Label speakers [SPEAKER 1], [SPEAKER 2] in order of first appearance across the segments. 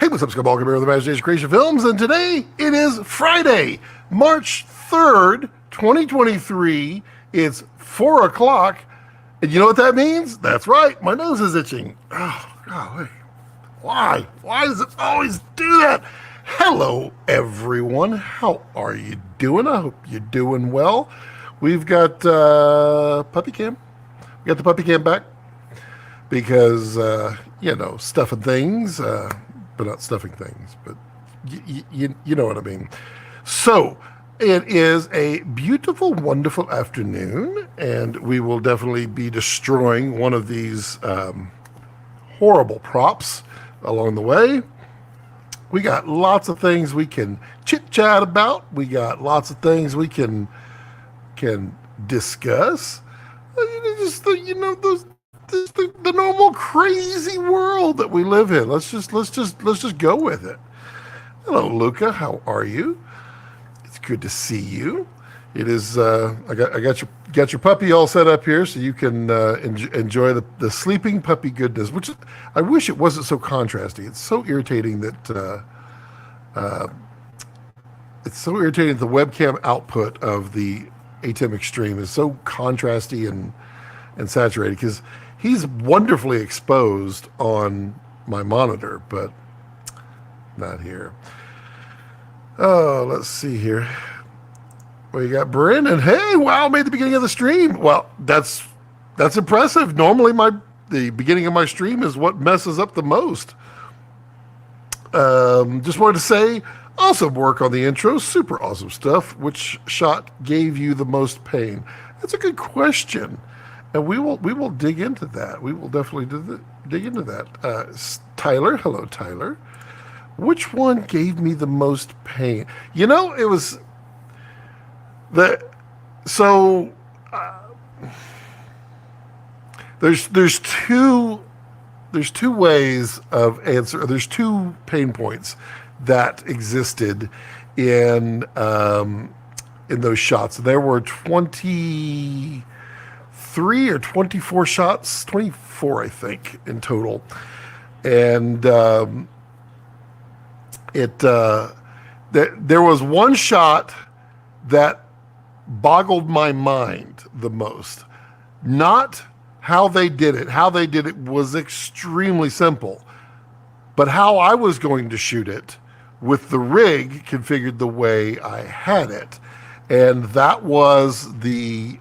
[SPEAKER 1] Hey, what's up, Scott here with Imagination Creation Films, and today it is Friday, March 3rd, 2023. It's 4 o'clock, and you know what that means? That's right, my nose is itching. Oh, golly. Why? Why does it always do that? Hello, everyone. How are you doing? I hope you're doing well. We've got puppy cam. We got the puppy cam back because, stuffing things, but not stuffing things, but you know what I mean. So it is a beautiful, wonderful afternoon, and we will definitely be destroying one of these horrible props along the way. We got lots of things we can chit-chat about. We got lots of things we can discuss. The normal crazy world that we live in. Let's just go with it. Hello, Luca. How are you? It's good to see you. It is. I got your puppy all set up here, so you can enjoy the sleeping puppy goodness. Which I wish it wasn't so contrasty. It's so irritating that the webcam output of the ATEM Extreme is so contrasty and saturated, because he's wonderfully exposed on my monitor, but not here. Oh, let's see here. Well, you got Brandon. Hey, wow, made the beginning of the stream. Well, that's impressive. Normally the beginning of my stream is what messes up the most. Just wanted to say, awesome work on the intro. Super awesome stuff. Which shot gave you the most pain? That's a good question. And we will dig into that. We will definitely dig into that. Tyler, hello, Tyler. Which one gave me the most pain? It was there's two ways of answer. There's two pain points that existed in those shots. There were 23 or 24 shots, 24 I think in total, and there was one shot that boggled my mind the most. Not how they did it. How they did it was extremely simple, but how I was going to shoot it with the rig configured the way I had it, and that was the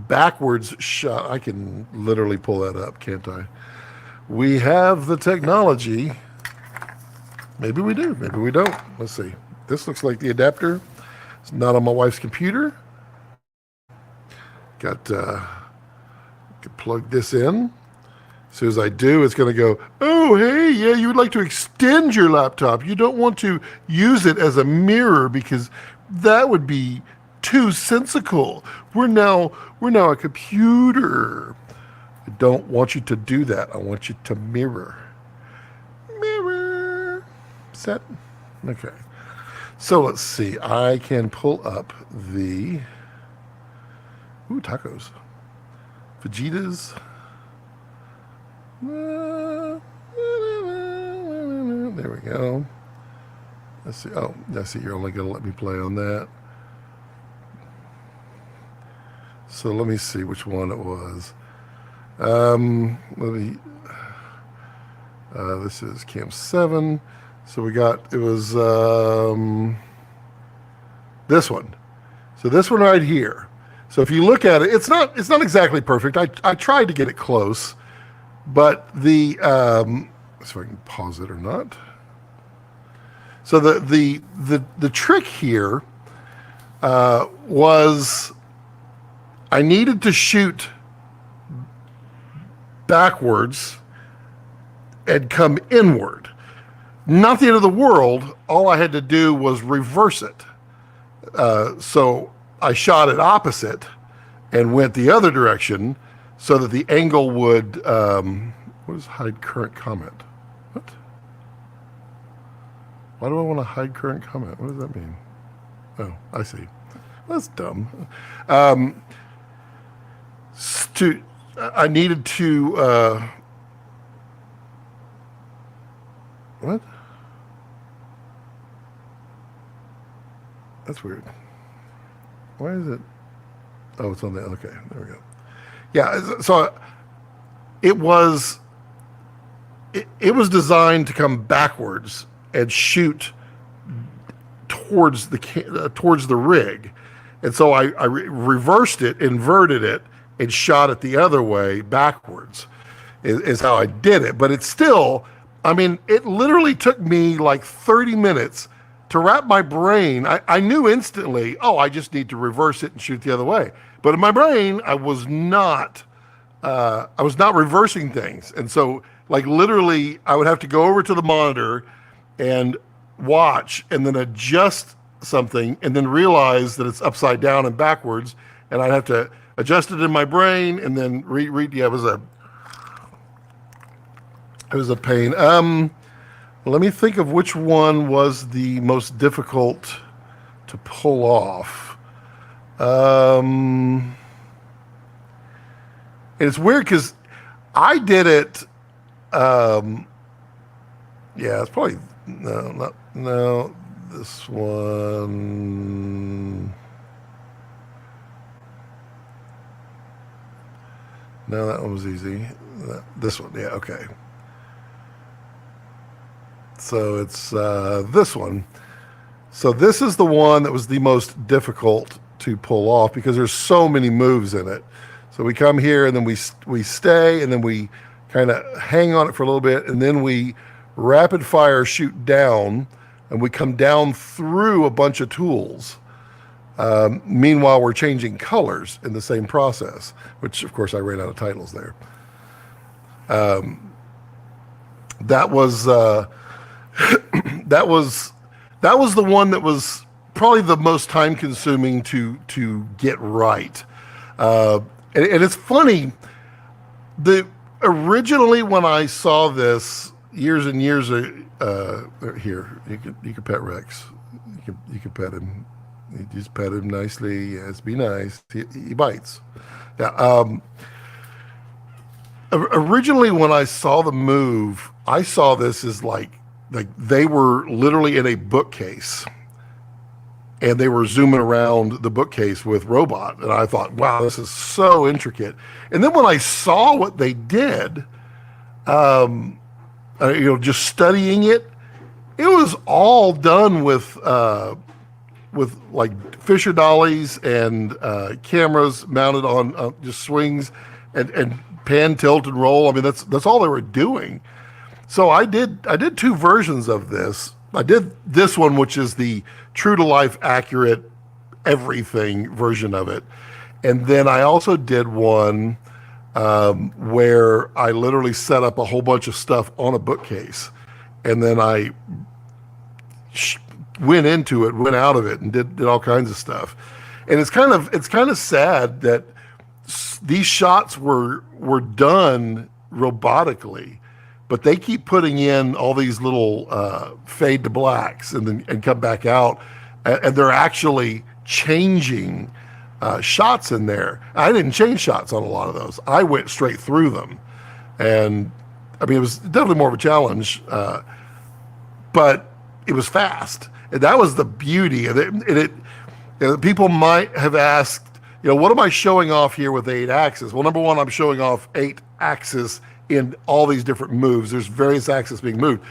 [SPEAKER 1] backwards shot. I can literally pull that up, can't I? We have the technology. Maybe we do, maybe we don't. Let's see. This looks like the adapter. It's not on my wife's computer. Got can plug this in. As soon as I do, it's going to go, oh, hey, yeah, you would like to extend your laptop. You don't want to use it as a mirror because that would be too sensical. We're now a computer. I don't want you to do that. I want you to mirror. Mirror. Set. Okay. So let's see. I can pull up the tacos. Fajitas. There we go. Let's see. Oh, I see. You're only going to let me play on that. So let me see which one it was. This is Cam 7. So it was this one. So this one right here. So if you look at it, it's not exactly perfect. I tried to get it close, but the let's see if I can pause it or not. So the trick here was I needed to shoot backwards and come inward. Not the end of the world. All I had to do was reverse it. So I shot it opposite and went the other direction so that the angle would, what is hide current comment? What? Why do I want to hide current comment? What does that mean? Oh, I see. That's dumb. I needed to What? That's weird. Why is it? Oh, it's on the, okay, there we go. Yeah, so it was designed to come backwards and shoot towards the rig. And so I reversed it, inverted it, and shot it the other way backwards is how I did it. But it's still, I mean, it literally took me like 30 minutes to wrap my brain. I knew instantly, oh, I just need to reverse it and shoot the other way. But in my brain, I was not reversing things. And so like literally I would have to go over to the monitor and watch and then adjust something and then realize that it's upside down and backwards. And I'd have to adjust it in my brain and then read. Yeah, it was a pain. Let me think of which one was the most difficult to pull off. And it's weird because I did it. Yeah, it's probably no. This one. No, that one was easy. This one, yeah, okay. So it's this one. So this is the one that was the most difficult to pull off because there's so many moves in it. So we come here and then we stay and then we kind of hang on it for a little bit and then we rapid fire shoot down and we come down through a bunch of tools. Meanwhile, we're changing colors in the same process, which of course I ran out of titles there. That was that was the one that was probably the most time consuming to get right. And it's funny, originally when I saw this years and years here, you can pet Rex. You can pet him. You just pet him nicely. Yes, be nice. He bites. Yeah. Originally when I saw the move, I saw this as like they were literally in a bookcase and they were zooming around the bookcase with robot. And I thought, wow, this is so intricate. And then when I saw what they did, just studying it, it was all done with like Fisher dollies and cameras mounted on just swings and pan, tilt, and roll. I mean, that's all they were doing. So I did two versions of this. I did this one, which is the true to life, accurate, everything version of it. And then I also did one where I literally set up a whole bunch of stuff on a bookcase. And then I went into it, went out of it, and did all kinds of stuff. And it's kind of sad that these shots were done robotically, but they keep putting in all these little fade to blacks and come back out, and they're actually changing shots in there. I didn't change shots on a lot of those. I went straight through them, and I mean it was definitely more of a challenge, but it was fast, and that was the beauty of it. People might have asked, what am I showing off here with 8 axes? Well, number one, I'm showing off 8 axes in all these different moves. There's various axes being moved.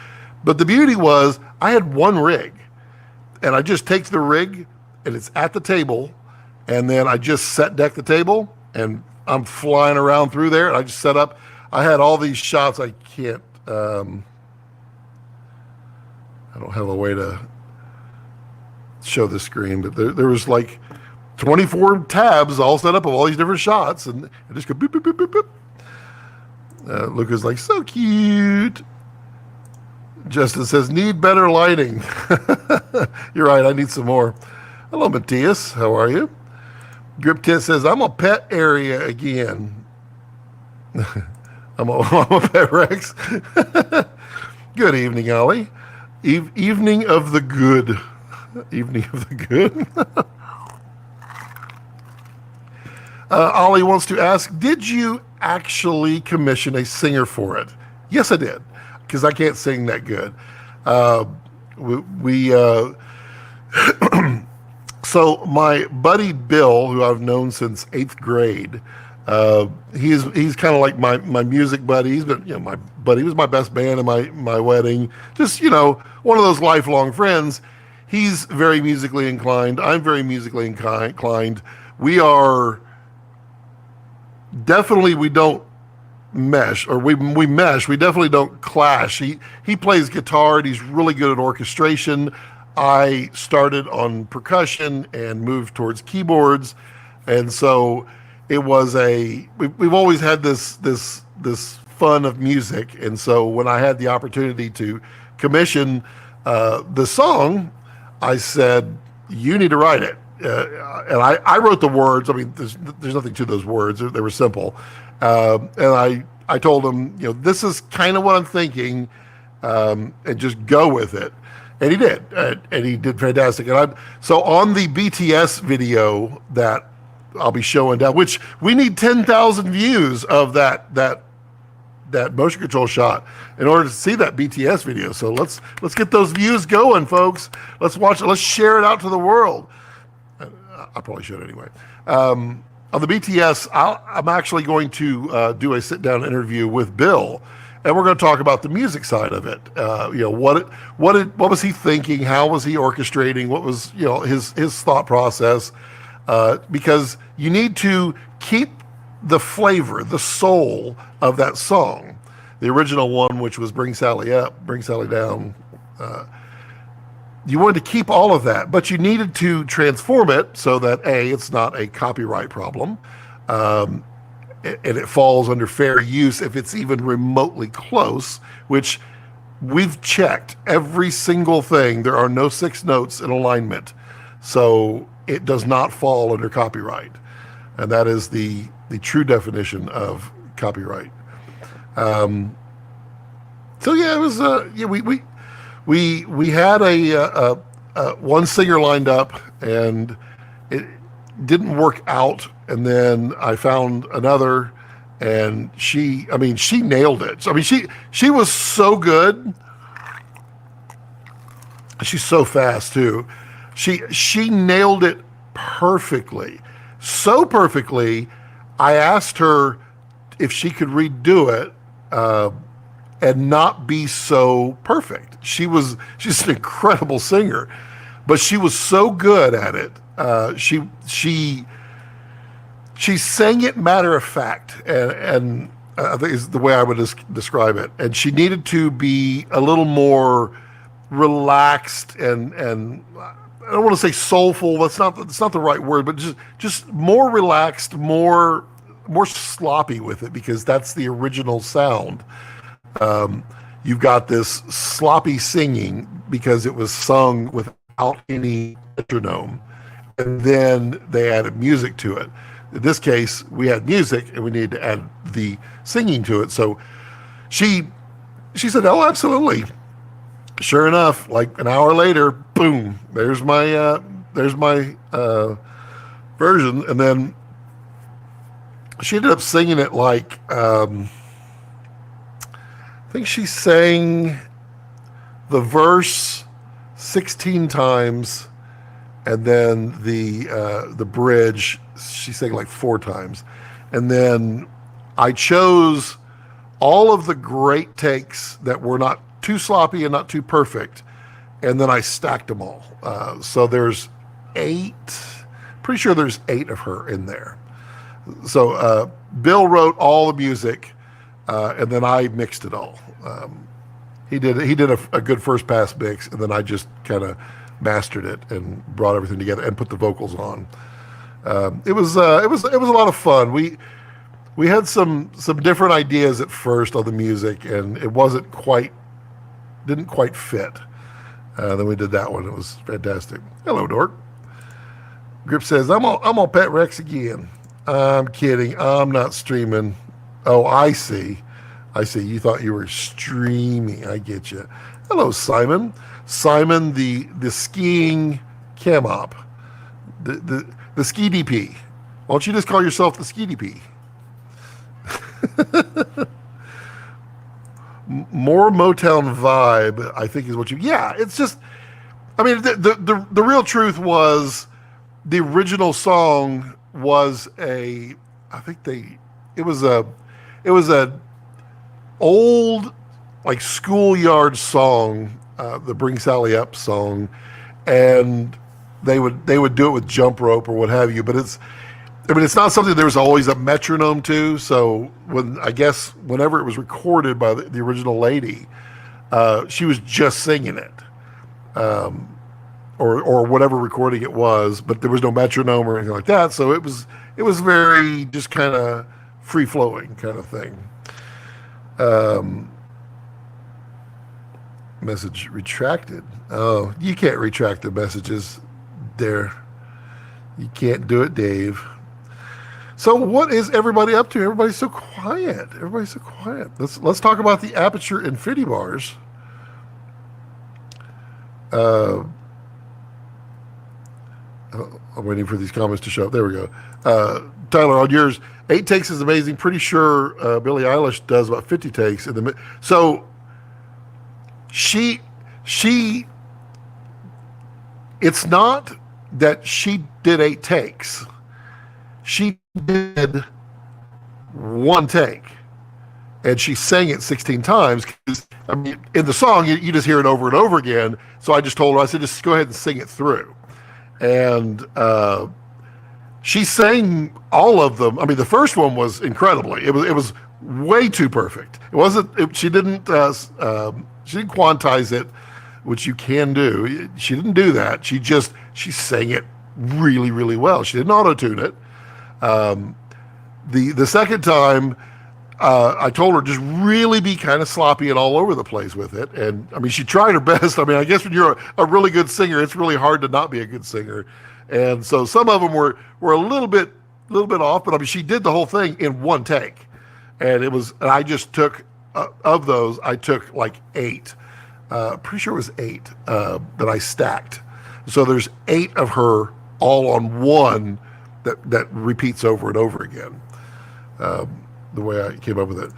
[SPEAKER 1] But the beauty was I had one rig, and I just take the rig, and it's at the table, and then I just set deck the table, and I'm flying around through there, and I just set up. I had all these shots. I can't, I don't have a way to show the screen, but there was like 24 tabs all set up of all these different shots, and I just go boop, boop, boop, boop, boop. Luca's like, so cute. Justin says, need better lighting. You're right, I need some more. Hello, Matthias, how are you? Grip Tit says, I'm a pet area again. I'm a pet Rex. Good evening, Ollie. Evening of the good. Evening of the good. Ollie wants to ask, did you actually commission a singer for it? Yes, I did, because I can't sing that good. We So my buddy Bill, who I've known since 8th grade, he's kind of like my music buddy. He's been, my buddy. He was my best man at my wedding. Just, one of those lifelong friends. He's very musically inclined. I'm very musically inclined. We are definitely, we don't mesh, or we mesh. We definitely don't clash. He plays guitar and he's really good at orchestration. I started on percussion and moved towards keyboards, and so it was we've always had this fun of music. And so when I had the opportunity to commission the song, I said, "You need to write it." And I wrote the words. I mean, there's nothing to those words. They were simple. And I told him, this is kind of what I'm thinking, and just go with it. And he did, and he did fantastic. And so on the BTS video that I'll be showing down, which we need 10,000 views of that motion control shot in order to see that BTS video. So let's get those views going, folks. Let's watch it. Let's share it out to the world. I probably should anyway. On the BTS, I'm actually going to do a sit-down interview with Bill, and we're going to talk about the music side of it. What was he thinking? How was he orchestrating? What was his thought process? Because you need to keep the flavor, the soul of that song. The original one, which was "Bring Sally Up, Bring Sally Down." You wanted to keep all of that, but you needed to transform it so that it's not a copyright problem. And it falls under fair use if it's even remotely close, which we've checked every single thing. There are no 6 notes in alignment, so it does not fall under copyright, and that is the true definition of copyright. So yeah, it was we had a one singer lined up, and it didn't work out. And then I found another, and she nailed it. I mean, she was so good. She's so fast too. She nailed it perfectly. So perfectly, I asked her if she could redo it and not be so perfect. She's an incredible singer, but she was so good at it. She sang it matter of fact, and I think is the way I would describe it. And she needed to be a little more relaxed and I don't want to say soulful. That's not the right word, but just more relaxed, more sloppy with it, because that's the original sound. You've got this sloppy singing because it was sung without any metronome, and then they added music to it. In this case, we had music and we needed to add the singing to it. So she said, "Oh, absolutely." Sure enough, like an hour later, boom, there's my version. And then she ended up singing it like, I think she sang the verse 16 times, and then the bridge she sang like 4 times. And then I chose all of the great takes that were not too sloppy and not too perfect, and then I stacked them all. So there's 8, pretty sure there's 8 of her in there. So Bill wrote all the music, and then I mixed it all. He did a good first pass mix, and then I just kind of mastered it and brought everything together and put the vocals on. It was a lot of fun. We had some different ideas at first on the music, and it didn't quite fit. Then we did that one. It was fantastic. Hello, Dork. Grip says, I'm on Pet Rex again. I'm kidding. I'm not streaming. Oh, I see. You thought you were streaming. I get you. Hello, Simon. Simon, the skiing cam op. The ski DP. Why don't you just call yourself the ski DP? more Motown vibe, I think is what you. Yeah, it's just. I mean, the real truth was the original song was a. I think it was a old like schoolyard song, the Bring Sally Up song, and they would do it with jump rope or what have you. But it's not something there was always a metronome to. So whenever it was recorded by the original lady, she was just singing it, or whatever recording it was. But there was no metronome or anything like that. So it was very just kind of free flowing kind of thing. Message retracted. Oh, you can't retract the messages there. You can't do it, Dave. So what is everybody up to? Everybody's so quiet. Let's talk about the Aputure Infinity bars. I'm waiting for these comments to show up. There we go. Tyler, on yours, 8 takes is amazing. Pretty sure Billie Eilish does about 50 takes in the. So she. It's not that she did 8 takes. She did 1 take, and she sang it 16 times. I mean, in the song, you just hear it over and over again. So I just told her, I said, just go ahead and sing it through. And she sang all of them. I mean, the first one was incredibly. It was way too perfect. It wasn't. She didn't quantize it, which you can do. She didn't do that. She sang it really, really well. She didn't auto-tune it. The second time, I told her just really be kind of sloppy and all over the place with it. And I mean, she tried her best. I mean, I guess when you're a really good singer, it's really hard to not be a good singer. And so some of them were a little bit off, but I mean, she did the whole thing in 1 take. And I just took, of those, I took like 8. Pretty sure it was 8 that I stacked. So there's 8 of her all on one that repeats over and over again. The way I came up with it.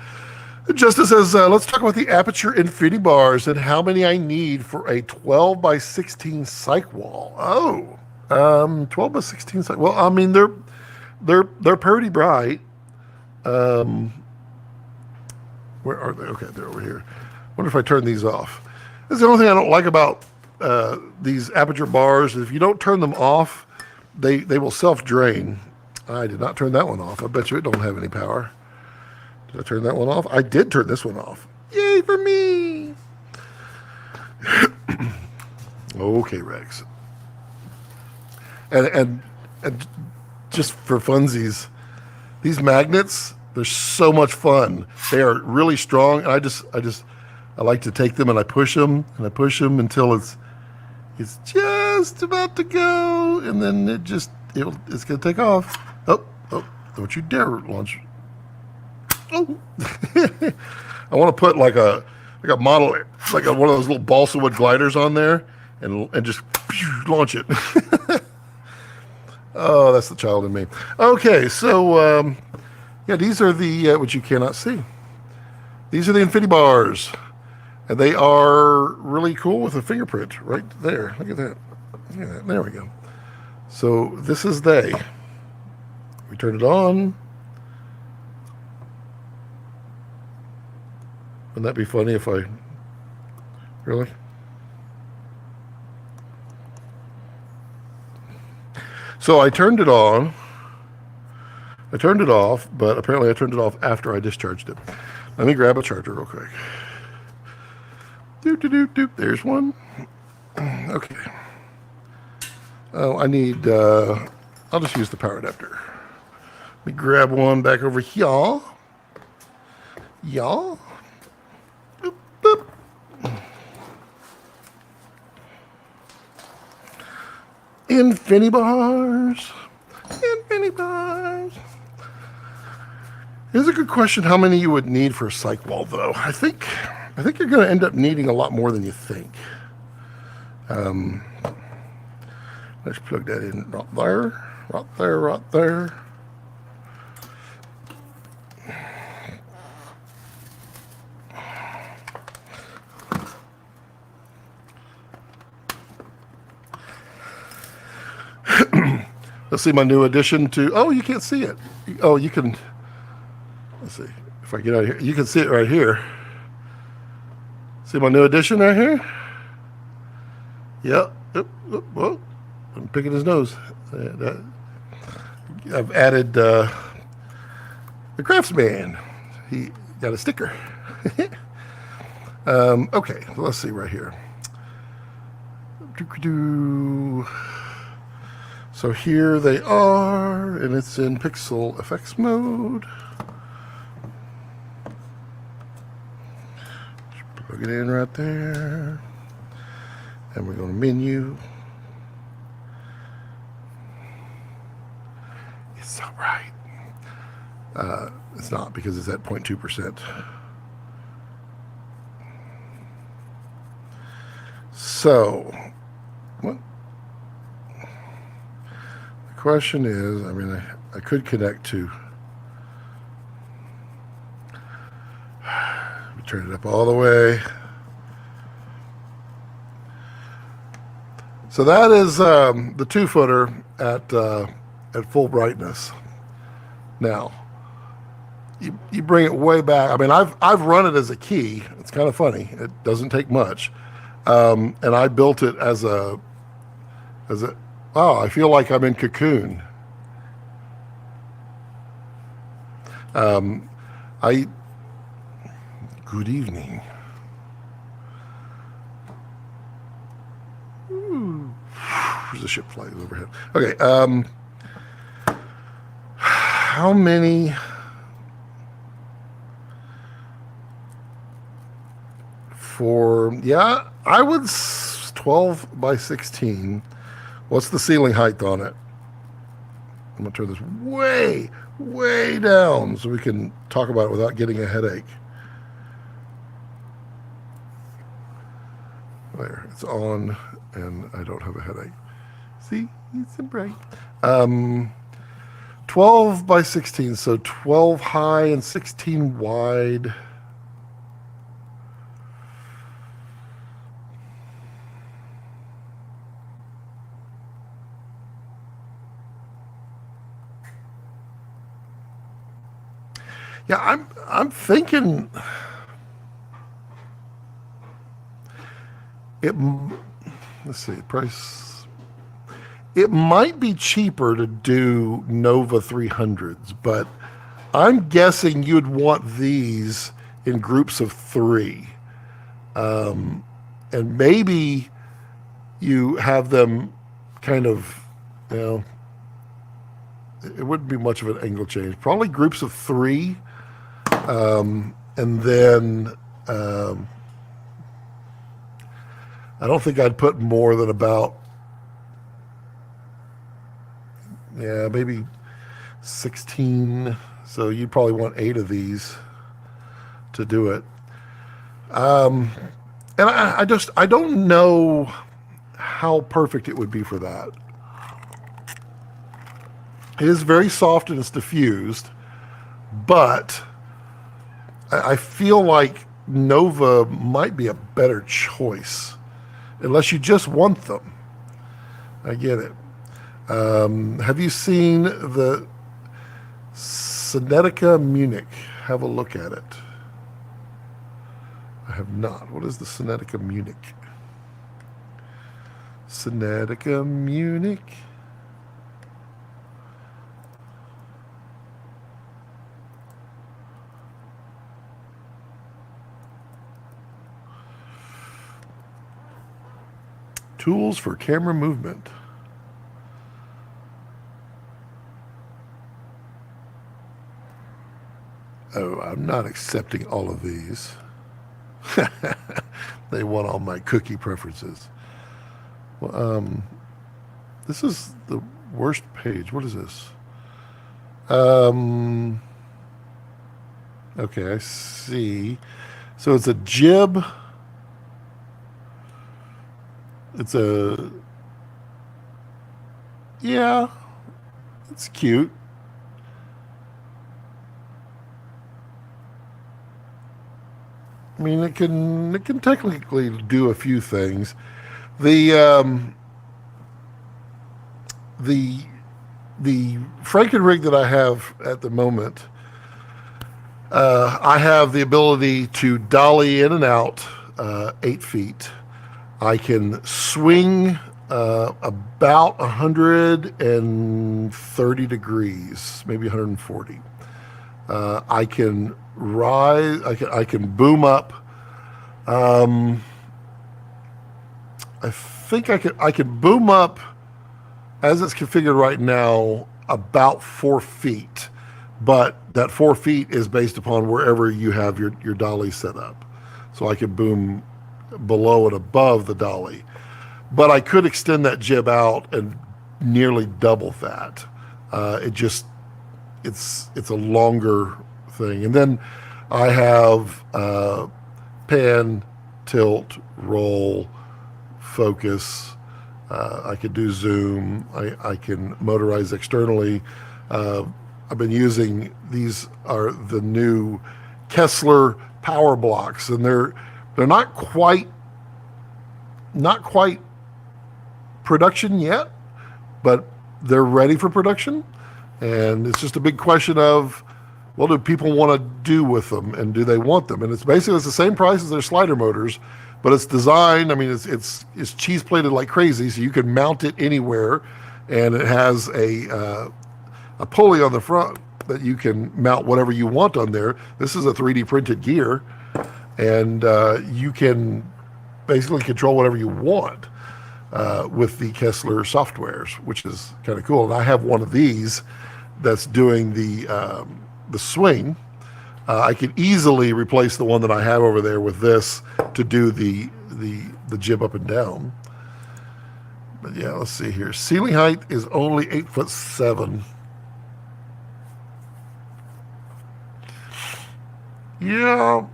[SPEAKER 1] Justice says, let's talk about the Aputure Infinity bars and how many I need for a 12 by 16 cyc wall. 12 by 16 cyc. Well, I mean, they're pretty bright. Where are they? Okay, they're over here. Wonder if I turn these off. This is the only thing I don't like about these Aputure bars. If you don't turn them off, they will self-drain. I did not turn that one off. I bet you it don't have any power. Did I turn that one off? I did turn this one off. Yay for me! Okay, Rex. And just for funsies, these magnets, they're so much fun. They are really strong. And I like to take them and I push them until it's just about to go, and then it's gonna take off. Oh, don't you dare launch. Oh. I want to put like a model, one of those little balsa wood gliders on there and just launch it. Oh, that's the child in me. Okay, so yeah, these are the which you cannot see. These are the Infinity bars, and they are really cool with a fingerprint right there. Look at that. There we go. So this is they. We turn it on. Wouldn't that be funny if I really? So I turned it on. I turned it off, but apparently I turned it off after I discharged it. Let me grab a charger real quick. Doop. There's one. Okay. Oh, I need, I'll just use the power adapter. Let me grab one back over here. Y'all. Boop. Infinity bars. Here's a good question how many you would need for a cyc wall, though. I think you're going to end up needing a lot more than you think. Let's plug that in right there. Let's see my new addition to, oh, you can't see it. Oh, you can, let's see, if I get out of here, you can see it right here. See my new addition right here? Yep. Whoa. I'm picking his nose. I've added the Craftsman. He got a sticker. Okay, let's see right here. So here they are, and it's in pixel effects mode. Just plug it in right there. And we're going to menu. It's so bright. It's not, because it's at 0.2%. So, what? The question is, I mean, I could connect to, turn it up all the way. So that is the 2-footer at full brightness. Now, you bring it way back. I mean, I've run it as a key. It's kind of funny. It doesn't take much, and I built it as a. Wow, I feel like I'm in Cocoon. Good evening. There's a ship flying overhead. Okay, how many I would 12 by 16. What's the ceiling height on it? I'm gonna turn this way down so we can talk about it without getting a headache. There, it's on, and I don't have a headache. See, it's so bright. 12 by 16, so 12 high and 16 wide. Yeah, I'm thinking let's see, price. It might be cheaper to do Nova 300s, but I'm guessing you'd want these in groups of 3. And maybe you have them kind of, it wouldn't be much of an angle change. Probably groups of 3. And then I don't think I'd put more than about, maybe 16. So you'd probably want 8 of these to do it. And I don't know how perfect it would be for that. It is very soft and it's diffused, but I feel like Nova might be a better choice, unless you just want them. I get it. Have you seen the Cinetica Munich? Have a look at it. I have not. What is the Cinetica Munich? Cinetica Munich. Tools for camera movement. Oh, I'm not accepting all of these. They want all my cookie preferences. Well, this is the worst page. What is this? Okay, I see. So it's a jib. It's it's cute. I mean, it can technically do a few things. The the Franken rig that I have at the moment, I have the ability to dolly in and out 8 feet. I can swing about 130 degrees, maybe 140. I can rise. I can boom up. I think I can boom up as it's configured right now about 4 feet, but that 4 feet is based upon wherever you have your dolly set up. So I can boom below and above the dolly, but I could extend that jib out and nearly double that. It's a longer thing. And then I have pan, tilt, roll, focus. I could do zoom. I can motorize externally. I've been using, these are the new Kessler power blocks, and they're not quite production yet, but they're ready for production. And it's just a big question of, what do people want to do with them, and do they want them? And it's basically the same price as their slider motors, but it's designed, I mean, it's cheese plated like crazy, so you can mount it anywhere, and it has a pulley on the front that you can mount whatever you want on there. This is a 3D printed gear, and you can basically control whatever you want with the Kessler softwares, which is kind of cool. And I have one of these that's doing the swing. I could easily replace the one that I have over there with this to do the jib up and down. But yeah, let's see here. Ceiling height is only 8'7". Yeah.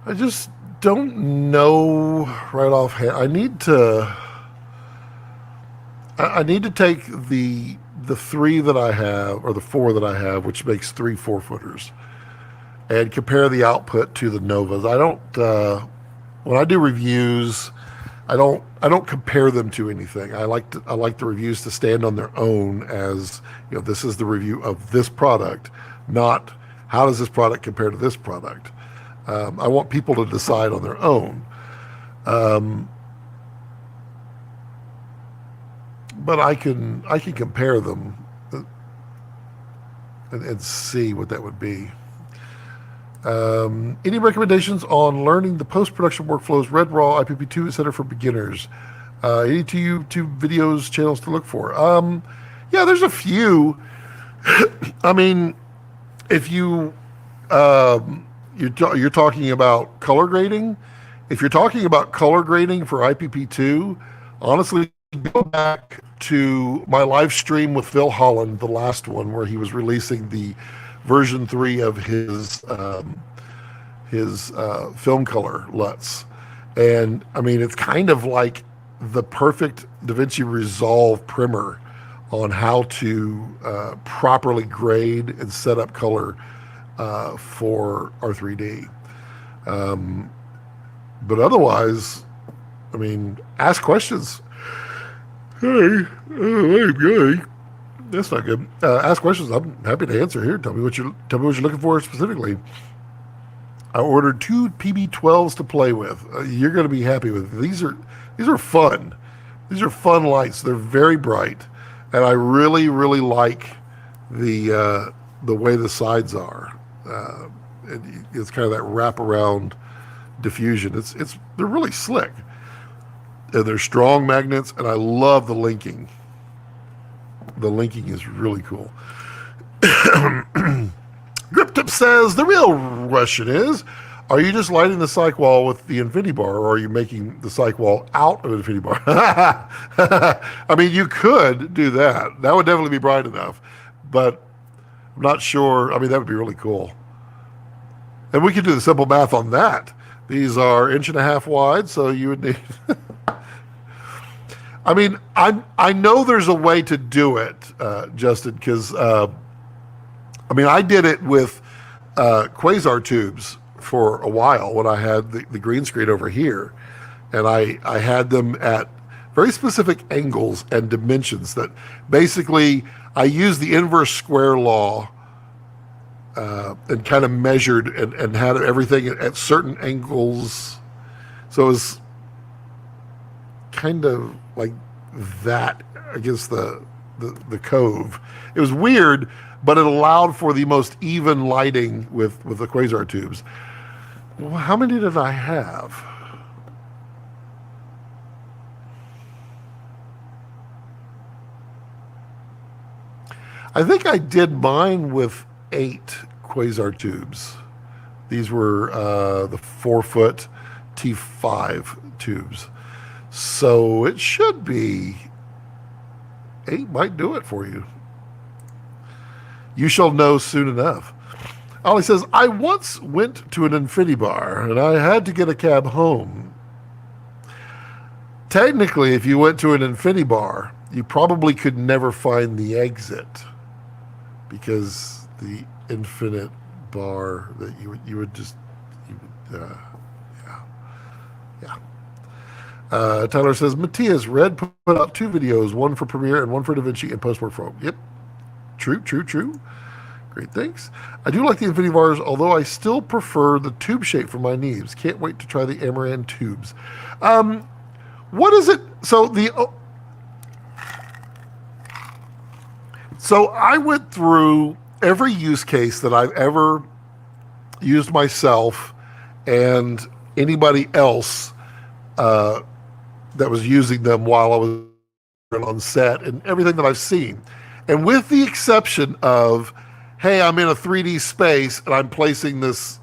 [SPEAKER 1] I just don't know right offhand. I need to take the 3 that I have, or the 4 that I have, which makes 3 4-footers, and compare the output to the Novas. I don't when I do reviews, I don't compare them to anything. I like the reviews to stand on their own, as you know, this is the review of this product, not how does this product compare to this product. I want people to decide on their own. But I can compare them and see what that would be. Any recommendations on learning the post-production workflows, Red Raw, IPP2, etc. for beginners? Any YouTube videos, channels to look for? Yeah, there's a few. I mean, if you're talking about color grading. If you're talking about color grading for IPP2, honestly, go back to my live stream with Phil Holland, the last one, where he was releasing the version 3 of his film color LUTs. And I mean, it's kind of like the perfect DaVinci Resolve primer on how to properly grade and set up color for R3D. But otherwise, I mean, ask questions. Hey, that's not good. Ask questions. I'm happy to answer here. Tell me what you're looking for specifically. I ordered 2 PB12s to play with. You're going to be happy with. These are fun. These are fun lights. They're very bright, and I really like the way the sides are. It's kind of that wraparound diffusion. They're really slick, and they're strong magnets, and I love the linking. The linking is really cool. GripTip says, the real question is, are you just lighting the cyc wall with the infinity bar, or are you making the cyc wall out of an infinity bar? I mean, you could do that. That would definitely be bright enough, but I'm not sure. I mean, that would be really cool. And we could do the simple math on that. These are 1.5 inches wide, so you would need... I mean, I know there's a way to do it, Justin, because, I mean, I did it with quasar tubes for a while when I had the green screen over here. and I had them at very specific angles and dimensions that basically I used the inverse square law and kind of measured and had everything at certain angles. So it was kind of like that against the cove. It was weird, but it allowed for the most even lighting with the quasar tubes. Well, how many did I have? I think I did mine with 8 quasar tubes. These were the 4-foot T5 tubes. So it should be 8 might do it for you. You shall know soon enough. Ollie says, I once went to an infinity bar and I had to get a cab home. Technically, if you went to an infinity bar, you probably could never find the exit because the infinite bar that you would just, Tyler says, Matthias, Red put out 2 videos, one for Premiere and one for DaVinci and post-workflow. Yep. True. Great, thanks. I do like the infinity bars, although I still prefer the tube shape for my knees. Can't wait to try the Amaran tubes. What is it? So I went through every use case that I've ever used myself and anybody else that was using them while I was on set and everything that I've seen. And with the exception of, hey, I'm in a 3D space and I'm placing this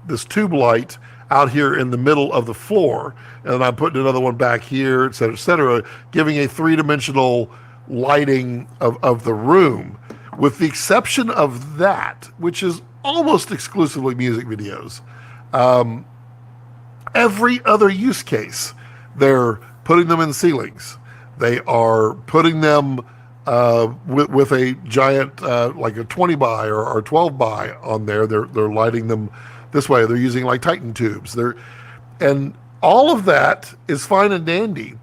[SPEAKER 1] this tube light out here in the middle of the floor, and I'm putting another one back here, et cetera, giving a 3-dimensional lighting of the room. With the exception of that, which is almost exclusively music videos, every other use case, they're putting them in ceilings. They are putting them with a giant, like a 20 by or 12 by on there. They're lighting them this way. They're using like Titan tubes. And all of that is fine and dandy,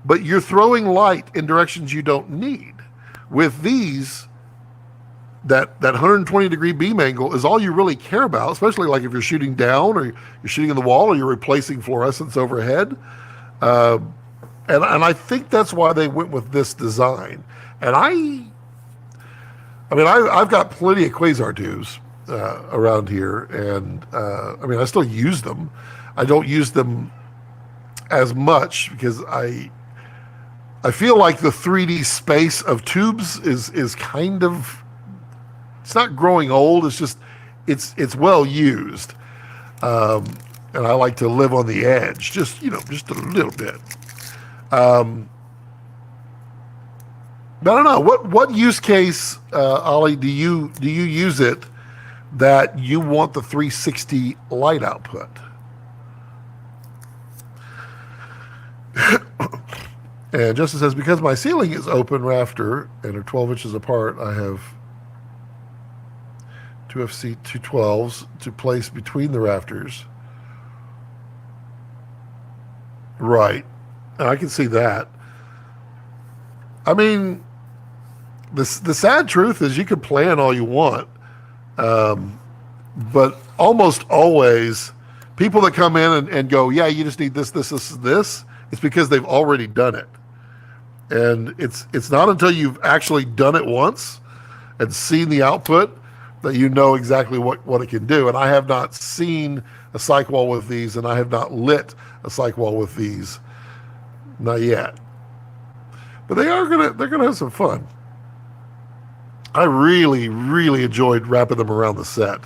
[SPEAKER 1] but you're throwing light in directions you don't need. With these, that 120-degree beam angle is all you really care about, especially like if you're shooting down or you're shooting in the wall or you're replacing fluorescence overhead. And I think that's why they went with this design. And I've got plenty of quasar tubes around here, and I still use them. I don't use them as much because I feel like the 3D space of tubes is kind of, it's not growing old. It's just it's well used, and I like to live on the edge, just a little bit. I don't know what use case, Ollie, do you use it that you want the 360 light output? And Justin says, because my ceiling is open rafter and are 12 inches apart, I have 2 FC 212s to place between the rafters. Right. And I can see that. I mean, the sad truth is you can plan all you want, but almost always people that come in and go, yeah, you just need this, it's because they've already done it. And it's not until you've actually done it once and seen the output that you know exactly what it can do. And I have not seen a cyc wall with these, and I have not lit a cyc wall with these, not yet. But they're gonna have some fun. I really enjoyed wrapping them around the set,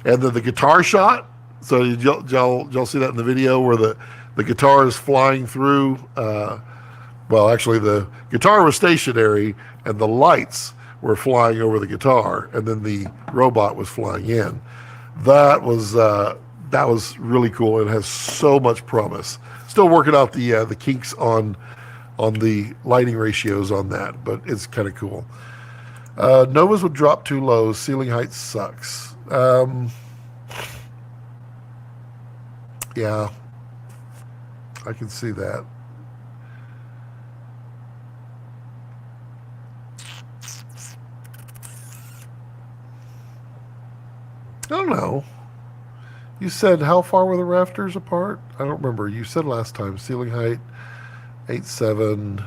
[SPEAKER 1] and then the guitar shot. So y'all see that in the video where the guitar is flying through. Well, actually, the guitar was stationary, and the lights were flying over the guitar, and then the robot was flying in. That was really cool, and has so much promise. Still working out the kinks on the lighting ratios on that, but it's kind of cool. Novas would drop too low. Ceiling height sucks. Yeah. I can see that. I don't know. You said how far were the rafters apart? I don't remember. You said last time ceiling height 8.7,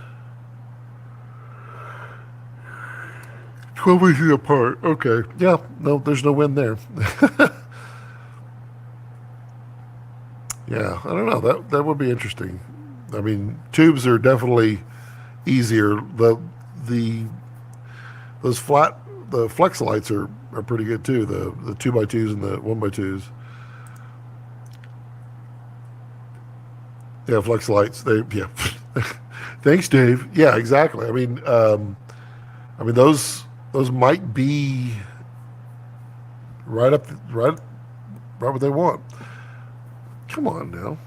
[SPEAKER 1] 12 inches apart. Okay. Yeah. No, there's no wind there. Yeah. I don't know. That would be interesting. I mean, tubes are definitely easier. The those the flex lights are pretty good too. The 2x2s and the 1x2s. Yeah, flex lights. Yeah. Thanks, Dave. Yeah, exactly. I mean, those might be right what they want. Come on now.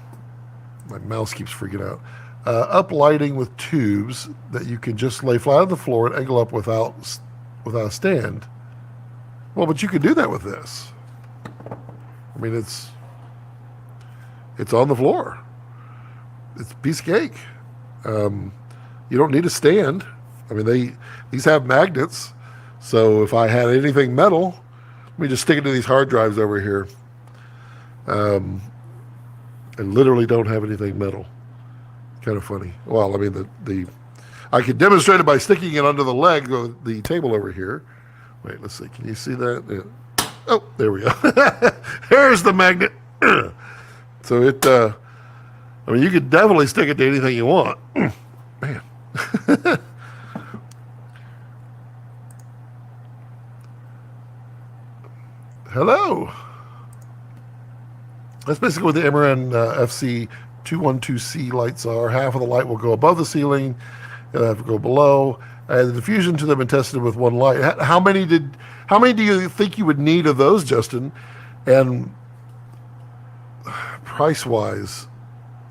[SPEAKER 1] My mouse keeps freaking out. Up lighting with tubes that you can just lay flat on the floor and angle up without a stand. Well, but you could do that with this. I mean, it's on the floor. It's a piece of cake. You don't need a stand. I mean, these have magnets. So if I had anything metal, let me just stick it to these hard drives over here. I literally don't have anything metal. Kind of funny. Well, I mean, I could demonstrate it by sticking it under the leg of the table over here. Wait, let's see. Can you see that? Yeah. Oh, there we go. There's the magnet. So I mean, you could definitely stick it to anything you want. Man. Hello. That's basically what the Amaran FC 212C lights are. Half of the light will go above the ceiling, and have to go below. The diffusion to them been tested with one light. How many do you think you would need of those, Justin? And price-wise,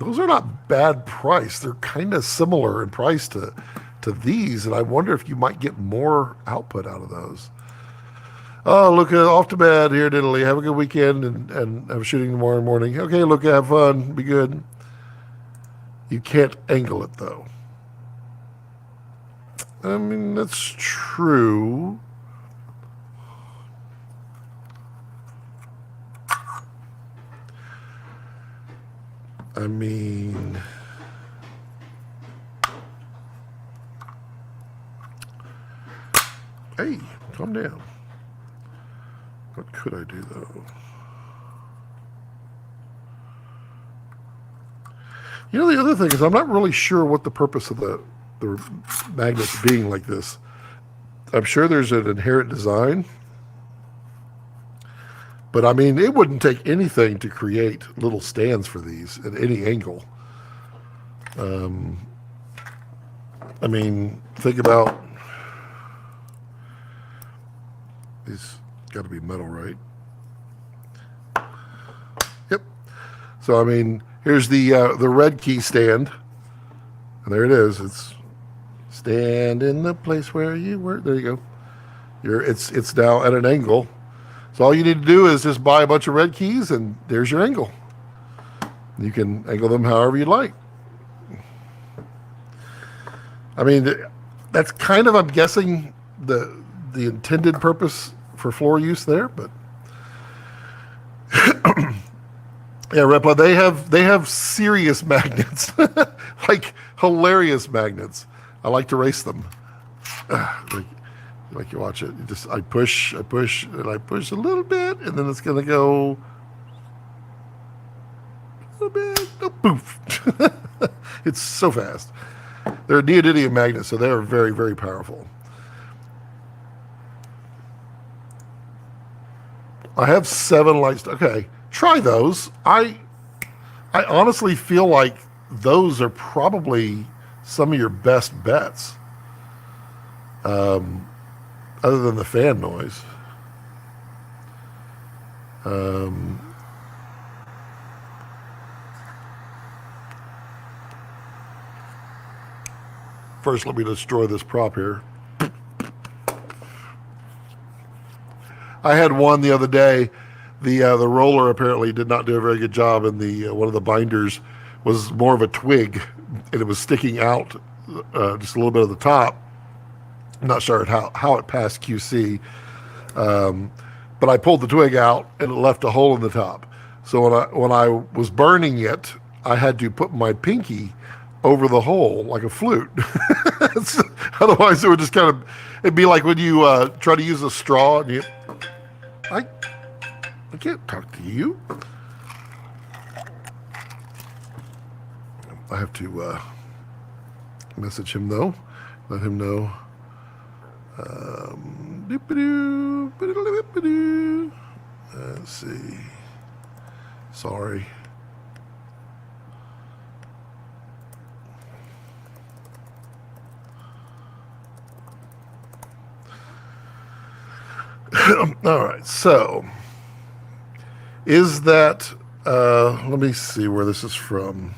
[SPEAKER 1] those are not bad price. They're kind of similar in price to these, and I wonder if you might get more output out of those. Oh, Luca, off to bed here in Italy. Have a good weekend and have a shooting tomorrow morning. Okay, Luca, have fun. Be good. You can't angle it, though. I mean, that's true. I mean, hey, calm down. What could I do, though? You know, the other thing is I'm not really sure what the purpose of the magnets being like this. I'm sure there's an inherent design. But, I mean, it wouldn't take anything to create little stands for these at any angle. I mean, think about these. Got to be metal, right? Yep. So, I mean, here's the red key stand. And there it is. It's stand in the place where you were. There you go. It's now at an angle. So all you need to do is just buy a bunch of red keys, and there's your angle. You can angle them however you like. I mean, that's kind of, I'm guessing, the intended purpose for floor use there, but yeah, Repa, they have serious magnets, like hilarious magnets. I like to race them. Like you watch it, I push, and I push a little bit, and then it's gonna go a little bit, oh, poof. It's so fast. They're a neodymium magnet, so they are very, very powerful. I have 7 lights. Okay, try those. I honestly feel like those are probably some of your best bets. Other than the fan noise. First, let me destroy this prop here. I had one the other day. The roller apparently did not do a very good job, and one of the binders was more of a twig, and it was sticking out just a little bit of the top. I'm not sure how it passed QC, but I pulled the twig out and it left a hole in the top. So when I was burning it, I had to put my pinky over the hole like a flute. Otherwise, it would just it'd be like when you try to use a straw and I can't talk to you. I have to message him though, let him know. Let's see. Sorry. All right, so is that, let me see where this is from.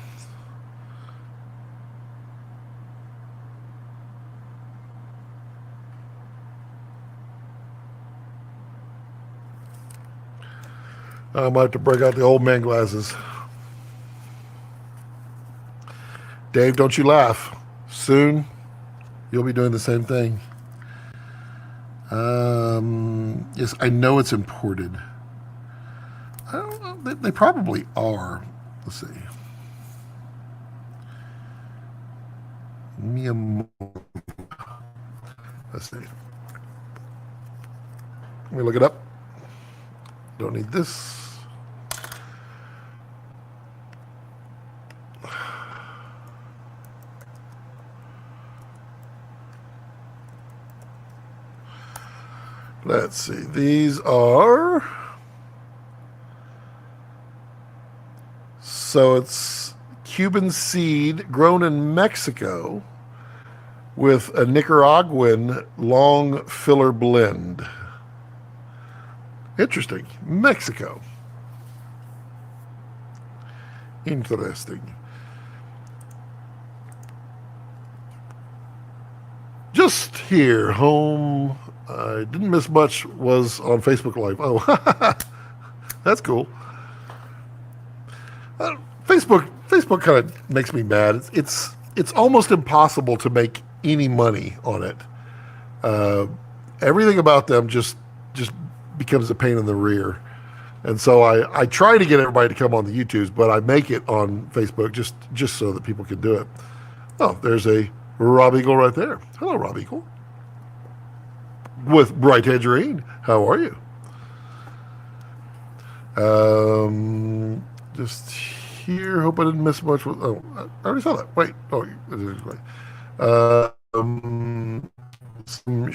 [SPEAKER 1] I might have to break out the old man glasses. Dave, don't you laugh. Soon, you'll be doing the same thing. Yes, I know it's imported. I don't know. They probably are. Let's see. Let's see. Let me look it up. Don't need this. Let's see. These are, so it's Cuban seed grown in Mexico with a Nicaraguan long filler blend. Interesting. Mexico. Interesting. Just here, home. I didn't miss much. Was on Facebook Live. Oh, that's cool. Facebook kind of makes me mad. It's almost impossible to make any money on it. Everything about them just becomes a pain in the rear. And so I try to get everybody to come on the YouTubes, but I make it on Facebook just so that people can do it. Oh, there's a Rob Eagle right there. Hello, Rob Eagle. With Bright Tangerine. How are you? Just here. Hope I didn't miss much. Oh, I already saw that. Wait. Oh, wait. Some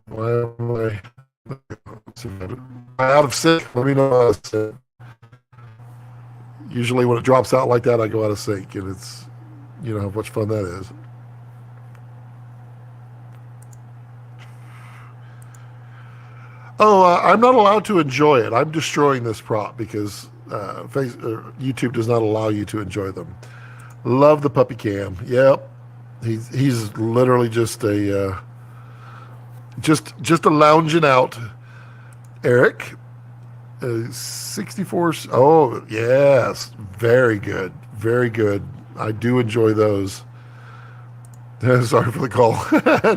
[SPEAKER 1] Why am I out of sync? Let me know how to sync. Usually when it drops out like that, I go out of sync, and it's, you know how much fun that is. Oh, I'm not allowed to enjoy it. I'm destroying this prop because YouTube does not allow you to enjoy them. Love the puppy cam. Yep, he's literally just a lounging out. Eric. 64. Oh, yes. Very good. Very good. I do enjoy those. Sorry for the call.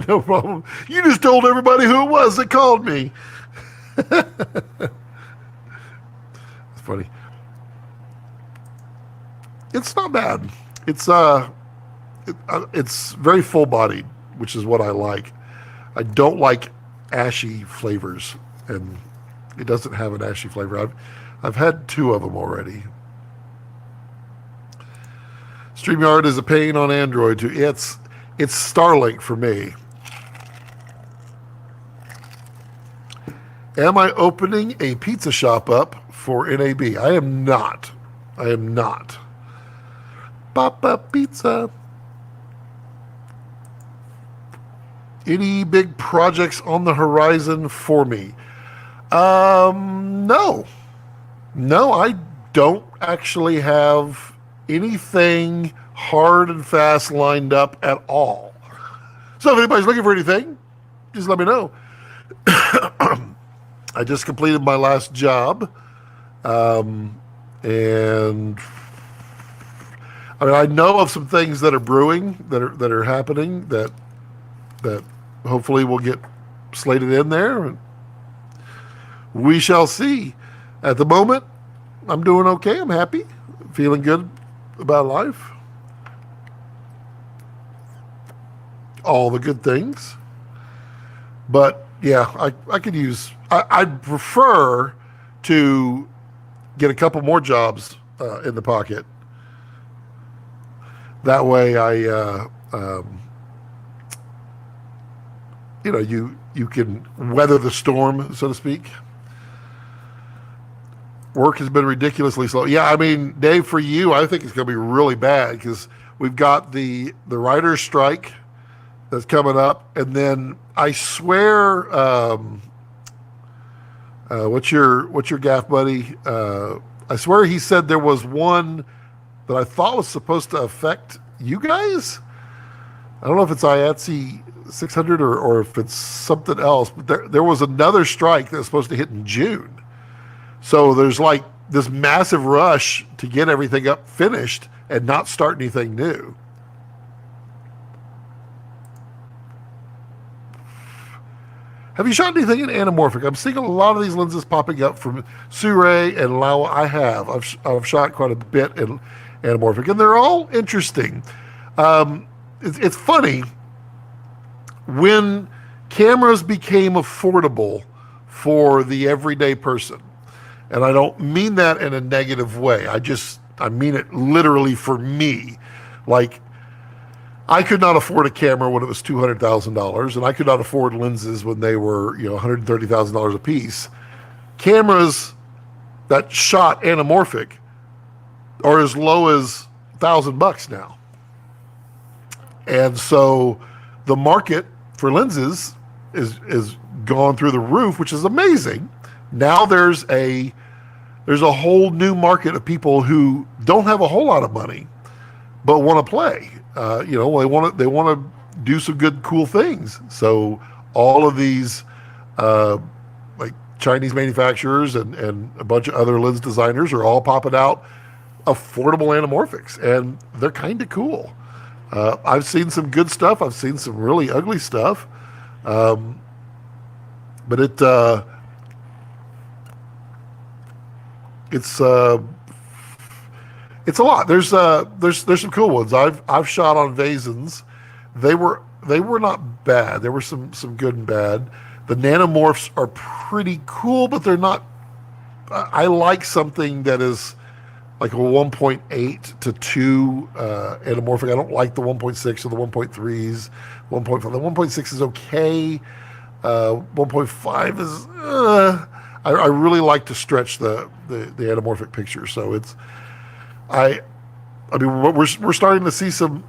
[SPEAKER 1] No problem. You just told everybody who it was that called me. It's funny. It's not bad. It's very full bodied, which is what I like. I don't like ashy flavors, and it doesn't have an ashy flavor. I've had 2 of them already. StreamYard is a pain on Android too. It's Starlink for me. Am I opening a pizza shop up for NAB? I am not. I am not. Papa Pizza. Any big projects on the horizon for me? No, I don't actually have anything hard and fast lined up at all. So if anybody's looking for anything, just let me know. I just completed my last job, and I mean, I know of some things that are brewing, that are happening, that hopefully will get slated in there. We shall see. At the moment, I'm doing okay. I'm happy, feeling good about life. All the good things. But yeah, I could use, I'd prefer to get a couple more jobs in the pocket. That way you can weather the storm, so to speak. Work has been ridiculously slow. Yeah, I mean, Dave, for you, I think it's going to be really bad because we've got the writer's strike that's coming up, and then I swear, what's your gaff buddy? I swear he said there was one that I thought was supposed to affect you guys. I don't know if it's IATSE 600 or if it's something else, but there was another strike that was supposed to hit in June. So there's like this massive rush to get everything up finished and not start anything new. Have you shot anything in anamorphic? I'm seeing a lot of these lenses popping up from Sure and Laowa. I have. I've shot quite a bit in anamorphic, and they're all interesting. It's funny when cameras became affordable for the everyday person. And I don't mean that in a negative way. I mean it literally for me. Like, I could not afford a camera when it was $200,000, and I could not afford lenses when they were, $130,000 a piece. Cameras that shot anamorphic are as low as $1,000 now. And so the market for lenses is gone through the roof, which is amazing. Now there's a whole new market of people who don't have a whole lot of money, but want to play. They want to do some good, cool things. So all of these, like Chinese manufacturers and a bunch of other lens designers are all popping out affordable anamorphics, and they're kind of cool. I've seen some good stuff. I've seen some really ugly stuff, but it's a lot. There's some cool ones. I've shot on Vasins. They were not bad. There were some good and bad. The nanomorphs are pretty cool, but they're not. I like something that is like a 1.8 to 2 anamorphic. I don't like the 1.6 or the 1.3s. 1.5. The 1.6 is okay. 1.5 is. I really like to stretch the anamorphic picture. So I mean, we're starting to see some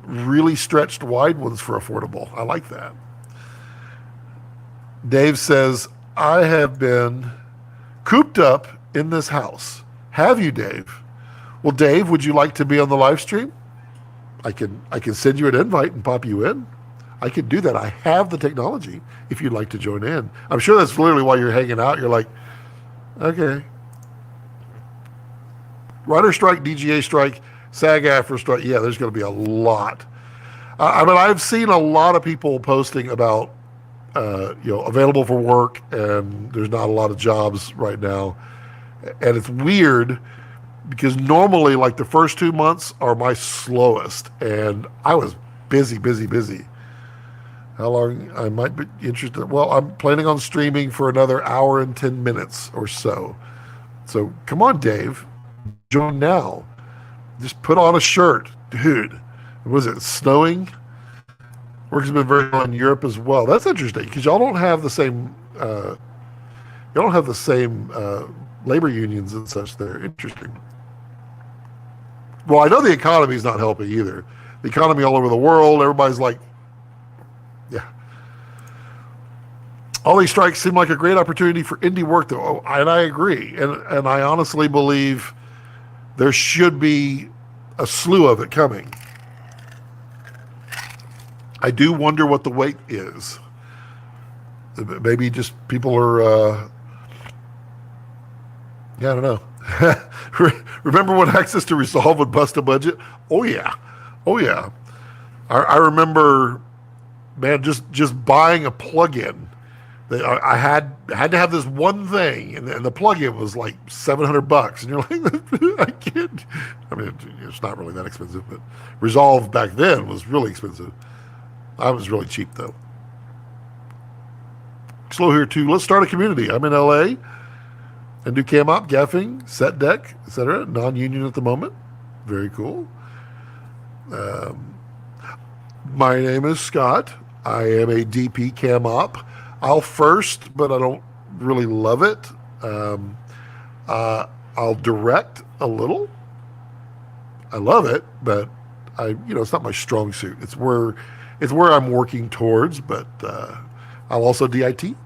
[SPEAKER 1] really stretched wide ones for affordable. I like that. Dave says, I have been cooped up in this house. Have you, Dave? Well, Dave, would you like to be on the live stream? I can send you an invite and pop you in. I can do that. I have the technology if you'd like to join in. I'm sure that's literally why you're hanging out. You're like, okay. Writer strike, DGA strike, SAG-AFTRA strike. Yeah, there's going to be a lot. I mean, I've seen a lot of people posting about, available for work, and there's not a lot of jobs right now. And it's weird because normally, like, the first 2 months are my slowest, and I was busy. How long I might be interested? Well, I'm planning on streaming for another hour and 10 minutes or so. So come on, Dave, join now. Just put on a shirt, dude. Was it snowing? Work has been very well in Europe as well. That's interesting because y'all don't have the same. Labor unions and such. They're interesting. Well, I know the economy is not helping either. The economy all over the world, everybody's like, yeah. All these strikes seem like a great opportunity for indie work, though, and I agree. And I honestly believe there should be a slew of it coming. I do wonder what the wait is. Maybe just people are, yeah, I don't know. Remember when Access to Resolve would bust a budget? Oh yeah, oh yeah. I remember, man, just buying a plugin. I had to have this one thing, and the plugin was like $700, and you're like, I can't. I mean, it's not really that expensive, but Resolve back then was really expensive. I was really cheap though. Slow here too. Let's start a community. I'm in LA and do cam op, gaffing, set deck, etc. Non-union at the moment. Very cool. My name is Scott. I am a DP cam op. I'll first, but I don't really love it. I'll direct a little. I love it, but it's not my strong suit. It's where I'm working towards. But I'll also DIT, and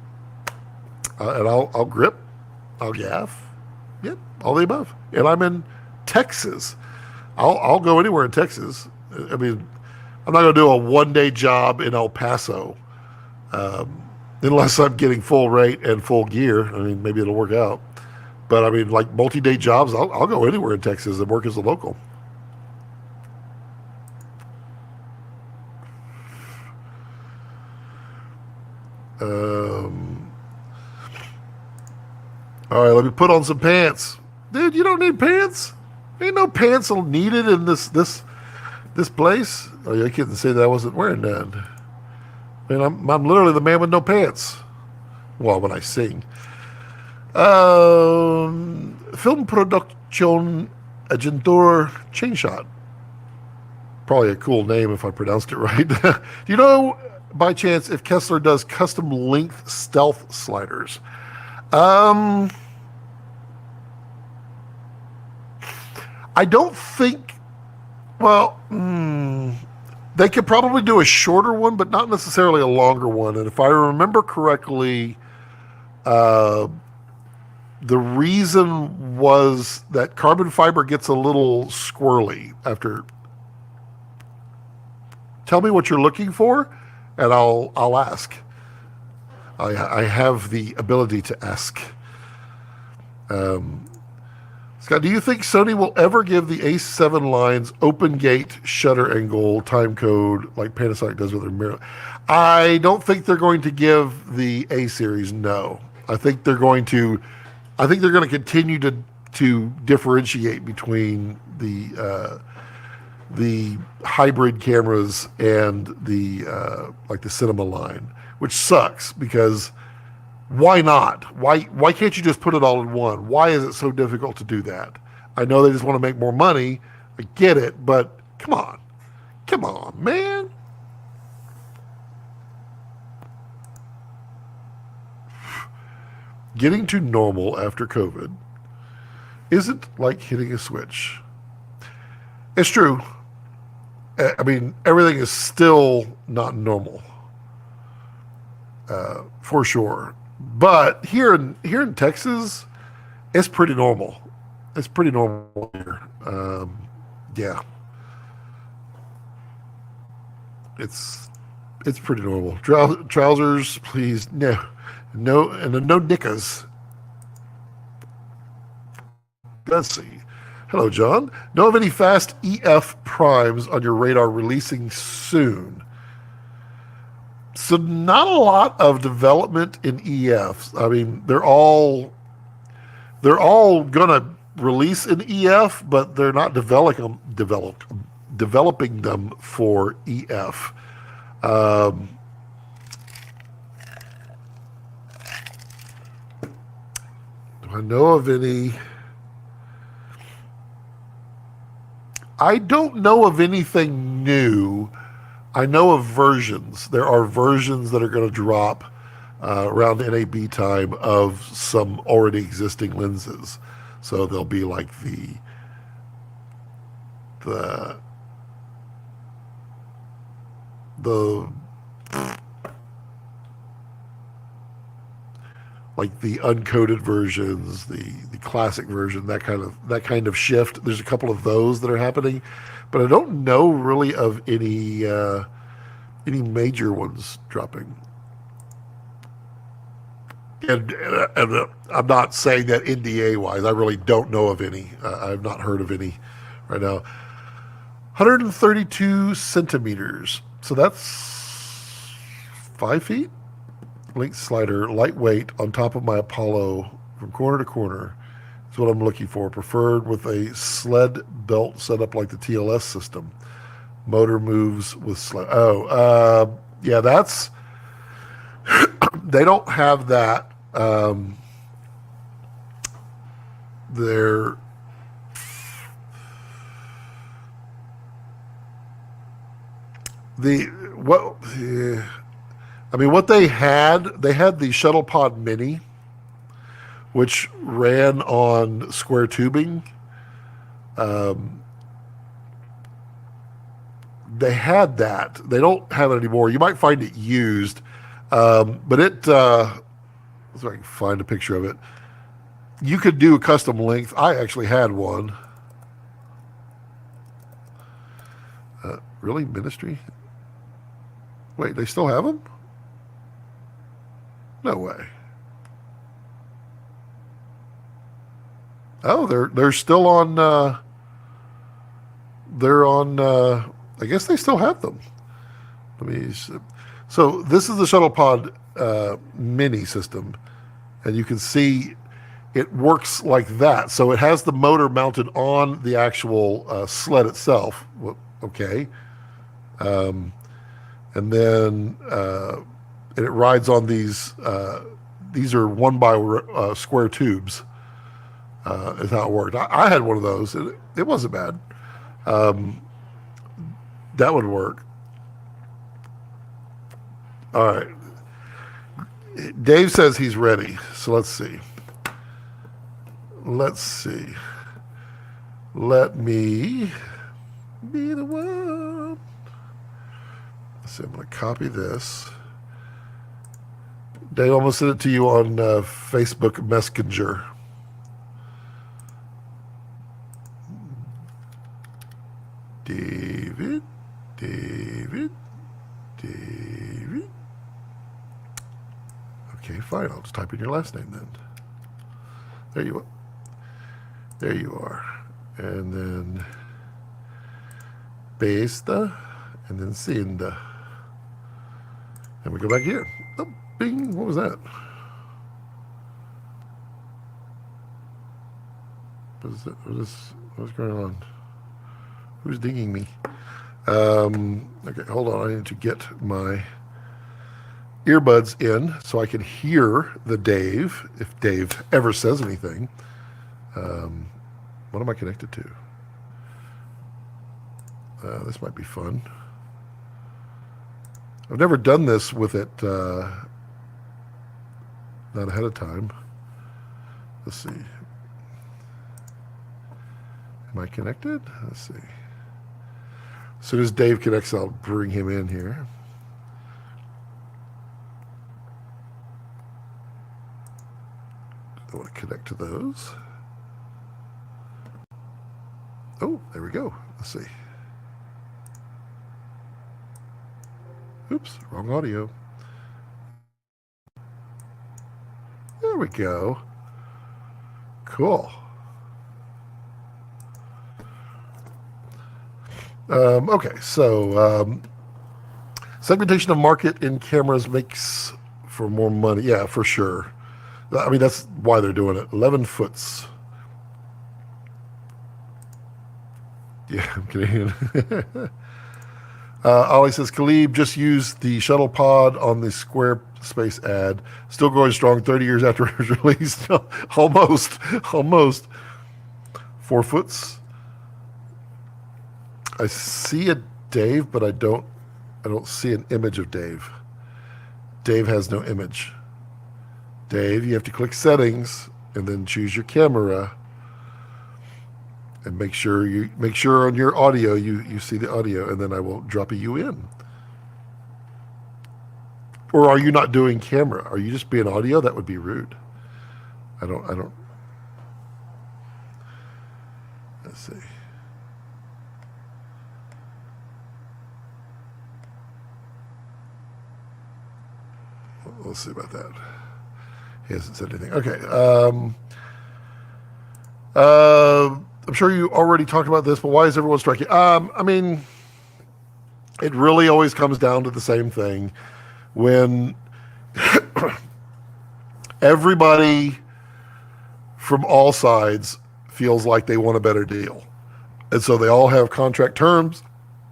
[SPEAKER 1] I'll grip, I'll gaff, yep, all the above. And I'm in Texas. I'll go anywhere in Texas. I mean, I'm not going to do a one-day job in El Paso. Unless I'm getting full rate and full gear. I mean, maybe it'll work out. But I mean, like multi-day jobs, I'll go anywhere in Texas and work as a local. All right, let me put on some pants. Dude, you don't need pants. Ain't no pants needed in this place. Oh, yeah, I couldn't say that I wasn't wearing that. Man, I'm literally the man with no pants. Well, when I sing. Film production agentur chain shot. Probably a cool name if I pronounced it right. Do you know, by chance, if Kessler does custom length stealth sliders? I don't think. Well, they could probably do a shorter one, but not necessarily a longer one. And if I remember correctly, the reason was that carbon fiber gets a little squirrely after. Tell me what you're looking for, and I'll ask. I have the ability to ask. Scott, do you think Sony will ever give the A7 lines open gate, shutter angle, time code like Panasonic does with their mirror? I don't think they're going to give the A series. No, I think they're going to continue to differentiate between the hybrid cameras and the like the cinema line, which sucks because. Why not? Why can't you just put it all in one? Why is it so difficult to do that? I know they just want to make more money. I get it, but come on, man. Getting to normal after COVID isn't like hitting a switch. It's true. I mean, everything is still not normal, for sure. But here in Texas, it's pretty normal. It's pretty normal here. Yeah, it's pretty normal. Trousers, please. No, and no knickers. Let's see. Hello, John. Know of any fast EF primes on your radar releasing soon? So not a lot of development in EFs. I mean, they're all gonna release an EF, but they're not developing them for EF. Do I know of any? I don't know of anything new. I know of versions. There are versions that are going to drop around NAB time of some already existing lenses. So they'll be like the like the uncoated versions, the classic version, that kind of shift. There's a couple of those that are happening, but I don't know really of any major ones dropping. and I'm not saying that NDA wise. I really don't know of any. I've not heard of any right now. 132 centimeters. So that's 5 feet. Length slider, lightweight, on top of my Apollo from corner to corner. That's what I'm looking for. Preferred with a sled belt set up like the TLS system. Motor moves with sled. Yeah, that's. They don't have that. They're. What they had the shuttle pod mini, which ran on square tubing. They had that. They don't have it anymore. You might find it used, but it. So I can find a picture of it. You could do a custom length. I actually had one. Really, Ministry? Wait, they still have them? No way. Oh, they're still on. They're on. I guess they still have them. Let me. So this is the shuttle pod mini system, and you can see it works like that. So it has the motor mounted on the actual sled itself. Okay. And then and it rides on these. These are 1 by square tubes. Is how it worked. I had one of those. It wasn't bad. That would work. All right. Dave says he's ready. So let's see. Let me be the one. So I'm going to copy this. Dave, I'm going to send it to you on Facebook Messenger. David. Okay, fine. I'll just type in your last name then. There you are. And then Besta, and then Cinda. And we go back here. Oh, bing. What was that? What's going on? Who's dinging me? Okay, hold on. I need to get my earbuds in so I can hear the Dave, if Dave ever says anything. What am I connected to? This might be fun. I've never done this with it not ahead of time. Let's see. Am I connected? Let's see. As soon as Dave connects, I'll bring him in here. I want to connect to those. Oh, there we go. Let's see. Oops, wrong audio. There we go. Cool. Okay, so segmentation of market in cameras makes for more money. Yeah, for sure. I mean, that's why they're doing it. 11 foots. Yeah, I'm kidding. Ollie says, Khalib just used the shuttle pod on the Squarespace ad. Still going strong 30 years after it was released. Almost. 4 foots. I see a Dave, but I don't see an image of Dave. Dave has no image. Dave, you have to click settings and then choose your camera and make sure on your audio you see the audio, and then I will drop you in. Or are you not doing camera? Are you just being audio? That would be rude. I don't. Let's see. We'll see about that. He hasn't said anything. Okay. I'm sure you already talked about this, but why is everyone striking? I mean, it really always comes down to the same thing. When everybody from all sides feels like they want a better deal. And so they all have contract terms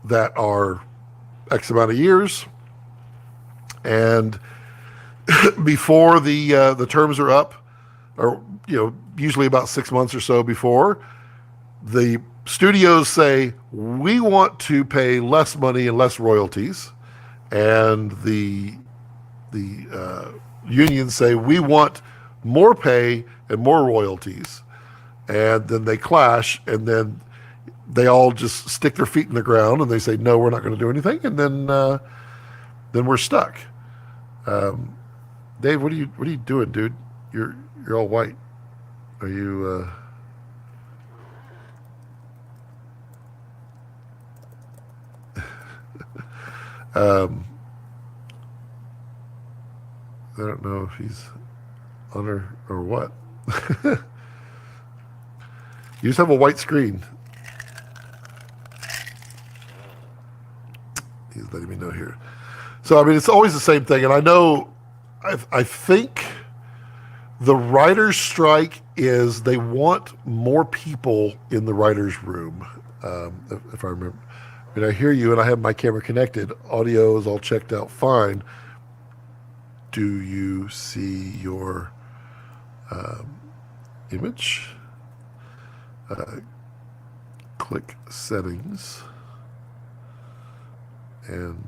[SPEAKER 1] that are X amount of years. And before the terms are up, or usually about 6 months or so before, the studios say, we want to pay less money and less royalties. And the unions say, we want more pay and more royalties. And then they clash, and then they all just stick their feet in the ground and they say, no, we're not going to do anything. And then we're stuck. Dave, what are you doing, dude? You're all white. Are you? I don't know if he's on or what. You just have a white screen. He's letting me know here. So, I mean, it's always the same thing. And I know, I think the writer's strike is they want more people in the writer's room. If I remember. I mean, I hear you and I have my camera connected. Audio is all checked out fine. Do you see your image? Click settings and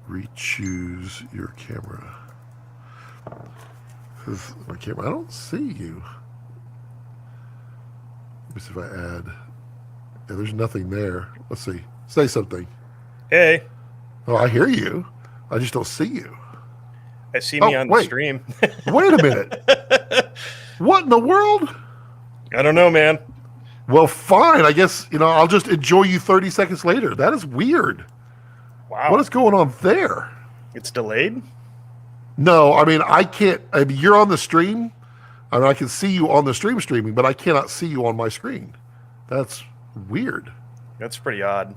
[SPEAKER 1] re-choose your camera. My camera, I don't see you. Let me see if I add. Yeah, there's nothing there. Let's see. Say something.
[SPEAKER 2] Hey.
[SPEAKER 1] Oh, I hear you. I just don't see you.
[SPEAKER 2] I see me on the stream.
[SPEAKER 1] Wait a minute. What in the world?
[SPEAKER 2] I don't know, man.
[SPEAKER 1] Well, fine. I guess, I'll just enjoy you 30 seconds later. That is weird.
[SPEAKER 2] Wow.
[SPEAKER 1] What is going on there?
[SPEAKER 2] It's delayed?
[SPEAKER 1] No, I mean, I can't. I mean, you're on the stream. I mean, I can see you on the stream streaming, but I cannot see you on my screen. That's weird.
[SPEAKER 2] That's pretty odd.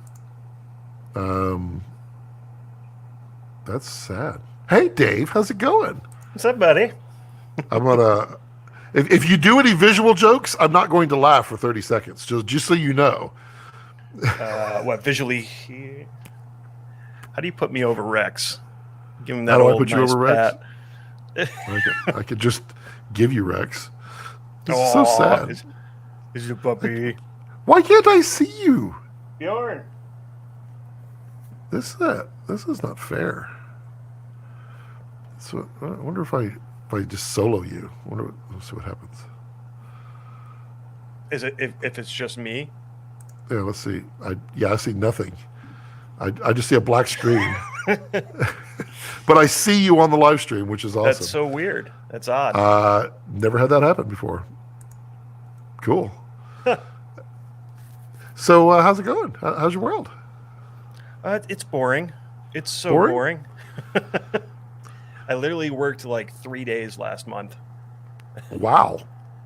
[SPEAKER 1] That's sad. Hey, Dave, how's it going?
[SPEAKER 2] What's up, buddy?
[SPEAKER 1] I'm gonna. If you do any visual jokes, I'm not going to laugh for 30 seconds. Just so you know.
[SPEAKER 2] What visually? How do you put me over Rex? Give him that
[SPEAKER 1] How do
[SPEAKER 2] old
[SPEAKER 1] I put you
[SPEAKER 2] nice
[SPEAKER 1] over Rex?
[SPEAKER 2] pat.
[SPEAKER 1] I could just give you Rex. This is so sad.
[SPEAKER 2] Is your puppy?
[SPEAKER 1] Why can't I see you?
[SPEAKER 2] Bjorn.
[SPEAKER 1] This is not fair. So I wonder if I just solo you. Let's see what happens.
[SPEAKER 2] Is it if it's just me?
[SPEAKER 1] Yeah, let's see. I see nothing. I just see a black screen. But I see you on the live stream, which is awesome.
[SPEAKER 2] That's so weird. That's odd.
[SPEAKER 1] Never had that happen before. Cool. So how's it going? How's your world?
[SPEAKER 2] It's boring. It's so boring. I literally worked like 3 days last month.
[SPEAKER 1] Wow.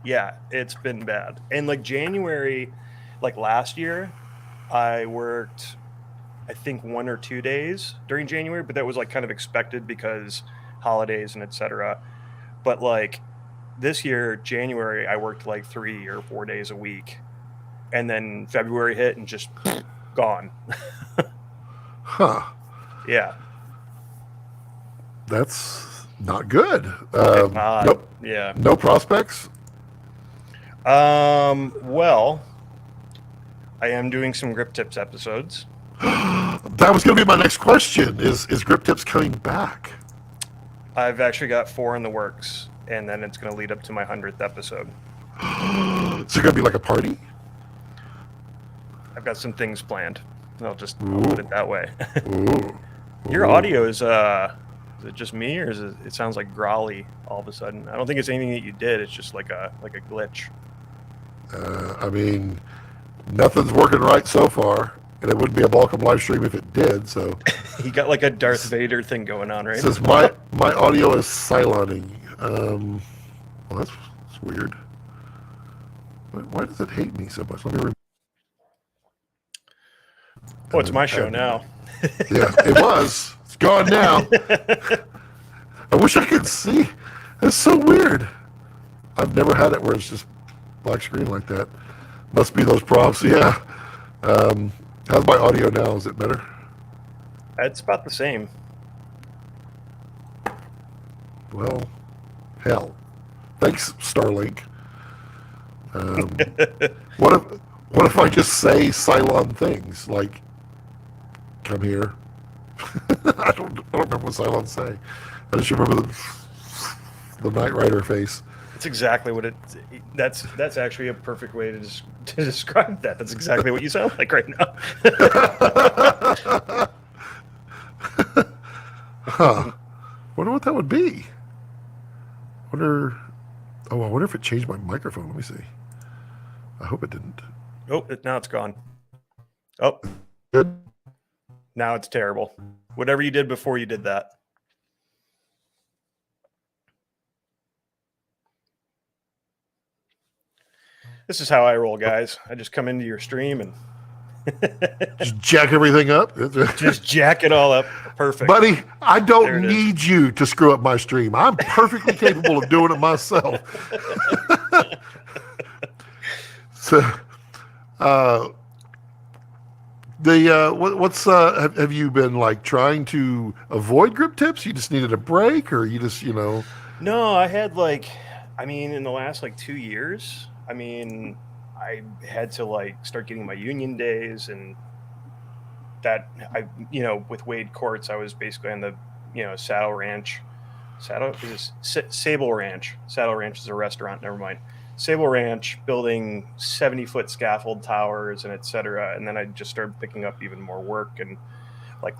[SPEAKER 2] Yeah, it's been bad. And like January, like last year, I worked, I think 1 or 2 days during January, but that was like kind of expected because holidays and etc. But like this year, January, I worked like 3 or 4 days a week. And then February hit and just gone.
[SPEAKER 1] Huh.
[SPEAKER 2] Yeah.
[SPEAKER 1] That's not good.
[SPEAKER 2] Nope. Yeah.
[SPEAKER 1] No prospects?
[SPEAKER 2] Well, I am doing some Grip Tips episodes.
[SPEAKER 1] That was going to be my next question. Is Grip Tips coming back?
[SPEAKER 2] I've actually got 4 in the works, and then it's going to lead up to my 100th episode.
[SPEAKER 1] So it's going to be like a party?
[SPEAKER 2] I've got some things planned. I'll put it that way.
[SPEAKER 1] Ooh.
[SPEAKER 2] Your audio is it just me, or it sounds like growly all of a sudden? I don't think it's anything that you did. It's just like a glitch.
[SPEAKER 1] I mean, nothing's working right so far, and it wouldn't be a Balcom live stream if it did. So
[SPEAKER 2] You got like a Darth Vader thing going on,
[SPEAKER 1] It
[SPEAKER 2] right?
[SPEAKER 1] says my audio is siloning. Well, that's weird. Why does it hate me so much? Let me.
[SPEAKER 2] Oh, it's my show now.
[SPEAKER 1] Yeah, it was. It's gone now. I wish I could see. It's so weird. I've never had it where it's just black screen like that. Must be those props. Yeah. How's my audio now? Is it better?
[SPEAKER 2] It's about the same.
[SPEAKER 1] Well, hell. Thanks, Starlink. What if I just say Cylon things like, "Come here"? I don't remember what Cylons say. I just remember the Knight Rider face.
[SPEAKER 2] That's exactly what it. That's actually a perfect way to describe that. That's exactly what you sound like right now.
[SPEAKER 1] Huh. Wonder what that would be. I wonder if it changed my microphone. Let me see. I hope it didn't.
[SPEAKER 2] Oh, now it's gone. Oh,
[SPEAKER 1] Good.
[SPEAKER 2] now it's terrible. Whatever you did before you did that. This is how I roll, guys. I just come into your stream and
[SPEAKER 1] Just jack everything up.
[SPEAKER 2] just jack it all up. Perfect.
[SPEAKER 1] Buddy, I
[SPEAKER 2] There
[SPEAKER 1] don't
[SPEAKER 2] it is.
[SPEAKER 1] need you to screw up my stream. I'm perfectly capable of doing it myself. So, have you been like trying to avoid grip tips? You just needed a break, or you just,
[SPEAKER 2] No, I had in the last 2 years, I had to start getting my union days, and that with Wade Courts, I was basically on the, Sable Ranch. Saddle Ranch is a restaurant. Never mind. Sable Ranch, building 70-foot scaffold towers and etc. And then I just started picking up even more work. And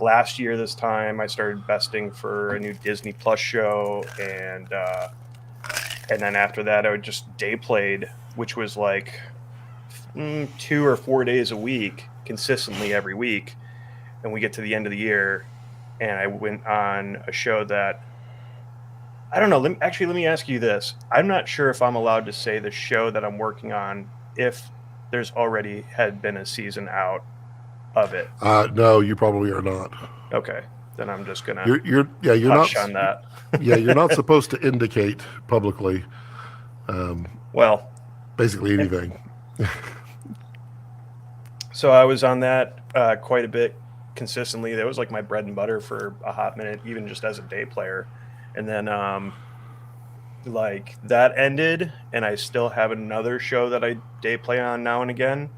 [SPEAKER 2] last year, this time, I started besting for a new Disney Plus show, and then after that, I would just day played, which was 2 or 4 days a week, consistently every week. And we get to the end of the year, and I went on a show that, I don't know. Let me ask you this. I'm not sure if I'm allowed to say the show that I'm working on if there's already had been a season out of it.
[SPEAKER 1] No, you probably are not.
[SPEAKER 2] Okay, then I'm just gonna
[SPEAKER 1] You're
[SPEAKER 2] touch
[SPEAKER 1] not
[SPEAKER 2] on that.
[SPEAKER 1] Yeah, you're not supposed to indicate publicly.
[SPEAKER 2] Well,
[SPEAKER 1] basically anything.
[SPEAKER 2] so I was on that quite a bit consistently. That was my bread and butter for a hot minute, even just as a day player. And then that ended, and I still have another show that I day play on now and again.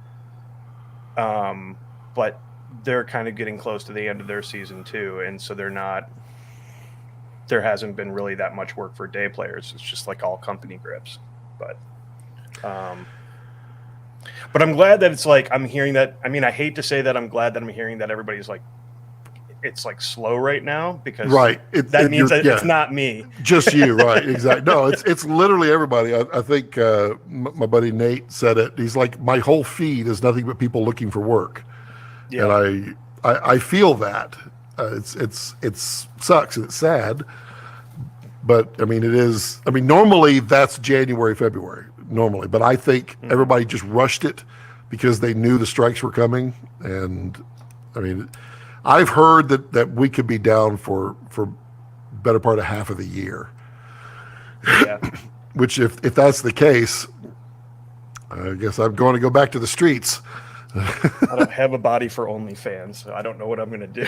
[SPEAKER 2] But they're kind of getting close to the end of their season too, and so there hasn't been really that much work for day players. It's just all company grips. But I'm glad that it's I'm hearing that. I hate to say that I'm glad that I'm hearing that everybody's it's slow right now, because
[SPEAKER 1] Right.
[SPEAKER 2] That means it's not me.
[SPEAKER 1] Just you, right? Exactly. No, it's literally everybody. I think my buddy Nate said it. He's like, my whole feed is nothing but people looking for work,
[SPEAKER 2] Yeah.
[SPEAKER 1] and I feel that. It sucks and it's sad, but it is. Normally that's January, February normally, but I think everybody just rushed it because they knew the strikes were coming, and I've heard that we could be down for better part of half of the year.
[SPEAKER 2] Yeah.
[SPEAKER 1] Which, if that's the case, I guess I'm going to go back to the streets.
[SPEAKER 2] I don't have a body for OnlyFans, so I don't know what I'm going to do.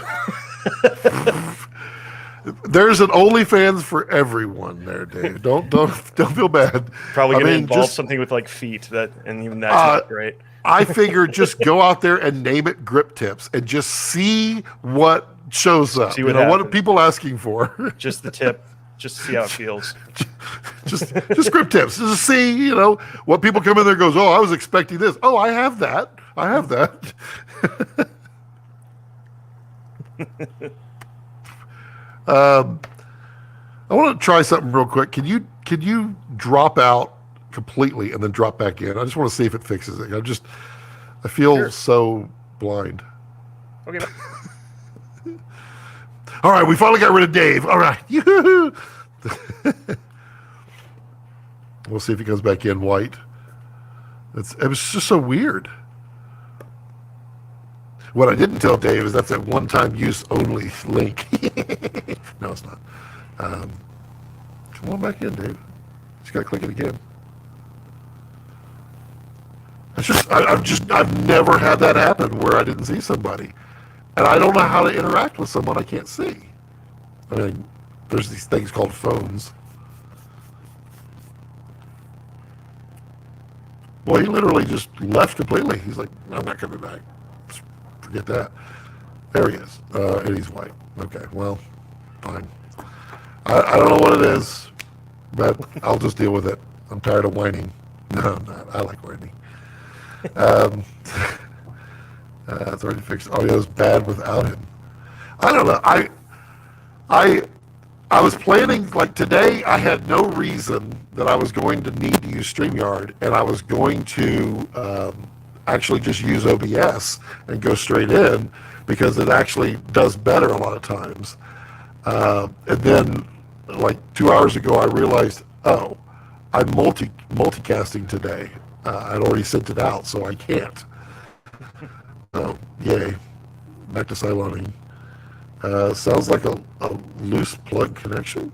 [SPEAKER 1] There's an OnlyFans for everyone there, Dave. Don't feel bad.
[SPEAKER 2] Probably going to involve something with feet, and even that's not great.
[SPEAKER 1] I figure just go out there and name it grip tips and just see what shows up.
[SPEAKER 2] See what
[SPEAKER 1] what are
[SPEAKER 2] happens.
[SPEAKER 1] people asking for?
[SPEAKER 2] Just the tip, just to see how it feels.
[SPEAKER 1] just grip tips. Just see, what people come in there and goes, oh, I was expecting this. Oh, I have that. I have that. I want to try something real quick. Can you drop out completely and then drop back in? I just want to see if it fixes it. I feel
[SPEAKER 2] Sure.
[SPEAKER 1] so blind.
[SPEAKER 2] Okay.
[SPEAKER 1] All right, we finally got rid of Dave. All right. Yoo-hoo. We'll see if he comes back in white. It was just so weird. What I didn't tell Dave is that's a one-time use only link. No, it's not. Come on back in, Dave. Just got to click it again. It's just I've never had that happen where I didn't see somebody, and I don't know how to interact with someone I can't see. I mean, there's these things called phones. Well, he literally just left completely. He's like, I'm not coming back. Just forget that. There he is. And he's white. Okay, well, fine. I don't know what it is, but I'll just deal with it. I'm tired of whining. No, I'm not. I like whining. It's already fixed. Audio's bad without him. I don't know. I was planning, like today, I had no reason that I was going to need to use StreamYard, and I was going to actually just use OBS and go straight in because it actually does better a lot of times. And then, like 2 hours ago, I realized, oh, I'm multicasting today. I'd already sent it out, so I can't. Oh, yay. Back to Cyloning. Sounds like a loose plug connection.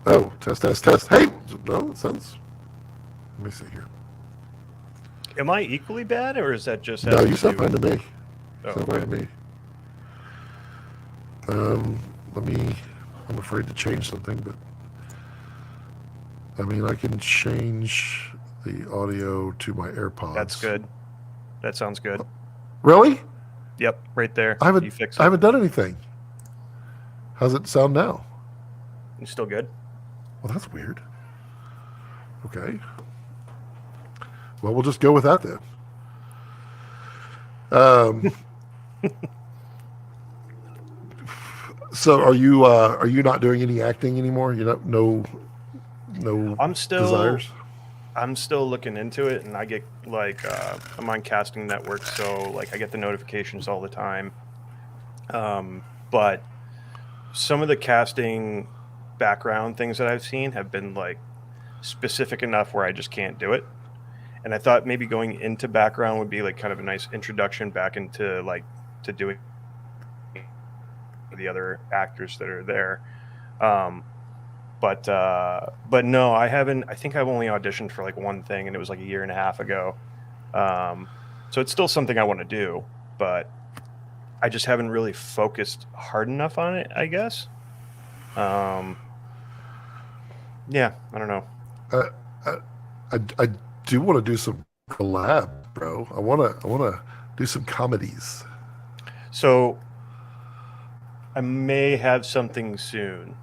[SPEAKER 1] Oh, test. Hey, no, it sounds. Let me see here.
[SPEAKER 2] Am I equally bad, or is that just?
[SPEAKER 1] No, you sound fine to me.
[SPEAKER 2] Oh,
[SPEAKER 1] Sound fine to me. Let me. I'm afraid to change something, but I mean, I can change the audio to my AirPods.
[SPEAKER 2] That's good. That sounds good.
[SPEAKER 1] Really?
[SPEAKER 2] Yep, right there.
[SPEAKER 1] I haven't done anything. How's it sound now?
[SPEAKER 2] It's still good.
[SPEAKER 1] Well, that's weird. Okay. Well, we'll just go with that then. So are you not doing any acting anymore? You know, no desires?
[SPEAKER 2] I'm still looking into it, and I get like I'm on casting network, so like I get the notifications all the time. But some of the casting background things that I've seen have been like specific enough where I just can't do it. And I thought maybe going into background would be like kind of a nice introduction back into like to doing the other actors that are there. But no, I haven't. I think I've only auditioned for like one thing, and it was like a year and a half ago. So it's still something I want to do, but I just haven't really focused hard enough on it, I guess. Yeah, I don't know.
[SPEAKER 1] I do want to do some collab, bro. I want to do some comedies.
[SPEAKER 2] So I may have something soon.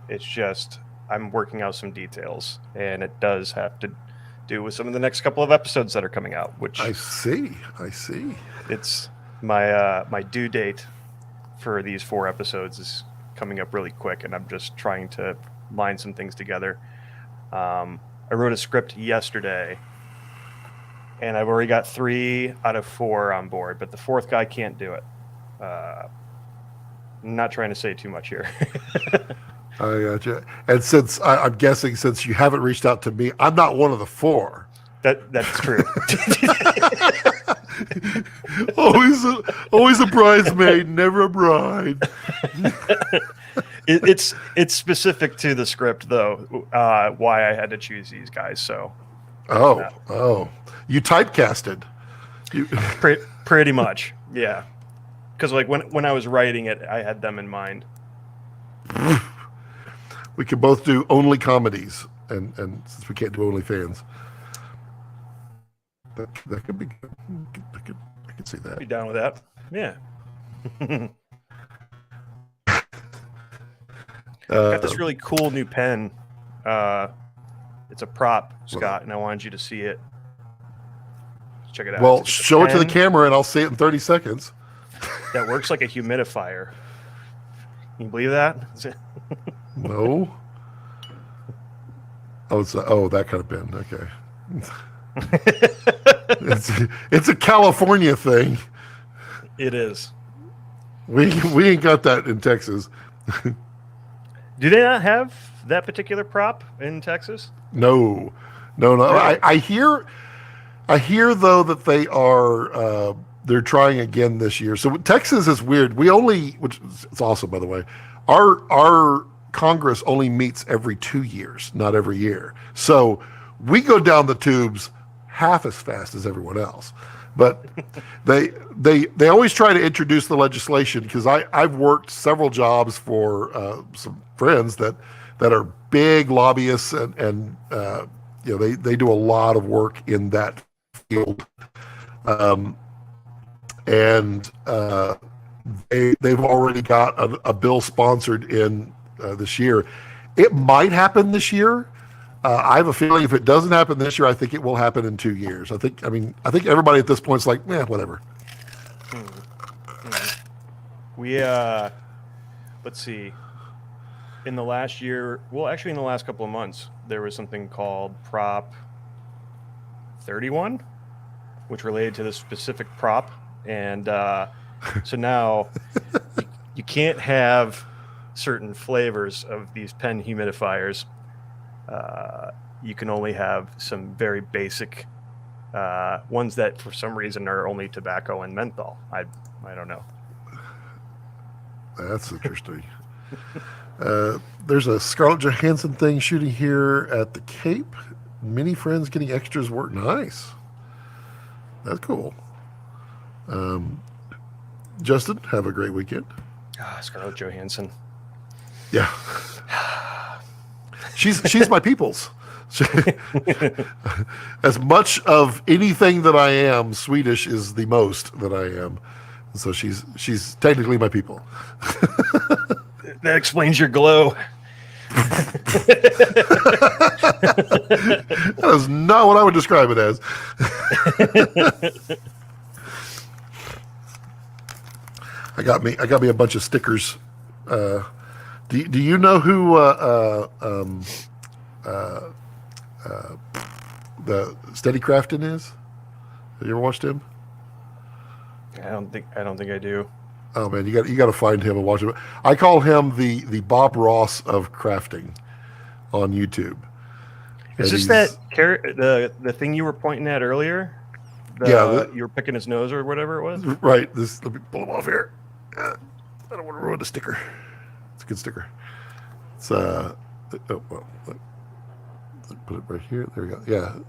[SPEAKER 2] It's just I'm working out some details, and it does have to do with some of the next couple of episodes that are coming out. Which
[SPEAKER 1] I see.
[SPEAKER 2] It's my due date for these 4 episodes is coming up really quick, and I'm just trying to line some things together. I wrote a script yesterday, and I've already got 3 out of 4 on board, but the 4th guy can't do it. I'm not trying to say too much here.
[SPEAKER 1] I gotcha. And since I'm guessing, since you haven't reached out to me, I'm not one of the 4.
[SPEAKER 2] That's true.
[SPEAKER 1] always a bridesmaid, never a bride.
[SPEAKER 2] It's specific to the script, though, why I had to choose these guys. So,
[SPEAKER 1] you typecasted.
[SPEAKER 2] Pretty much, yeah. Because like when I was writing it, I had them in mind.
[SPEAKER 1] We could both do only comedies, and since we can't do OnlyFans, that could be good. I could see that.
[SPEAKER 2] Be down with that. Yeah. Got this really cool new pen. It's a prop, Scott, and I wanted you to see it. Check it out.
[SPEAKER 1] Well, show it to the camera, and I'll see it in 30 seconds.
[SPEAKER 2] That works like a humidifier. Can you believe that?
[SPEAKER 1] No. Oh, that kind of pen. Okay. It's a California thing.
[SPEAKER 2] It is.
[SPEAKER 1] We ain't got that in Texas.
[SPEAKER 2] Do they not have that particular prop in Texas?
[SPEAKER 1] No, no, no.
[SPEAKER 2] Really?
[SPEAKER 1] I hear though that they're trying again this year. So Texas is weird. Which is awesome by the way. Our Congress only meets every 2 years, not every year. So we go down the tubes half as fast as everyone else. But they always try to introduce the legislation because I've worked several jobs for some friends that are big lobbyists and they do a lot of work in that field, and they've already got a bill sponsored in this year. It might happen this year. I have a feeling if it doesn't happen this year, I think it will happen in 2 years. I think everybody at this point is like, whatever.
[SPEAKER 2] We let's see. In the last year, well, actually, in the last couple of months, there was something called Prop 31, which related to this specific prop, and so now you can't have certain flavors of these pen humidifiers. You can only have some very basic ones that, for some reason, are only tobacco and menthol. I don't know.
[SPEAKER 1] That's interesting. There's a Scarlett Johansson thing shooting here at the Cape. Many friends getting extras work. Nice. That's cool. Justin, have a great weekend.
[SPEAKER 2] Scarlett Johansson.
[SPEAKER 1] Yeah. She's my people's. As much of anything that I am, Swedish is the most that I am. So she's technically my people.
[SPEAKER 2] That explains your glow.
[SPEAKER 1] That is not what I would describe it as. I got me a bunch of stickers. Do you know who the Steady Crafton is? Have you ever watched him?
[SPEAKER 2] I don't think I do.
[SPEAKER 1] Oh man, you got to find him and watch him. I call him the Bob Ross of crafting on YouTube.
[SPEAKER 2] Is this the thing you were pointing at earlier? You were picking his nose or whatever it was.
[SPEAKER 1] Right. Let me pull him off here. I don't want to ruin the sticker. It's a good sticker. It's put it right here. There we go. Yeah.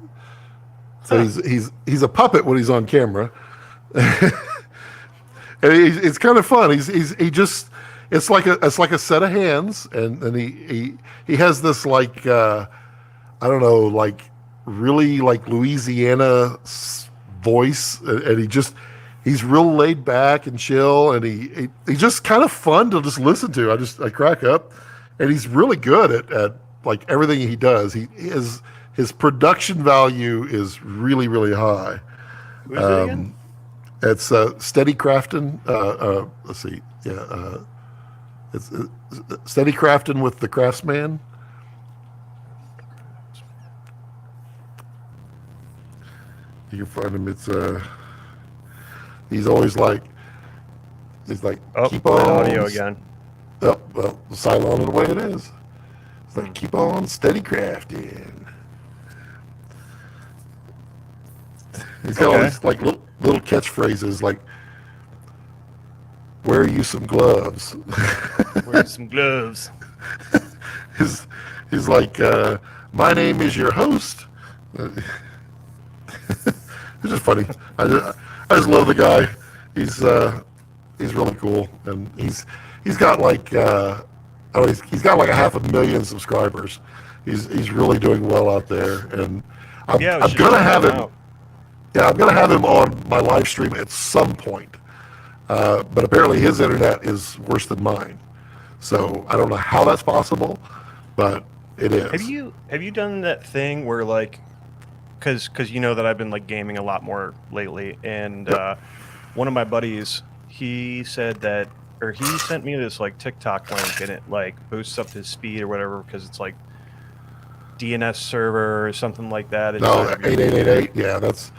[SPEAKER 1] So he's a puppet when he's on camera. And it's kind of fun. It's like a set of hands, and he has this like I don't know, like really like Louisiana voice, and he's real laid back and chill, and he's just kind of fun to just listen to. I crack up, and he's really good at like everything he does. His production value is really, really high.
[SPEAKER 2] Who is it again?
[SPEAKER 1] It's Steady Crafton. Let's see. Yeah, it's Steady Crafton with the Craftsman. You can find him. It's he's always like keep on
[SPEAKER 2] audio again.
[SPEAKER 1] Oh, well, silent the way it is. It's like keep on steady crafting. He's got all these like little catchphrases like "Wear you some gloves."
[SPEAKER 2] Wear some gloves.
[SPEAKER 1] He's like, "My name is your host." It's just funny. I just love the guy. He's really cool, and he's got like he's got like 500,000 subscribers. He's really doing well out there, and I'm gonna have him. Yeah, I'm gonna have him on my live stream at some point. But apparently his internet is worse than mine, so I don't know how that's possible, but it is.
[SPEAKER 2] Have you done that thing where like, because you know that I've been like gaming a lot more lately, and one of my buddies, he said that, or he sent me this like TikTok link, and it like boosts up his speed or whatever because it's like DNS server or something like that.
[SPEAKER 1] No, 8888. Yeah, that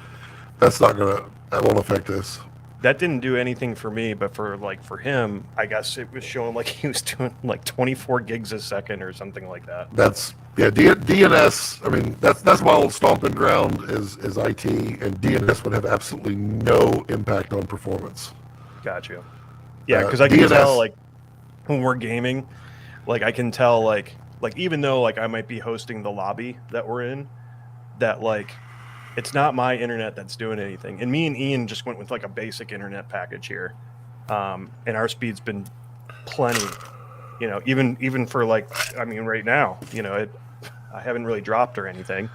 [SPEAKER 1] won't affect this.
[SPEAKER 2] that didn't do anything for me, but for him, I guess it was showing like he was doing like 24 gigs a second or something like that.
[SPEAKER 1] That's DNS. I mean, that's my old stomping ground is IT, and DNS would have absolutely no impact on performance.
[SPEAKER 2] Got you. Yeah, because I can tell like when we're gaming, like I can tell like even though like I might be hosting the lobby that we're in, that like it's not my internet that's doing anything. And me and Ian just went with like a basic internet package here, and our speed's been plenty. You know, even for like, I mean, right now, you know, I haven't really dropped or anything,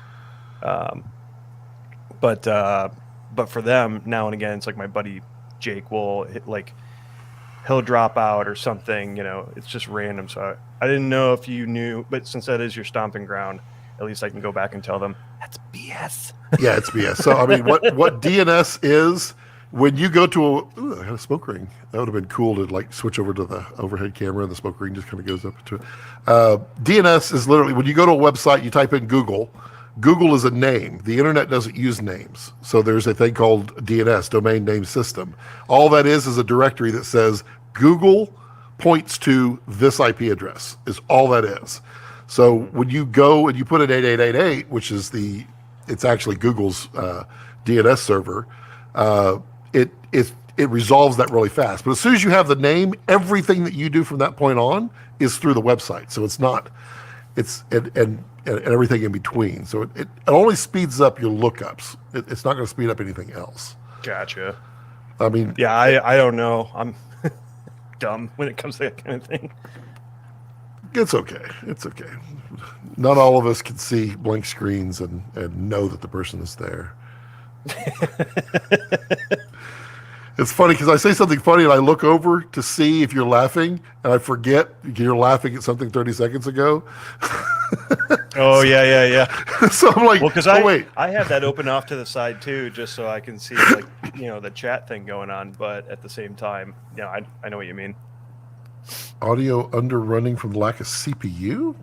[SPEAKER 2] but for them now and again, it's like my buddy Jake will hit, like he'll drop out or something. You know, it's just random. So I didn't know if you knew, but since that is your stomping ground, at least I can go back and tell them that's BS.
[SPEAKER 1] Yeah, it's BS. So I mean, what DNS is, when you go to I had a smoke ring. That would have been cool to like switch over to the overhead camera, and the smoke ring just kind of goes up to it. DNS is literally when you go to a website, you type in Google. Google is a name. The internet doesn't use names. So there's a thing called DNS, domain name system. All that is a directory that says Google points to this IP address is all that is. So when you go and you put in 8888, which is it's actually Google's DNS server, it resolves that really fast. But as soon as you have the name, everything that you do from that point on is through the website. So and everything in between. So it only speeds up your lookups. It's not going to speed up anything else.
[SPEAKER 2] Gotcha.
[SPEAKER 1] I mean,
[SPEAKER 2] yeah, I don't know. I'm dumb when it comes to that kind of thing.
[SPEAKER 1] It's okay. It's okay. Not all of us can see blank screens and know that the person is there. It's funny because I say something funny and I look over to see if you're laughing, and I forget you're laughing at something 30 seconds ago.
[SPEAKER 2] Oh, yeah.
[SPEAKER 1] So I'm like,
[SPEAKER 2] well, because
[SPEAKER 1] wait.
[SPEAKER 2] I have that open off to the side too, just so I can see like, you know, the chat thing going on. But at the same time, yeah, I know what you mean.
[SPEAKER 1] Audio underrunning from the lack of CPU?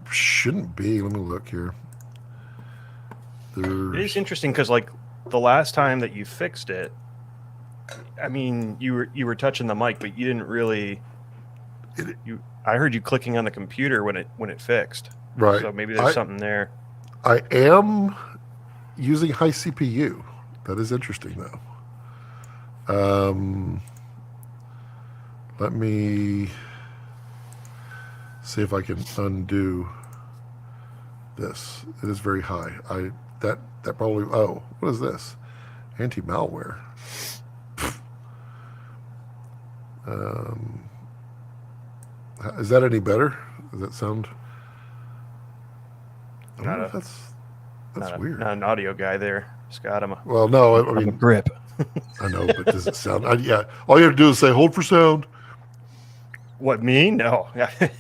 [SPEAKER 1] Shouldn't be. Let me look here.
[SPEAKER 2] It is interesting because like the last time that you fixed it, I mean, you were touching the mic, but you didn't really. I heard you clicking on the computer when it fixed.
[SPEAKER 1] Right.
[SPEAKER 2] So maybe there's something there.
[SPEAKER 1] I am using high CPU. That is interesting, though. Let me see if I can undo this. It is very high. That probably. Oh, what is this? Anti-malware. Is that any better? Does that sound? That's weird.
[SPEAKER 2] Not an audio guy there, Scott.
[SPEAKER 1] Well, no, I
[SPEAKER 2] I'm
[SPEAKER 1] mean
[SPEAKER 2] a grip.
[SPEAKER 1] I know, but does it sound? Yeah, all you have to do is say hold for sound.
[SPEAKER 2] What, me? No,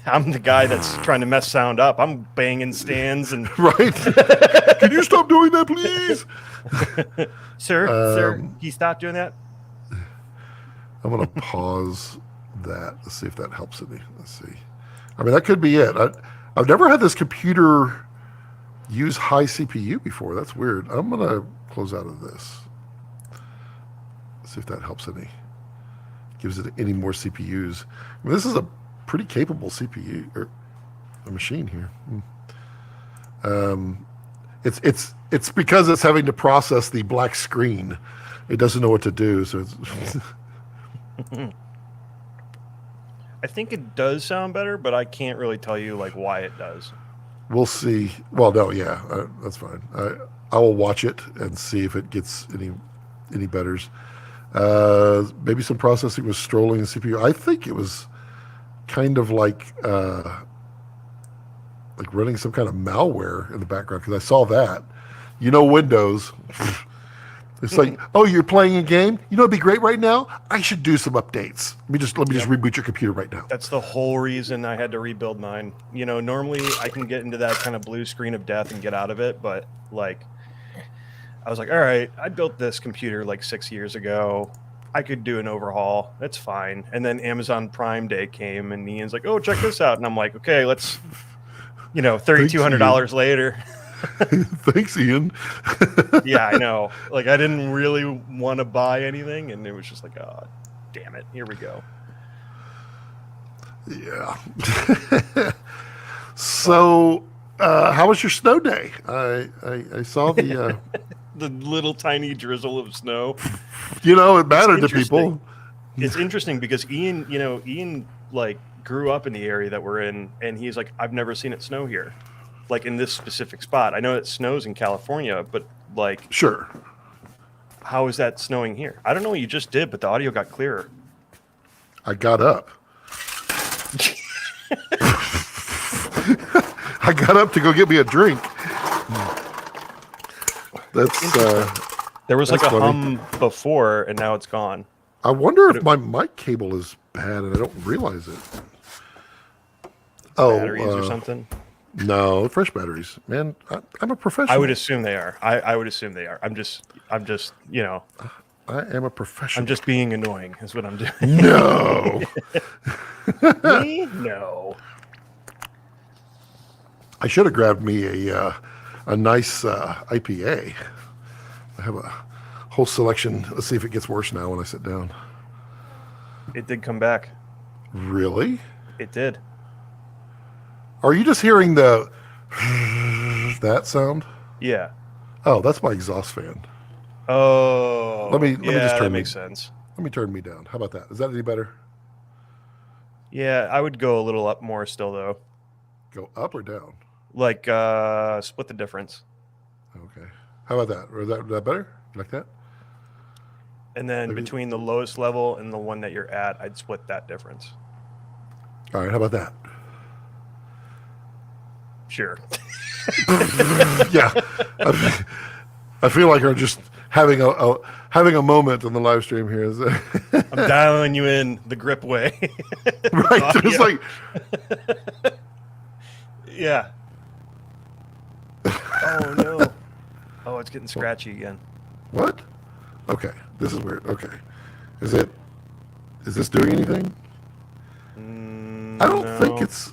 [SPEAKER 2] I'm the guy that's trying to mess sound up. I'm banging stands and
[SPEAKER 1] right. Can you stop doing that, please?
[SPEAKER 2] Sir, can you stop doing that?
[SPEAKER 1] I'm going to pause that. Let's see if that helps any. Let's see. I mean, that could be it. I've never had this computer use high CPU before. That's weird. I'm going to close out of this. Let's see if that helps any. Gives it any more CPUs. I mean, this is a pretty capable CPU or a machine here. It's because it's having to process the black screen. It doesn't know what to do. So it's.
[SPEAKER 2] I think it does sound better, but I can't really tell you like why it does.
[SPEAKER 1] We'll see. Well, no, yeah, that's fine. I will watch it and see if it gets any betters. Maybe some processing was strolling the CPU. I think it was kind of like running some kind of malware in the background because I saw that. You know, Windows. It's like, oh, you're playing a game. You know, it'd be great right now. I should do some updates. Let me just reboot your computer right now.
[SPEAKER 2] That's the whole reason I had to rebuild mine. You know, normally I can get into that kind of blue screen of death and get out of it, but like, I was like, all right, I built this computer like 6 years ago. I could do an overhaul. That's fine. And then Amazon Prime Day came, and Ian's like, oh, check this out. And I'm like, okay, let's, $3,200 later.
[SPEAKER 1] Thanks, Ian.
[SPEAKER 2] Yeah, I know. Like, I didn't really want to buy anything, and it was just like, oh, damn it. Here we go.
[SPEAKER 1] Yeah. So, how was your snow day? I saw the.
[SPEAKER 2] The little tiny drizzle of snow.
[SPEAKER 1] It mattered to people.
[SPEAKER 2] It's interesting because Ian like grew up in the area that we're in, and he's like, I've never seen it snow here, like in this specific spot. I know it snows in California, but like,
[SPEAKER 1] Sure.
[SPEAKER 2] how is that snowing here? I don't know what you just did, but the audio got clearer.
[SPEAKER 1] I got up. I got up to go get me a drink. That's
[SPEAKER 2] There was like a
[SPEAKER 1] funny.
[SPEAKER 2] hum before, and now it's gone.
[SPEAKER 1] I wonder if my mic cable is bad and I don't realize it.
[SPEAKER 2] Batteries or something?
[SPEAKER 1] No, fresh batteries. Man, I'm a professional.
[SPEAKER 2] I would assume they are. I would assume they are. I'm just,
[SPEAKER 1] I am a professional.
[SPEAKER 2] I'm just being annoying is what I'm doing.
[SPEAKER 1] No.
[SPEAKER 2] Me? No.
[SPEAKER 1] I should have grabbed me a nice IPA. I have a whole selection. Let's see if it gets worse now when I sit down.
[SPEAKER 2] It did come back.
[SPEAKER 1] Really?
[SPEAKER 2] It did.
[SPEAKER 1] Are you just hearing the that sound?
[SPEAKER 2] Yeah.
[SPEAKER 1] Oh, that's my exhaust fan.
[SPEAKER 2] Oh.
[SPEAKER 1] Let me just turn
[SPEAKER 2] that makes sense.
[SPEAKER 1] Let me turn me down. How about that? Is that any better?
[SPEAKER 2] Yeah, I would go a little up more still though.
[SPEAKER 1] Go up or down?
[SPEAKER 2] Like split the difference.
[SPEAKER 1] Okay. How about that? Is that better? Like that?
[SPEAKER 2] And then
[SPEAKER 1] Maybe.
[SPEAKER 2] between the lowest level and the one that you're at, I'd split that difference.
[SPEAKER 1] All right. How about that?
[SPEAKER 2] Sure.
[SPEAKER 1] Yeah. I feel like I'm just having a moment in the live stream here.
[SPEAKER 2] I'm dialing you in the grip way.
[SPEAKER 1] Right. Just like
[SPEAKER 2] yeah. Oh no. Oh, it's getting scratchy again.
[SPEAKER 1] what? Okay. This is weird. Okay. Is this doing anything? I don't think it's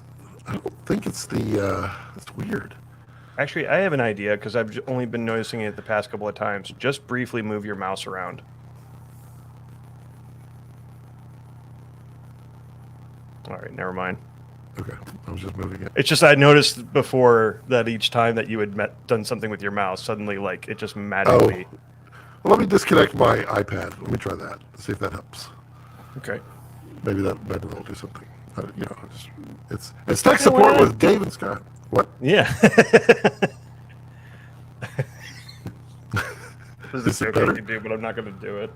[SPEAKER 1] the it's weird.
[SPEAKER 2] Actually, I have an idea because I've only been noticing it the past couple of times. Just briefly move your mouse around. All right, never mind.
[SPEAKER 1] Okay. I was just moving it.
[SPEAKER 2] It's just I noticed before that each time that you had done something with your mouse, suddenly like it just magically.
[SPEAKER 1] Well, let me disconnect my iPad. Let me try that. See if that helps.
[SPEAKER 2] Okay.
[SPEAKER 1] Maybe that'll do something. It's tech support with Dave and Scott. What?
[SPEAKER 2] Yeah. This is a joke I can do, but I'm not going to do it.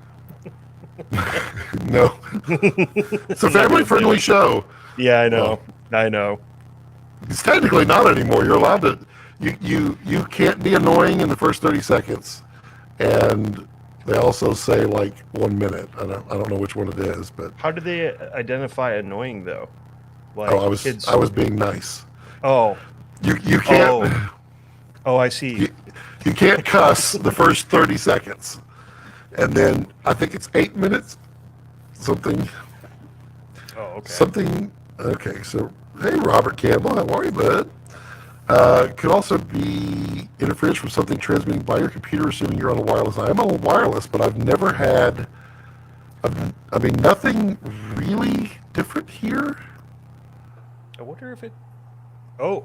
[SPEAKER 1] No. It's a family-friendly show.
[SPEAKER 2] Yeah, I know. I know.
[SPEAKER 1] It's technically not anymore. You're allowed to. You can't be annoying in the first 30 seconds, and they also say like 1 minute. I don't know which one it is, but
[SPEAKER 2] How do they identify annoying though? Like
[SPEAKER 1] I was being nice.
[SPEAKER 2] Oh.
[SPEAKER 1] You can't.
[SPEAKER 2] Oh, I see.
[SPEAKER 1] You can't cuss the first 30 seconds, and then I think it's 8 minutes. Something.
[SPEAKER 2] Oh, okay.
[SPEAKER 1] Something. Okay, so hey, Robert Campbell, how are you, bud? Could also be interference from something transmitting by your computer, assuming you're on a wireless. I am on a wireless, but I've never had. I mean, nothing really different here.
[SPEAKER 2] I wonder if it. Oh,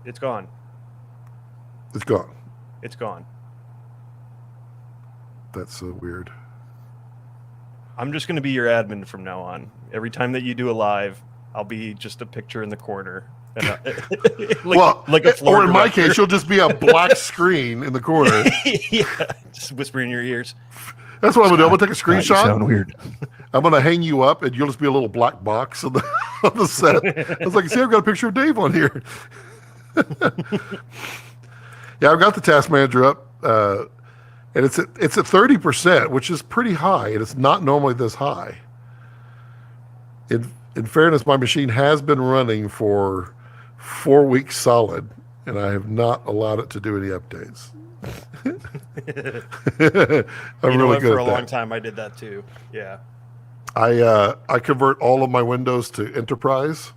[SPEAKER 2] it's gone.
[SPEAKER 1] It's gone.
[SPEAKER 2] It's gone.
[SPEAKER 1] That's so weird.
[SPEAKER 2] I'm just going to be your admin from now on. Every time that you do a live, I'll be just a picture in the corner. And like a floor
[SPEAKER 1] or in my
[SPEAKER 2] director.
[SPEAKER 1] case, you'll just be a black screen in the corner.
[SPEAKER 2] Yeah, just whisper in your ears.
[SPEAKER 1] That's what I'm gonna do. I'm gonna take a
[SPEAKER 2] God, you
[SPEAKER 1] screenshot.
[SPEAKER 2] sound weird.
[SPEAKER 1] I'm gonna hang you up, and you'll just be a little black box on the set. I was like, see, I've got a picture of Dave on here. Yeah, I've got the task manager up, and it's at 30%, which is pretty high, and it's not normally this high. In fairness, my machine has been running for 4 weeks solid, and I have not allowed it to do any updates. I'm really good
[SPEAKER 2] for a
[SPEAKER 1] at that.
[SPEAKER 2] long time, I did that too. Yeah.
[SPEAKER 1] I convert all of my windows to enterprise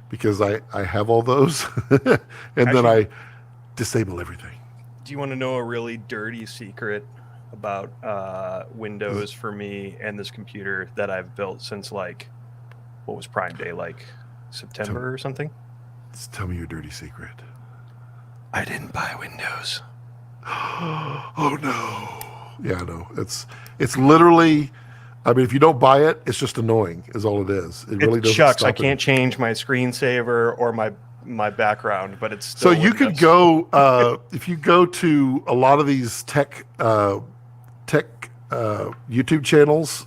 [SPEAKER 1] because I have all those, and then I disable everything.
[SPEAKER 2] Do you want to know a really dirty secret about Windows for me and this computer that I've built since like, what was Prime Day, like September or something?
[SPEAKER 1] Tell me your dirty secret.
[SPEAKER 2] I didn't buy Windows.
[SPEAKER 1] Oh no. Yeah, I know. It's literally, I mean, if you don't buy it, it's just annoying is all it is. It really doesn't
[SPEAKER 2] Shucks,
[SPEAKER 1] stop
[SPEAKER 2] I can't change my screensaver or my background, but it's
[SPEAKER 1] So
[SPEAKER 2] still
[SPEAKER 1] you could
[SPEAKER 2] Windows.
[SPEAKER 1] go if you go to a lot of these tech YouTube channels.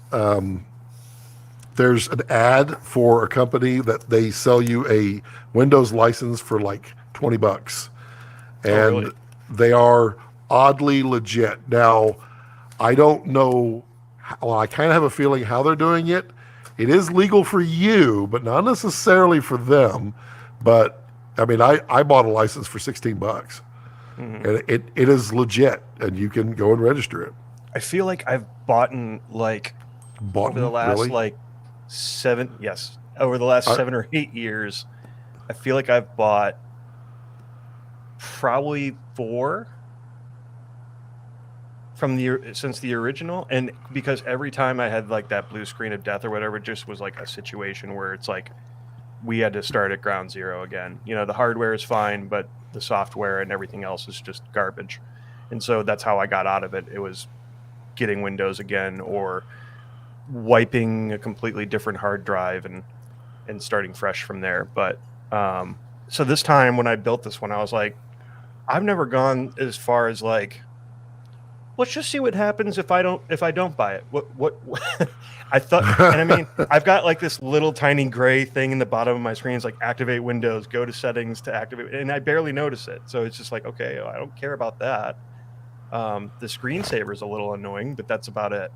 [SPEAKER 1] There's an ad for a company that they sell you a Windows license for like $20, and
[SPEAKER 2] really?
[SPEAKER 1] they are oddly legit. Now, I don't know. Well, I kind of have a feeling how they're doing it. It is legal for you, but not necessarily for them. But I mean, I bought a license for $16, and it is legit, and you can go and register it.
[SPEAKER 2] I feel like I've bought over the last
[SPEAKER 1] really?
[SPEAKER 2] like over the last 7 or 8 years, I feel like I've bought probably 4 since the original, and because every time I had like that blue screen of death or whatever, it just was like a situation where it's like we had to start at ground zero again. You know, the hardware is fine, but the software and everything else is just garbage. And so that's how I got out of it. It was getting Windows again, or wiping a completely different hard drive and starting fresh from there. But so this time when I built this one, I was like, I've never gone as far as like, let's just see what happens if I don't buy it. What I thought, and I mean, I've got like this little tiny gray thing in the bottom of my screen. It's like activate Windows, go to settings to activate, and I barely notice it. So it's just like, okay, I don't care about that. The screensaver is a little annoying, but that's about it.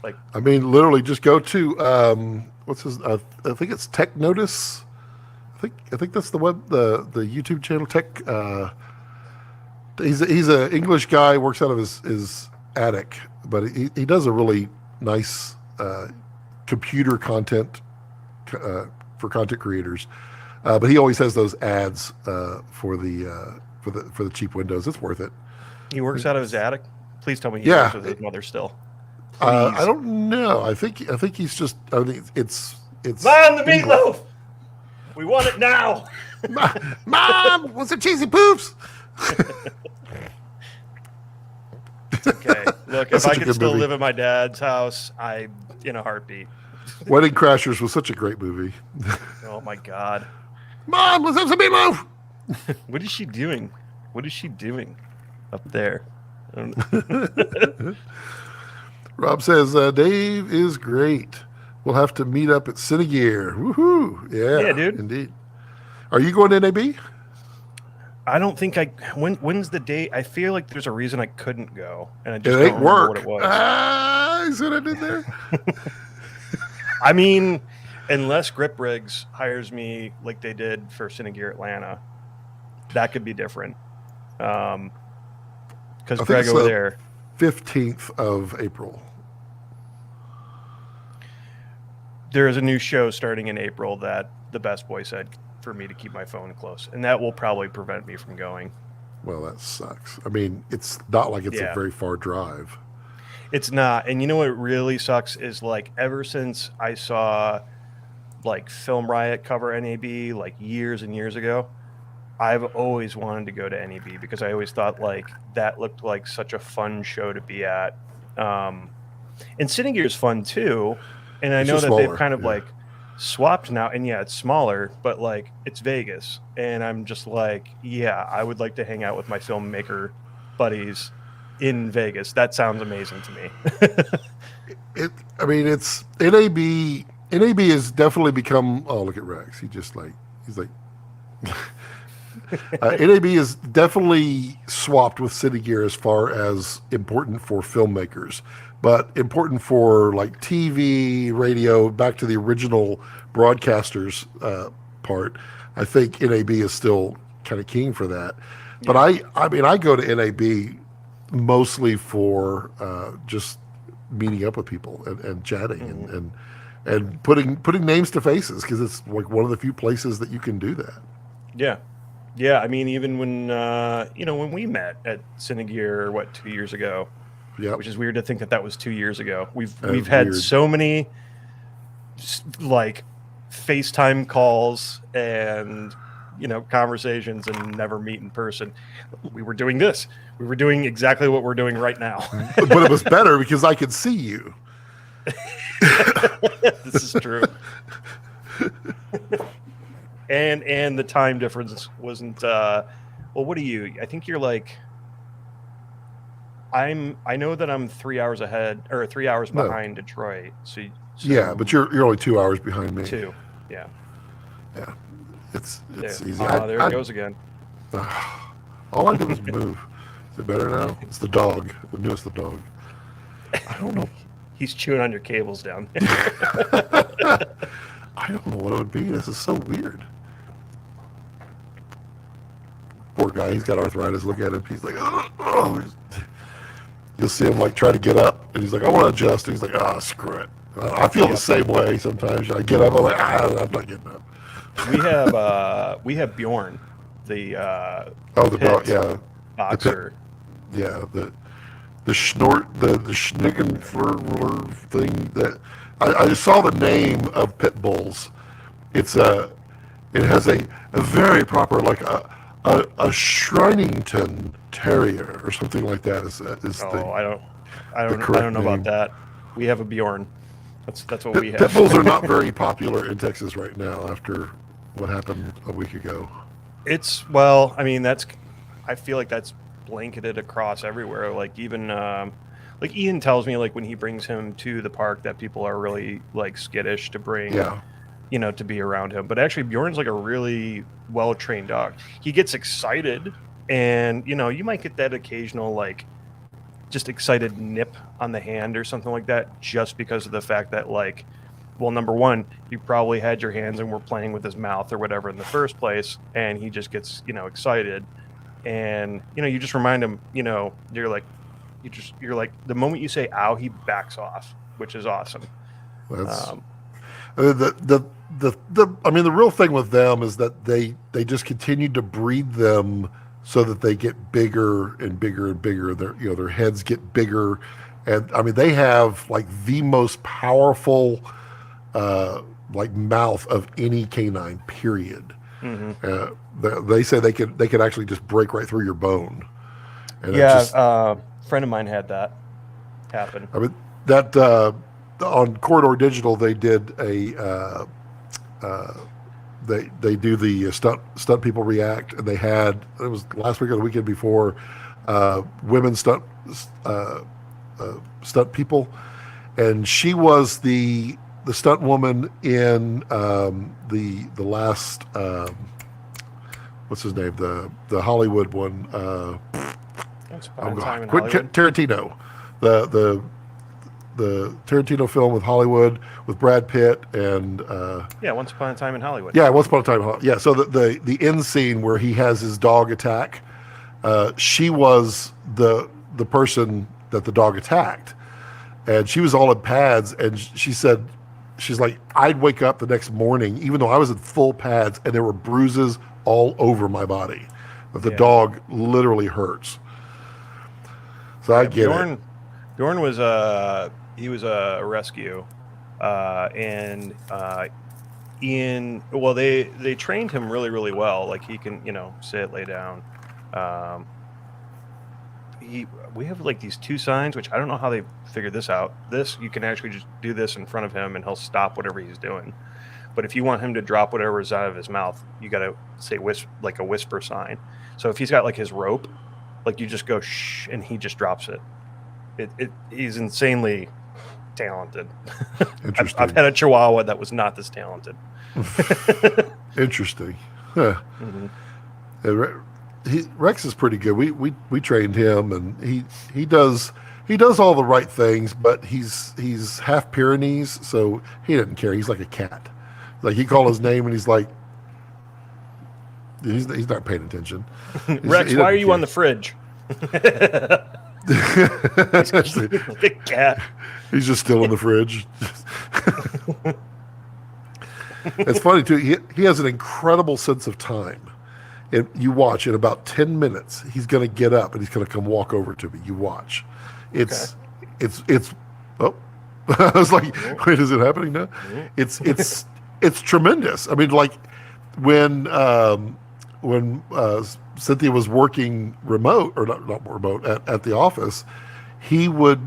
[SPEAKER 2] Like,
[SPEAKER 1] I mean, literally, just go to what's his? I think it's Tech Notice. I think that's the YouTube channel Tech. He's an English guy, works out of his attic, but he does a really nice computer content for content creators. But he always has those ads for the cheap Windows. It's worth it.
[SPEAKER 2] he works out of his attic. Please tell me he lives with his mother still.
[SPEAKER 1] I don't know. I think he's just. I mean, it's.
[SPEAKER 2] Mom, the meatloaf. We want it now.
[SPEAKER 1] Mom, want some cheesy poofs?
[SPEAKER 2] Okay. Look,
[SPEAKER 1] That's
[SPEAKER 2] if I
[SPEAKER 1] such a
[SPEAKER 2] could
[SPEAKER 1] good
[SPEAKER 2] still
[SPEAKER 1] movie.
[SPEAKER 2] live at my dad's house, I in a heartbeat.
[SPEAKER 1] Wedding Crashers was such a great movie.
[SPEAKER 2] Oh my God.
[SPEAKER 1] Mom, let's have some meatloaf.
[SPEAKER 2] What is she doing? What is she doing up there? I don't know.
[SPEAKER 1] Rob says Dave is great. We'll have to meet up at Cine Gear. Woohoo! Yeah,
[SPEAKER 2] dude.
[SPEAKER 1] Indeed. Are you going to NAB?
[SPEAKER 2] I don't think when's the date? I feel like there's a reason I couldn't go, and I just
[SPEAKER 1] It
[SPEAKER 2] don't
[SPEAKER 1] ain't
[SPEAKER 2] remember
[SPEAKER 1] work.
[SPEAKER 2] what it was.
[SPEAKER 1] Ah, you see what I did there?
[SPEAKER 2] I mean, unless Grip Rigs hires me like they did for Cine Gear Atlanta, that could be different. Because Greg over there,
[SPEAKER 1] 15th of April.
[SPEAKER 2] there is a new show starting in April that the best boy said for me to keep my phone close, and that will probably prevent me from going.
[SPEAKER 1] Well, that sucks. I mean, it's not like it's a
[SPEAKER 2] Yeah.
[SPEAKER 1] very far drive.
[SPEAKER 2] It's not. And you know what really sucks is, like, ever since I saw like Film Riot cover NAB like years and years ago, I've always wanted to go to NAB because I always thought like that looked like such a fun show to be at. And Cine Gear is fun too. And I
[SPEAKER 1] It's
[SPEAKER 2] know
[SPEAKER 1] just
[SPEAKER 2] that
[SPEAKER 1] smaller,
[SPEAKER 2] they've kind of
[SPEAKER 1] yeah.
[SPEAKER 2] like swapped now, and yeah, it's smaller, but like it's Vegas. And I'm just like, yeah, I would like to hang out with my filmmaker buddies in Vegas. That sounds amazing to me.
[SPEAKER 1] I mean, it's NAB. NAB has definitely become. Oh, look at Rex. He's like. NAB is definitely swapped with Cine Gear as far as important for filmmakers, but important for like TV, radio, back to the original broadcasters part. I think NAB is still kind of king for that. But I mean, I go to NAB mostly for just meeting up with people and chatting and putting names to faces, because it's like one of the few places that you can do that.
[SPEAKER 2] Yeah. Yeah, I mean, even when when we met at Cine Gear, 2 years ago,
[SPEAKER 1] Yep.
[SPEAKER 2] which is weird to think that was 2 years ago. We've
[SPEAKER 1] That's
[SPEAKER 2] had
[SPEAKER 1] weird.
[SPEAKER 2] so many like FaceTime calls and conversations and never meet in person. We were doing this. We were doing exactly what we're doing right now.
[SPEAKER 1] But it was better because I could see you.
[SPEAKER 2] This is true. And the time difference wasn't well, what are you? I think you're like I know that I'm 3 hours ahead or 3 hours behind Detroit. So
[SPEAKER 1] yeah, but you're only 2 hours behind me.
[SPEAKER 2] 2. Yeah.
[SPEAKER 1] Yeah. It's
[SPEAKER 2] There.
[SPEAKER 1] easy.
[SPEAKER 2] There it goes again.
[SPEAKER 1] All I do is move. Is it better now? It's the dog. We knew it's the dog. I don't know.
[SPEAKER 2] He's chewing on your cables down there.
[SPEAKER 1] I don't know what it would be. This is so weird. Poor guy. He's got arthritis. Look at him. He's like, oh. You'll see him like try to get up, and he's like, I want to adjust. And he's like, screw it. I feel the same way sometimes. I get up. I'm like, I'm not getting up.
[SPEAKER 2] We have Bjorn, the
[SPEAKER 1] the dog. Yeah.
[SPEAKER 2] boxer.
[SPEAKER 1] The snort, the Schnickenflurler thing that I just saw the name of pit bulls. It has a very proper like a Shrinington Terrier or something like that. I don't know about that. We have a Bjorn. That's what we have. Pit bulls are not very popular in Texas right now after what happened a week ago.
[SPEAKER 2] I feel like that's blanketed across everywhere. Like even like Ian tells me like when he brings him to the park that people are really like skittish to bring to be around him. But actually Bjorn's like a really well-trained dog. He gets excited and you might get that occasional like just excited nip on the hand or something like that just because of the fact that like, well, number one, you probably had your hands and were playing with his mouth or whatever in the first place, and he just gets excited. And you just remind him, you're like the moment you say "ow," he backs off, which is awesome.
[SPEAKER 1] That's the real thing with them is that they just continue to breed them so that they get bigger and bigger and bigger. Their heads get bigger, and they have like the most powerful like mouth of any canine. Period. Mm-hmm. They say they could actually just break right through your bone. And
[SPEAKER 2] a friend of mine had that happen.
[SPEAKER 1] That on Corridor Digital they did a they do the stunt people react, and they had, it was last week or the weekend before, women stunt people, and she was the stunt woman in the last what's his name, the Hollywood one, Tarantino, the Tarantino film with Hollywood with Brad Pitt and
[SPEAKER 2] Once Upon a Time in Hollywood.
[SPEAKER 1] Yeah, Once Upon a Time in Hollywood. Yeah, so the end scene where he has his dog attack, she was the person that the dog attacked, and she was all in pads, and she said, she's like, I'd wake up the next morning even though I was in full pads and there were bruises all over my body, but the dog literally hurts. So I get it.
[SPEAKER 2] Bjorn was he was a rescue, and Ian. Well, they trained him really, really well. Like he can, sit, lay down. We have like these 2 signs, which I don't know how they figured this out. This, you can actually just do this in front of him, and he'll stop whatever he's doing. But if you want him to drop whatever is out of his mouth, you got to say like a whisper sign. So if he's got like his rope, like you just go shh, and he just drops it. He's insanely talented.
[SPEAKER 1] Interesting.
[SPEAKER 2] I've had a Chihuahua that was not this talented.
[SPEAKER 1] Interesting. Huh. Mm-hmm. Rex is pretty good. We trained him, and he does all the right things, but he's half Pyrenees, so he doesn't care. He's like a cat. Like he called his name, and he's like, he's not paying attention.
[SPEAKER 2] Rex, why are you on the fridge? He's a big cat.
[SPEAKER 1] He's just still in the fridge. It's funny too. He has an incredible sense of time. And you watch, in about 10 minutes, he's going to get up and he's going to come walk over to me. You watch. It's, oh, I was like, wait, is it happening now? It's tremendous. I mean, like when Cynthia was working remote, or not remote, at the office, he would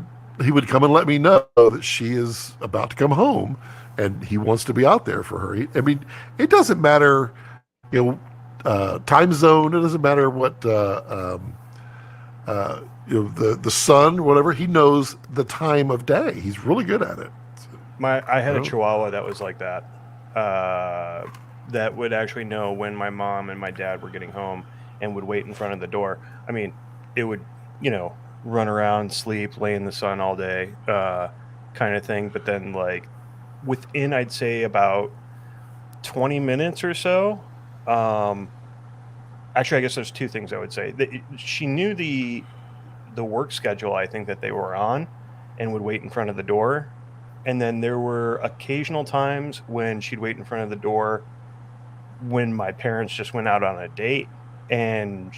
[SPEAKER 1] come and let me know that she is about to come home and he wants to be out there for her. I mean, it doesn't matter, time zone. It doesn't matter what, the sun, whatever. He knows the time of day. He's really good at it.
[SPEAKER 2] I had a Chihuahua that was like that. That would actually know when my mom and my dad were getting home and would wait in front of the door. I mean, it would, run around, sleep, lay in the sun all day, kind of thing. But then, like, within, I'd say, about 20 minutes or so, actually, I guess there's two things I would say. She knew the work schedule, I think, that they were on, and would wait in front of the door. And then there were occasional times when she'd wait in front of the door when my parents just went out on a date, and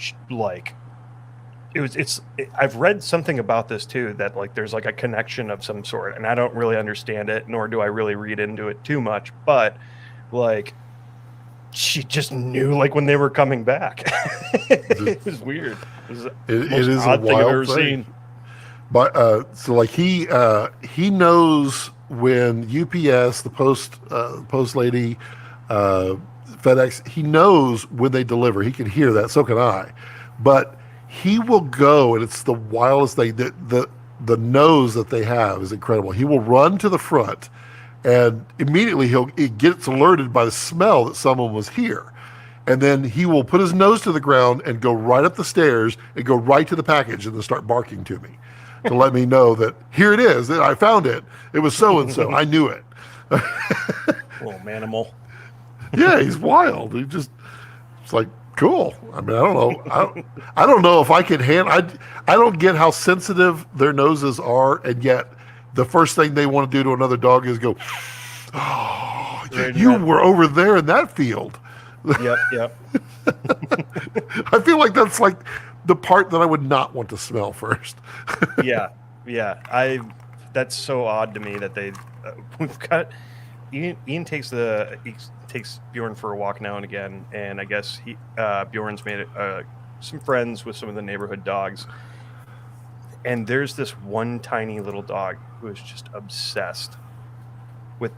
[SPEAKER 2] I've read something about this too, that like there's like a connection of some sort, and I don't really understand it, nor do I really read into it too much, but like she just knew like when they were coming back. It was weird.
[SPEAKER 1] It is a wild thing. But so like he knows when UPS, the post lady, FedEx, he knows when they deliver. He can hear that. So can I. But he will go, and it's the wildest thing. The nose that they have is incredible. He will run to the front, and immediately he gets alerted by the smell that someone was here. And then he will put his nose to the ground and go right up the stairs and go right to the package and then start barking to me to let me know that here it is. I found it. It was so-and-so. I knew it.
[SPEAKER 2] Little manimal.
[SPEAKER 1] Yeah, he's wild. It's like, cool. I mean, I don't know. I don't know if I could handle. I don't get how sensitive their noses are, and yet the first thing they want to do to another dog is go, oh, you were over there in that field.
[SPEAKER 2] Yep.
[SPEAKER 1] I feel like that's like the part that I would not want to smell first.
[SPEAKER 2] Yeah. That's so odd to me that we've got Ian takes Bjorn for a walk now and again, and I guess Bjorn's made some friends with some of the neighborhood dogs, and there's this one tiny little dog who is just obsessed with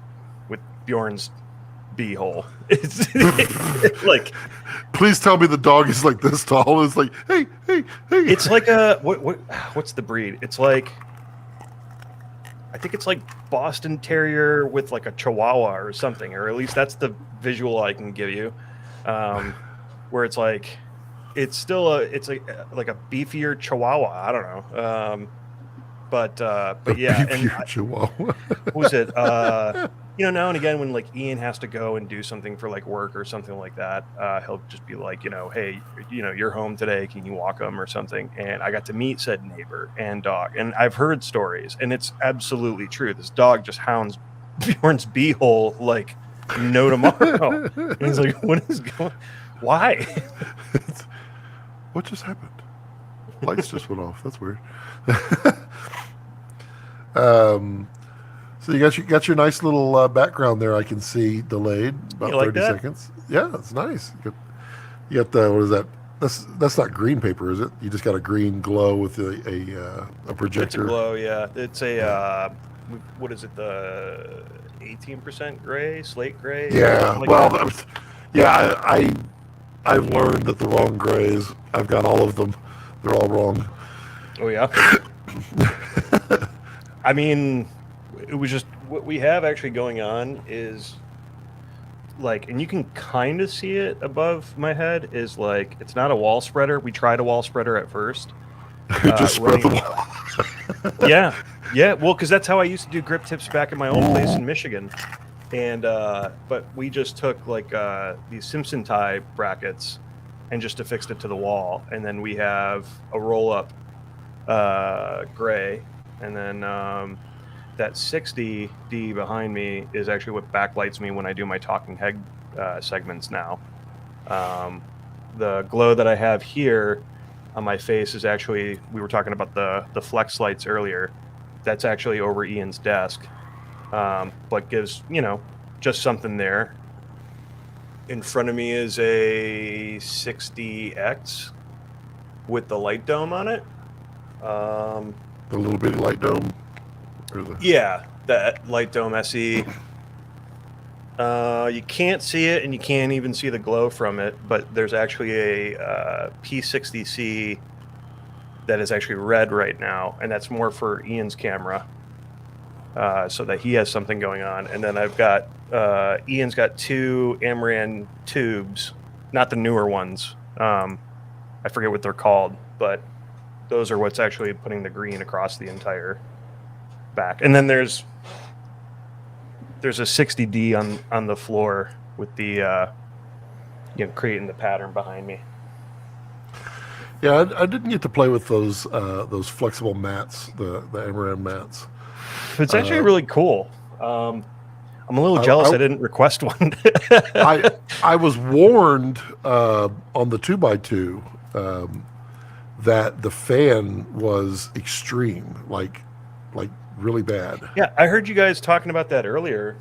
[SPEAKER 2] Bjorn's beehole. It's like,
[SPEAKER 1] please tell me the dog is like this tall. It's like, hey.
[SPEAKER 2] It's like what's the breed? It's like, I think it's like Boston Terrier with like a Chihuahua or something, or at least that's the visual I can give you. Where it's like, it's still it's like a beefier Chihuahua. I don't know. But yeah, and
[SPEAKER 1] Chihuahua.
[SPEAKER 2] What was it? Now and again when like Ian has to go and do something for like work or something like that, he'll just be like, hey, you're home today, can you walk him or something? And I got to meet said neighbor and dog, and I've heard stories, and it's absolutely true. This dog just hounds Bjorn's beehole like no tomorrow. And he's like, what is going? Why?
[SPEAKER 1] What just happened? Lights just went off. That's weird. So you got your nice little background there. I can see delayed about 30 seconds. Yeah, that's nice. You got the, what is that? That's not green paper, is it? You just got a green glow with a projector.
[SPEAKER 2] It's a glow, yeah. It's a what is it? The 18% gray, slate gray.
[SPEAKER 1] Yeah. I've learned that the wrong grays. I've got all of them. They're all wrong.
[SPEAKER 2] Oh yeah. I mean, it was just what we have actually going on is like, and you can kind of see it above my head, is like, it's not a wall spreader. We tried a wall spreader at first.
[SPEAKER 1] Just spread the wall.
[SPEAKER 2] Yeah. Well, because that's how I used to do grip tips back in my old place in Michigan. And but we just took like these Simpson tie brackets and just affixed it to the wall. And then we have a roll up gray, and then that 60D behind me is actually what backlights me when I do my talking head segments now. the glow that I have here on my face is actually, we were talking about the flex lights earlier. That's actually over Ian's desk, but gives, you know, just something there. In front of me is a 60X with the light dome on it.
[SPEAKER 1] The little bitty light dome?
[SPEAKER 2] Yeah, that light dome SE. You can't see it, and you can't even see the glow from it, but there's actually a P60C that is actually red right now, and that's more for Ian's camera, so that he has something going on. And then I've got Ian's got 2 Amaran tubes, not the newer ones. I forget what they're called, but those are what's actually putting the green across the entire back. And then there's a 60D on the floor with the you know, creating the pattern behind me.
[SPEAKER 1] Yeah, I didn't get to play with those flexible mats, the Amaran mats.
[SPEAKER 2] It's actually really cool. I'm a little jealous I didn't request one.
[SPEAKER 1] I was warned on the 2x2 that the fan was extreme, like really bad.
[SPEAKER 2] Yeah, I heard you guys talking about that earlier.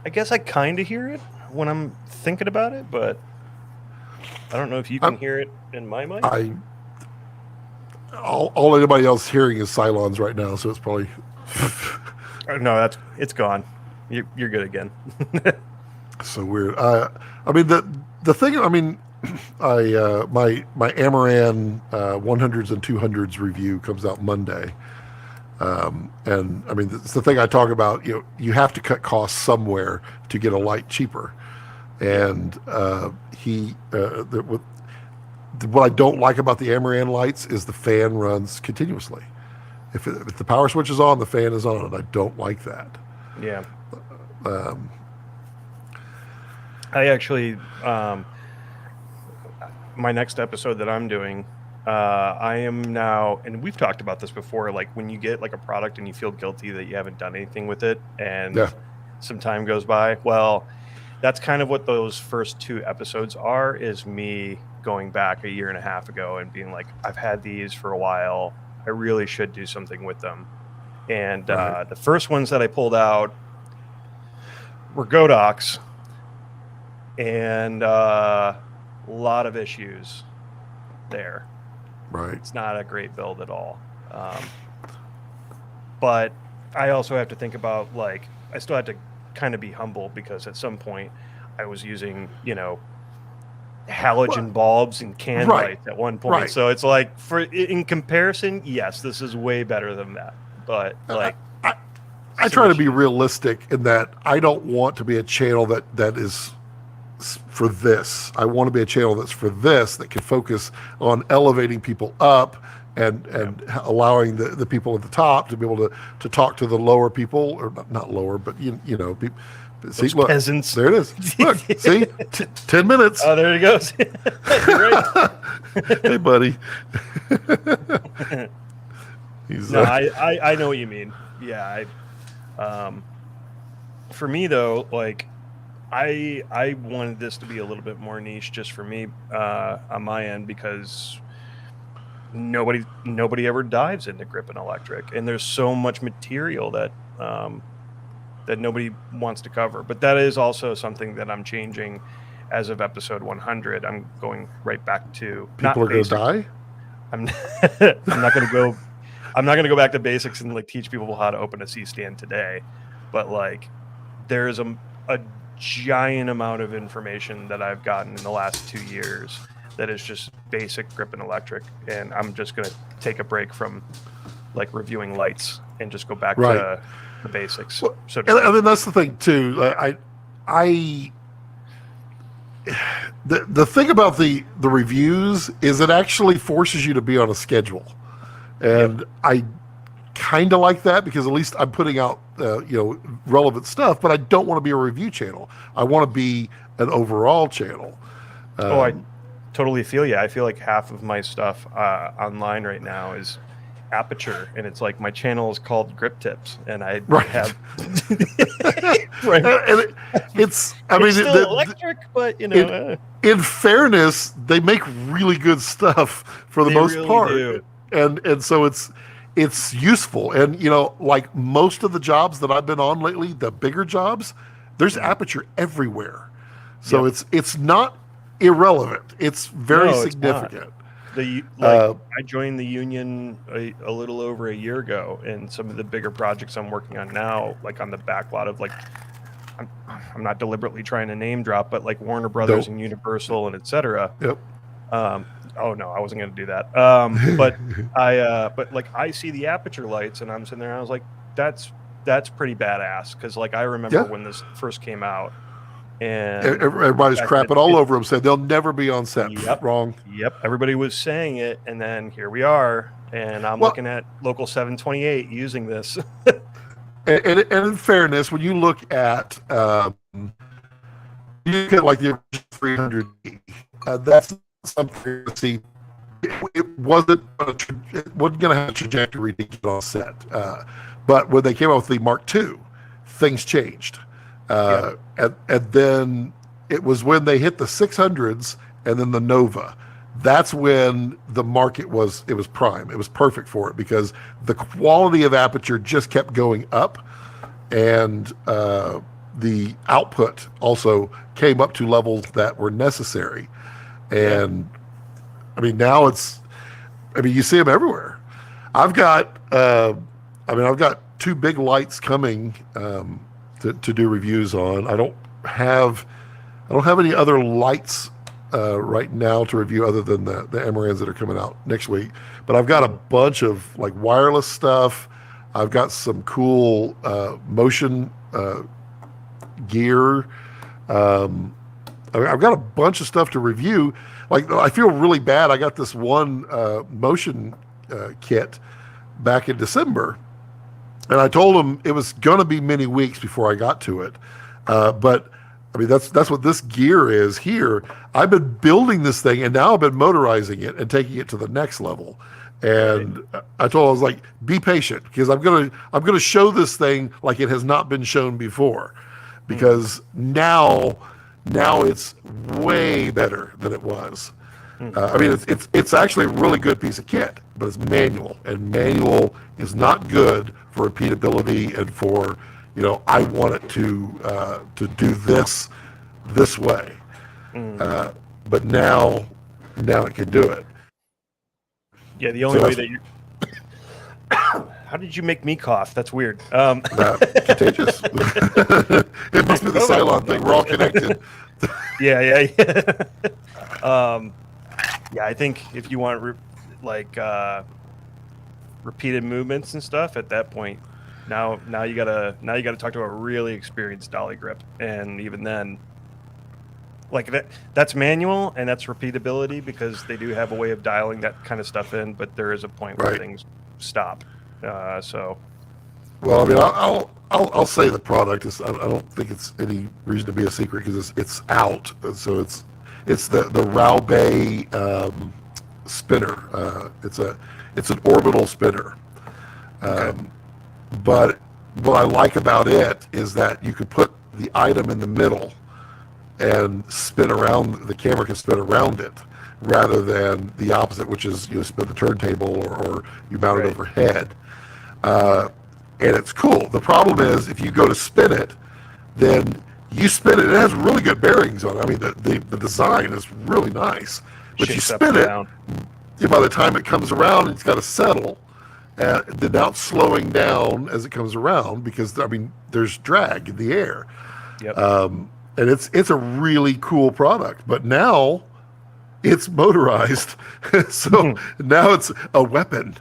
[SPEAKER 2] I guess I kind of hear it when I'm thinking about it, but I don't know if you can hear it in my mic.
[SPEAKER 1] All anybody else hearing is Cylons right now, so it's probably
[SPEAKER 2] no, it's gone. You're good again.
[SPEAKER 1] So weird. I mean the thing. I mean, my Amaran 100s and 200s review comes out Monday, and I mean it's the thing I talk about. You know, you have to cut costs somewhere to get a light cheaper, and what I don't like about the Amaran lights is the fan runs continuously. If the power switch is on, the fan is on, and I don't like that.
[SPEAKER 2] Yeah. I actually, my next episode that I'm doing, I am now, and we've talked about this before, like when you get like a product and you feel guilty that you haven't done anything with it, and some time goes by. Well, that's kind of what those first 2 episodes are, is me going back a year and a half ago and being like, I've had these for a while. I really should do something with them. And the first ones that I pulled out were Godox, and a lot of issues there.
[SPEAKER 1] Right.
[SPEAKER 2] It's not a great build at all. But I also have to think about, like, I still have to kind of be humble, because at some point I was using, you know, halogen bulbs and can lights at one point. Right. So it's like, in comparison, yes, this is way better than that. But like,
[SPEAKER 1] I try to be realistic in that I don't want to be a channel that is for this. I want to be a channel that's for this, that can focus on elevating people up and allowing the people at the top to be able to talk to the lower people, or not lower, but you know, see, look,
[SPEAKER 2] peasants.
[SPEAKER 1] There it is. Look, see, 10 minutes.
[SPEAKER 2] Oh, there he goes. You're right.
[SPEAKER 1] Hey, buddy.
[SPEAKER 2] No, I know what you mean. Yeah, for me though, like, I wanted this to be a little bit more niche just for me on my end, because nobody ever dives into grip and electric, and there's so much material that that nobody wants to cover. But that is also something that I'm changing as of episode 100. I'm going right back to
[SPEAKER 1] people are going to die.
[SPEAKER 2] I'm not going to go back to basics and like teach people how to open a C-stand today, but like there is a giant amount of information that I've gotten in the last 2 years that is just basic grip and electric, and I'm just going to take a break from like reviewing lights and just go back to the basics.
[SPEAKER 1] Well, and then that's the thing too. The thing about the reviews is it actually forces you to be on a schedule, and I kind of like that, because at least I'm putting out relevant stuff. But I don't want to be a review channel. I want to be an overall channel.
[SPEAKER 2] I totally feel you. I feel like half of my stuff online right now Aputure, and it's like my channel is called Grip Tips, and I
[SPEAKER 1] Right.
[SPEAKER 2] have
[SPEAKER 1] right. And it's
[SPEAKER 2] still electric, but you know,
[SPEAKER 1] in fairness, they make really good stuff for the
[SPEAKER 2] they
[SPEAKER 1] most
[SPEAKER 2] really
[SPEAKER 1] part,
[SPEAKER 2] do.
[SPEAKER 1] and so it's useful. And you know, like most of the jobs that I've been on lately, the bigger jobs, there's Aputure everywhere. So
[SPEAKER 2] Yep.
[SPEAKER 1] it's not irrelevant. It's very
[SPEAKER 2] No, it's not.
[SPEAKER 1] significant.
[SPEAKER 2] I joined the union a little over a year ago, and some of the bigger projects I'm working on now, like on the backlot of like, I'm not deliberately trying to name drop, but like Warner Brothers
[SPEAKER 1] Nope.
[SPEAKER 2] and Universal and etc.
[SPEAKER 1] Yep.
[SPEAKER 2] Oh no, I wasn't going to do that. But like I see the Aputure lights, and I'm sitting there, and I was like, that's pretty badass, because like I remember when this first came out. And
[SPEAKER 1] everybody's crapping all over them, said they'll never be on set.
[SPEAKER 2] Yep.
[SPEAKER 1] Wrong.
[SPEAKER 2] Yep. Everybody was saying it, and then here we are, and I'm looking at local 728 using this.
[SPEAKER 1] and in fairness, when you look at like the 300D, that's something to see. It wasn't going to have a trajectory to get on set, but when they came out with the Mark II, things changed. And then it was when they hit the 600s and then the Nova. That's when the market was prime. It was perfect for it, because the quality of Aputure just kept going up, and the output also came up to levels that were necessary. And I mean, now you see them everywhere. I've got two big lights coming to do reviews on. I don't have any other lights right now to review other than the Amarans that are coming out next week. But I've got a bunch of like wireless stuff. I've got some cool motion gear. I've got a bunch of stuff to review. Like, I feel really bad. I got this one motion kit back in December, and I told him it was going to be many weeks before I got to it. But I mean, that's what this gear is here. I've been building this thing, and now I've been motorizing it and taking it to the next level. And I told him, I was like, be patient, because I'm gonna show this thing like it has not been shown before, because now it's way better than it was. I mean, it's actually a really good piece of kit, but it's manual, and manual is not good for repeatability and for, you know, I want it to do this way. But now it can do it.
[SPEAKER 2] Yeah, the only way that you. How did you make me cough? That's weird.
[SPEAKER 1] Contagious. It must be the Cylon thing. We're all connected.
[SPEAKER 2] Yeah. Yeah, I think if you want repeated movements and stuff, at that point, now you gotta talk to a really experienced dolly grip, and even then, like that's manual and that's repeatability, because they do have a way of dialing that kind of stuff in, but there is a point where things stop. So.
[SPEAKER 1] Well, I mean, I'll say the product is. I don't think it's any reason to be a secret, because it's out. So it's the Raubay spinner. It's an orbital spinner. But what I like about it is that you could put the item in the middle and spin around. The camera can spin around it, rather than the opposite, which is you spin the turntable or you mount it overhead. And it's cool. The problem is, if you go to spin it, then you spin it. It has really good bearings on it. I mean, the design is really nice. But you spin it, by the time it comes around, it's got to settle. Then now it's slowing down as it comes around, because, I mean, there's drag in the air. And it's a really cool product. But now it's motorized. So now it's a weapon.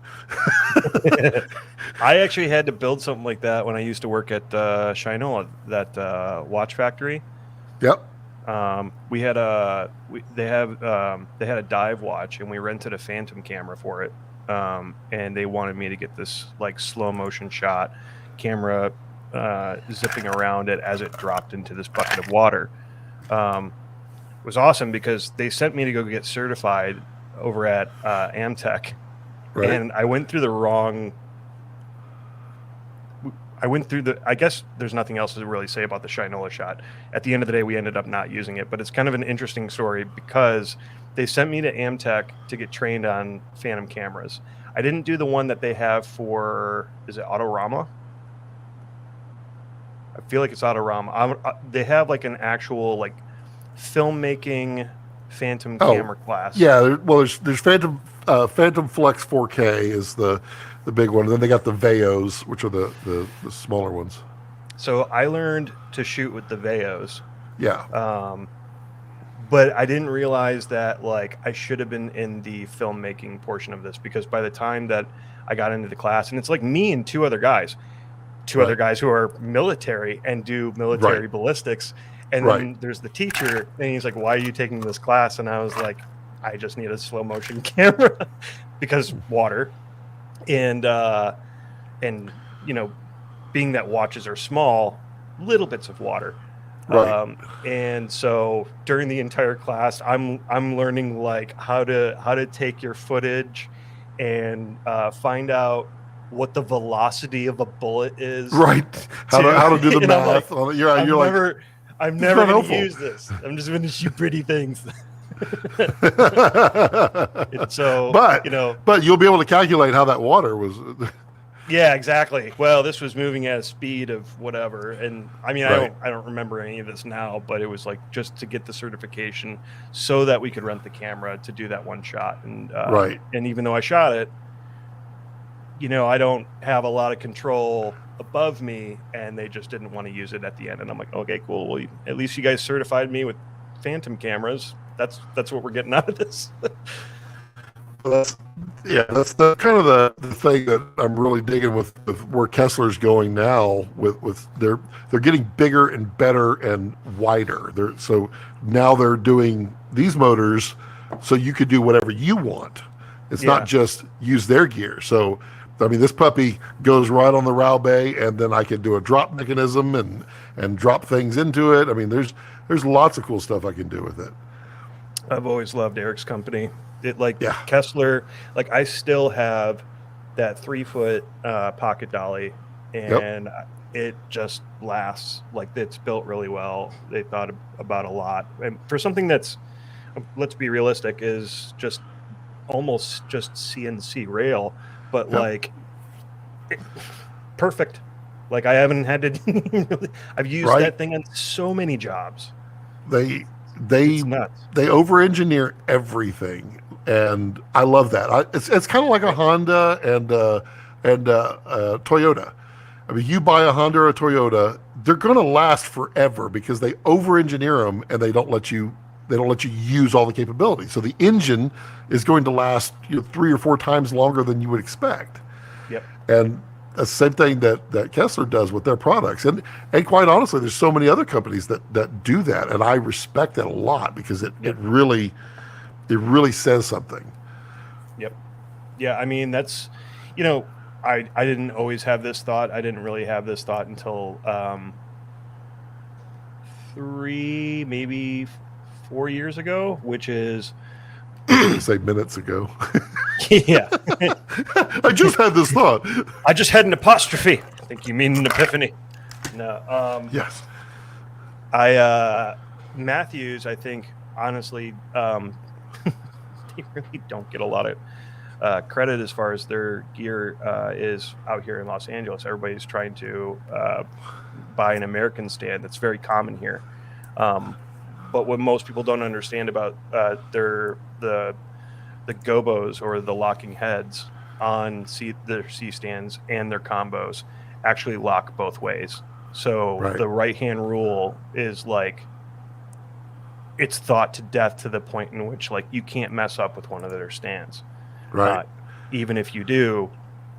[SPEAKER 2] I actually had to build something like that when I used to work at RHINO, that watch factory.
[SPEAKER 1] Yep.
[SPEAKER 2] They had a dive watch, and we rented a Phantom camera for it. And they wanted me to get this like slow motion shot, camera zipping around it as it dropped into this bucket of water. It was awesome, because they sent me to go get certified over at Amtech.
[SPEAKER 1] Right.
[SPEAKER 2] And I went through the wrong. I guess there's nothing else to really say about the Shinola shot. At the end of the day, we ended up not using it, but it's kind of an interesting story because they sent me to Amtech to get trained on Phantom cameras. I didn't do the one that they have for, is it Autorama? I feel like it's Autorama. They have like an actual like filmmaking Phantom camera class.
[SPEAKER 1] Yeah, well, there's Phantom Flex 4K is the big one, and then they got the Veos, which are the smaller ones.
[SPEAKER 2] So I learned to shoot with the Veos.
[SPEAKER 1] Yeah.
[SPEAKER 2] But I didn't realize that like I should have been in the filmmaking portion of this, because by the time that I got into the class, and it's like me and two other guys
[SPEAKER 1] Right.
[SPEAKER 2] who are military and do military
[SPEAKER 1] Right.
[SPEAKER 2] ballistics. And
[SPEAKER 1] Right.
[SPEAKER 2] then there's the teacher, and he's like, "Why are you taking this class?" And I was like, "I just need a slow motion camera because water." And you know, being that watches are small, little bits of water.
[SPEAKER 1] Right.
[SPEAKER 2] And so during the entire class, I'm learning like how to take your footage and find out what the velocity of a bullet is.
[SPEAKER 1] Right. How to do the math.
[SPEAKER 2] Like, I'm never going to use this. I'm just going to shoot pretty things. So,
[SPEAKER 1] but you'll be able to calculate how that water was.
[SPEAKER 2] Yeah, exactly. Well, this was moving at a speed of whatever, and I mean,
[SPEAKER 1] Right.
[SPEAKER 2] I don't remember any of this now, but it was like just to get the certification so that we could rent the camera to do that one shot. And
[SPEAKER 1] Right.
[SPEAKER 2] And even though I shot it, I don't have a lot of control above me, and they just didn't want to use it at the end. And I'm like, okay, cool. Well, at least you guys certified me with Phantom cameras. That's what we're getting out of this.
[SPEAKER 1] That's the kind of the thing that I'm really digging with where Kessler's going now. With they're getting bigger and better and wider. So now they're doing these motors, so you could do whatever you want. It's not just use their gear. So I mean, this puppy goes right on the RAW bay, and then I can do a drop mechanism and drop things into it. I mean, there's lots of cool stuff I can do with it.
[SPEAKER 2] I've always loved Eric's company.
[SPEAKER 1] Yeah.
[SPEAKER 2] Kessler, like I still have that 3-foot pocket dolly, and it just lasts. Like it's built really well. They thought about a lot, and for something that's, let's be realistic, is just almost just CNC rail, but perfect. Like I haven't had to. I've used that thing on so many jobs.
[SPEAKER 1] They over-engineer everything, and I love that. It's kind of like a Honda and Toyota. I mean, you buy a Honda or a Toyota, they're going to last forever because they over-engineer them, and they don't let you use all the capabilities. So the engine is going to last 3 or 4 times longer than you would expect.
[SPEAKER 2] Yep.
[SPEAKER 1] And the same thing that Kessler does with their products. And quite honestly, there's so many other companies that do that. And I respect that a lot because it really says something.
[SPEAKER 2] Yep. Yeah. I mean, that's, I didn't always have this thought. I didn't really have this thought until 3, maybe 4 years ago, which is
[SPEAKER 1] say minutes ago.
[SPEAKER 2] Yeah.
[SPEAKER 1] I just had this thought.
[SPEAKER 2] I just had an apostrophe. I think you mean an epiphany. No.
[SPEAKER 1] Yes.
[SPEAKER 2] Matthews, I think, honestly, they really don't get a lot of credit as far as their gear is out here in Los Angeles. Everybody's trying to buy an American stand. That's very common here. But what most people don't understand about the gobos, or the locking heads on their C stands and their combos, actually lock both ways. So the right-hand rule is like, it's thought to death to the point in which like you can't mess up with one of their stands.
[SPEAKER 1] Right.
[SPEAKER 2] Even if you do,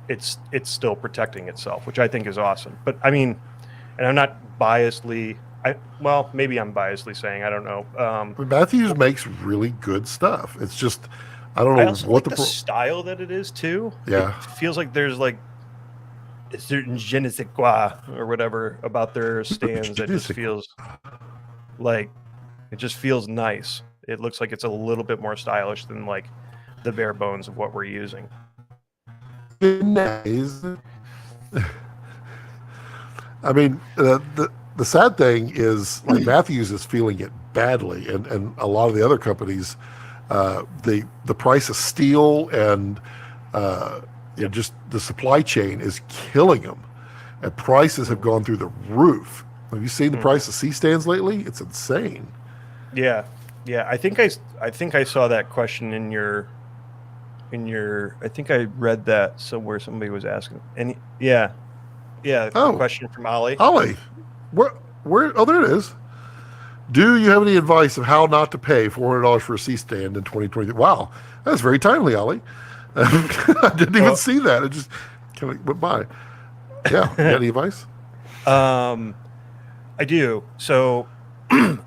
[SPEAKER 2] it's still protecting itself, which I think is awesome. But I mean, and I'm not biasedly. Maybe I'm biasedly saying, I don't know.
[SPEAKER 1] But Matthews makes really good stuff. It's just, I don't know what
[SPEAKER 2] the style that it is too.
[SPEAKER 1] Yeah.
[SPEAKER 2] It feels like there's like a certain je ne sais quoi or whatever about their stands that just feels like, it just feels nice. It looks like it's a little bit more stylish than like the bare bones of what we're using.
[SPEAKER 1] nays. I mean, the sad thing is, like, Matthews is feeling it badly, and a lot of the other companies, the price of steel and just the supply chain is killing them, and prices have gone through the roof. Have you seen the price of C stands lately? It's insane.
[SPEAKER 2] Yeah, yeah. I think I saw that question in your. I think I read that somewhere. Somebody was asking, and yeah. The
[SPEAKER 1] Oh,
[SPEAKER 2] question from Ollie.
[SPEAKER 1] Ollie, where? Oh, there it is. Do you have any advice of how not to pay $400 for a C stand in 2023? Wow, that's very timely, Ollie. I didn't even see that. It just kind of went by. Yeah, you got any advice?
[SPEAKER 2] I do. So,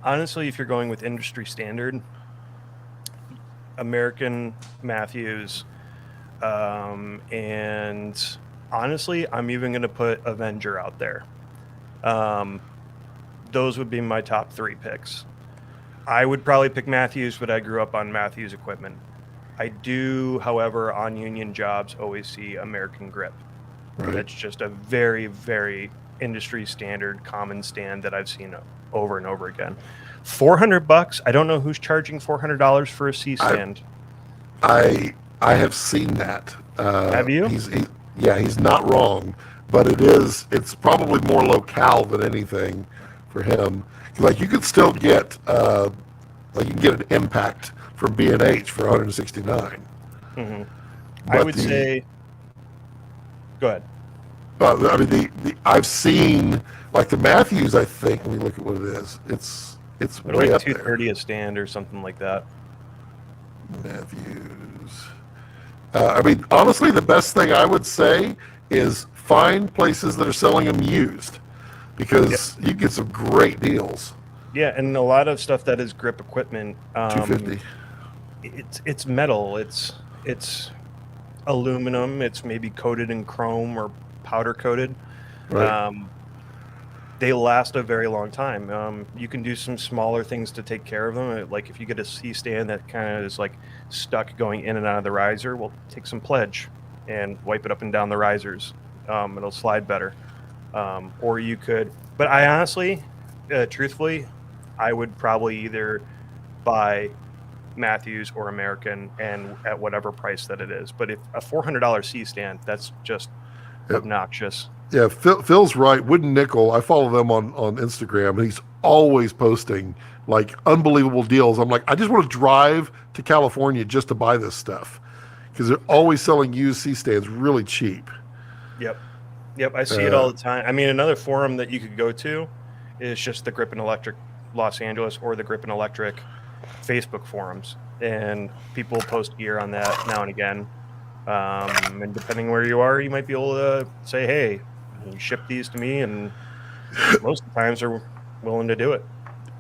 [SPEAKER 2] honestly, if you're going with industry standard, American Matthews, and honestly, I'm even going to put Avenger out there. Those would be my top 3 picks. I would probably pick Matthews, but I grew up on Matthews equipment. I do, however, on union jobs, always see American grip.
[SPEAKER 1] Right.
[SPEAKER 2] That's just a very, very industry standard common stand that I've seen over and over again. $400. I don't know who's charging $400 for a C stand.
[SPEAKER 1] I have seen that.
[SPEAKER 2] Have you?
[SPEAKER 1] He's not wrong, but it's probably more locale than anything for him. Like, you could still get you can get an Impact from B&H for $169.
[SPEAKER 2] Mm-hmm. I would say. Go ahead.
[SPEAKER 1] I mean, I've seen, like, the Matthews. I think, let me look at what it is. It's way
[SPEAKER 2] like
[SPEAKER 1] up
[SPEAKER 2] $230
[SPEAKER 1] there.
[SPEAKER 2] a stand or something like that.
[SPEAKER 1] Matthews. I mean, honestly, the best thing I would say is find places that are selling them used, because you get some great deals.
[SPEAKER 2] Yeah, and a lot of stuff that is grip equipment.
[SPEAKER 1] $250.
[SPEAKER 2] It's metal. It's aluminum. It's maybe coated in chrome or powder coated.
[SPEAKER 1] Right.
[SPEAKER 2] They last a very long time. You can do some smaller things to take care of them. Like, if you get a C stand that kind of is like stuck going in and out of the riser, well, take some pledge and wipe it up and down the risers. It'll slide better. Or you could, but I honestly, truthfully, I would probably either buy Matthews or American, and at whatever price that it is. But if a $400 C stand, that's just obnoxious.
[SPEAKER 1] Yeah, Phil's right. Wooden Nickel, I follow them on Instagram, and he's always posting, like, unbelievable deals. I'm like, I just want to drive to California just to buy this stuff, because they're always selling used C stands really cheap.
[SPEAKER 2] Yep, I see it all the time. I mean, another forum that you could go to is just the Grip and Electric Los Angeles or the Grip and Electric Facebook forums, and people post gear on that now and again. And depending where you are, you might be able to say, hey, you ship these to me, and most of the times they're willing to do it.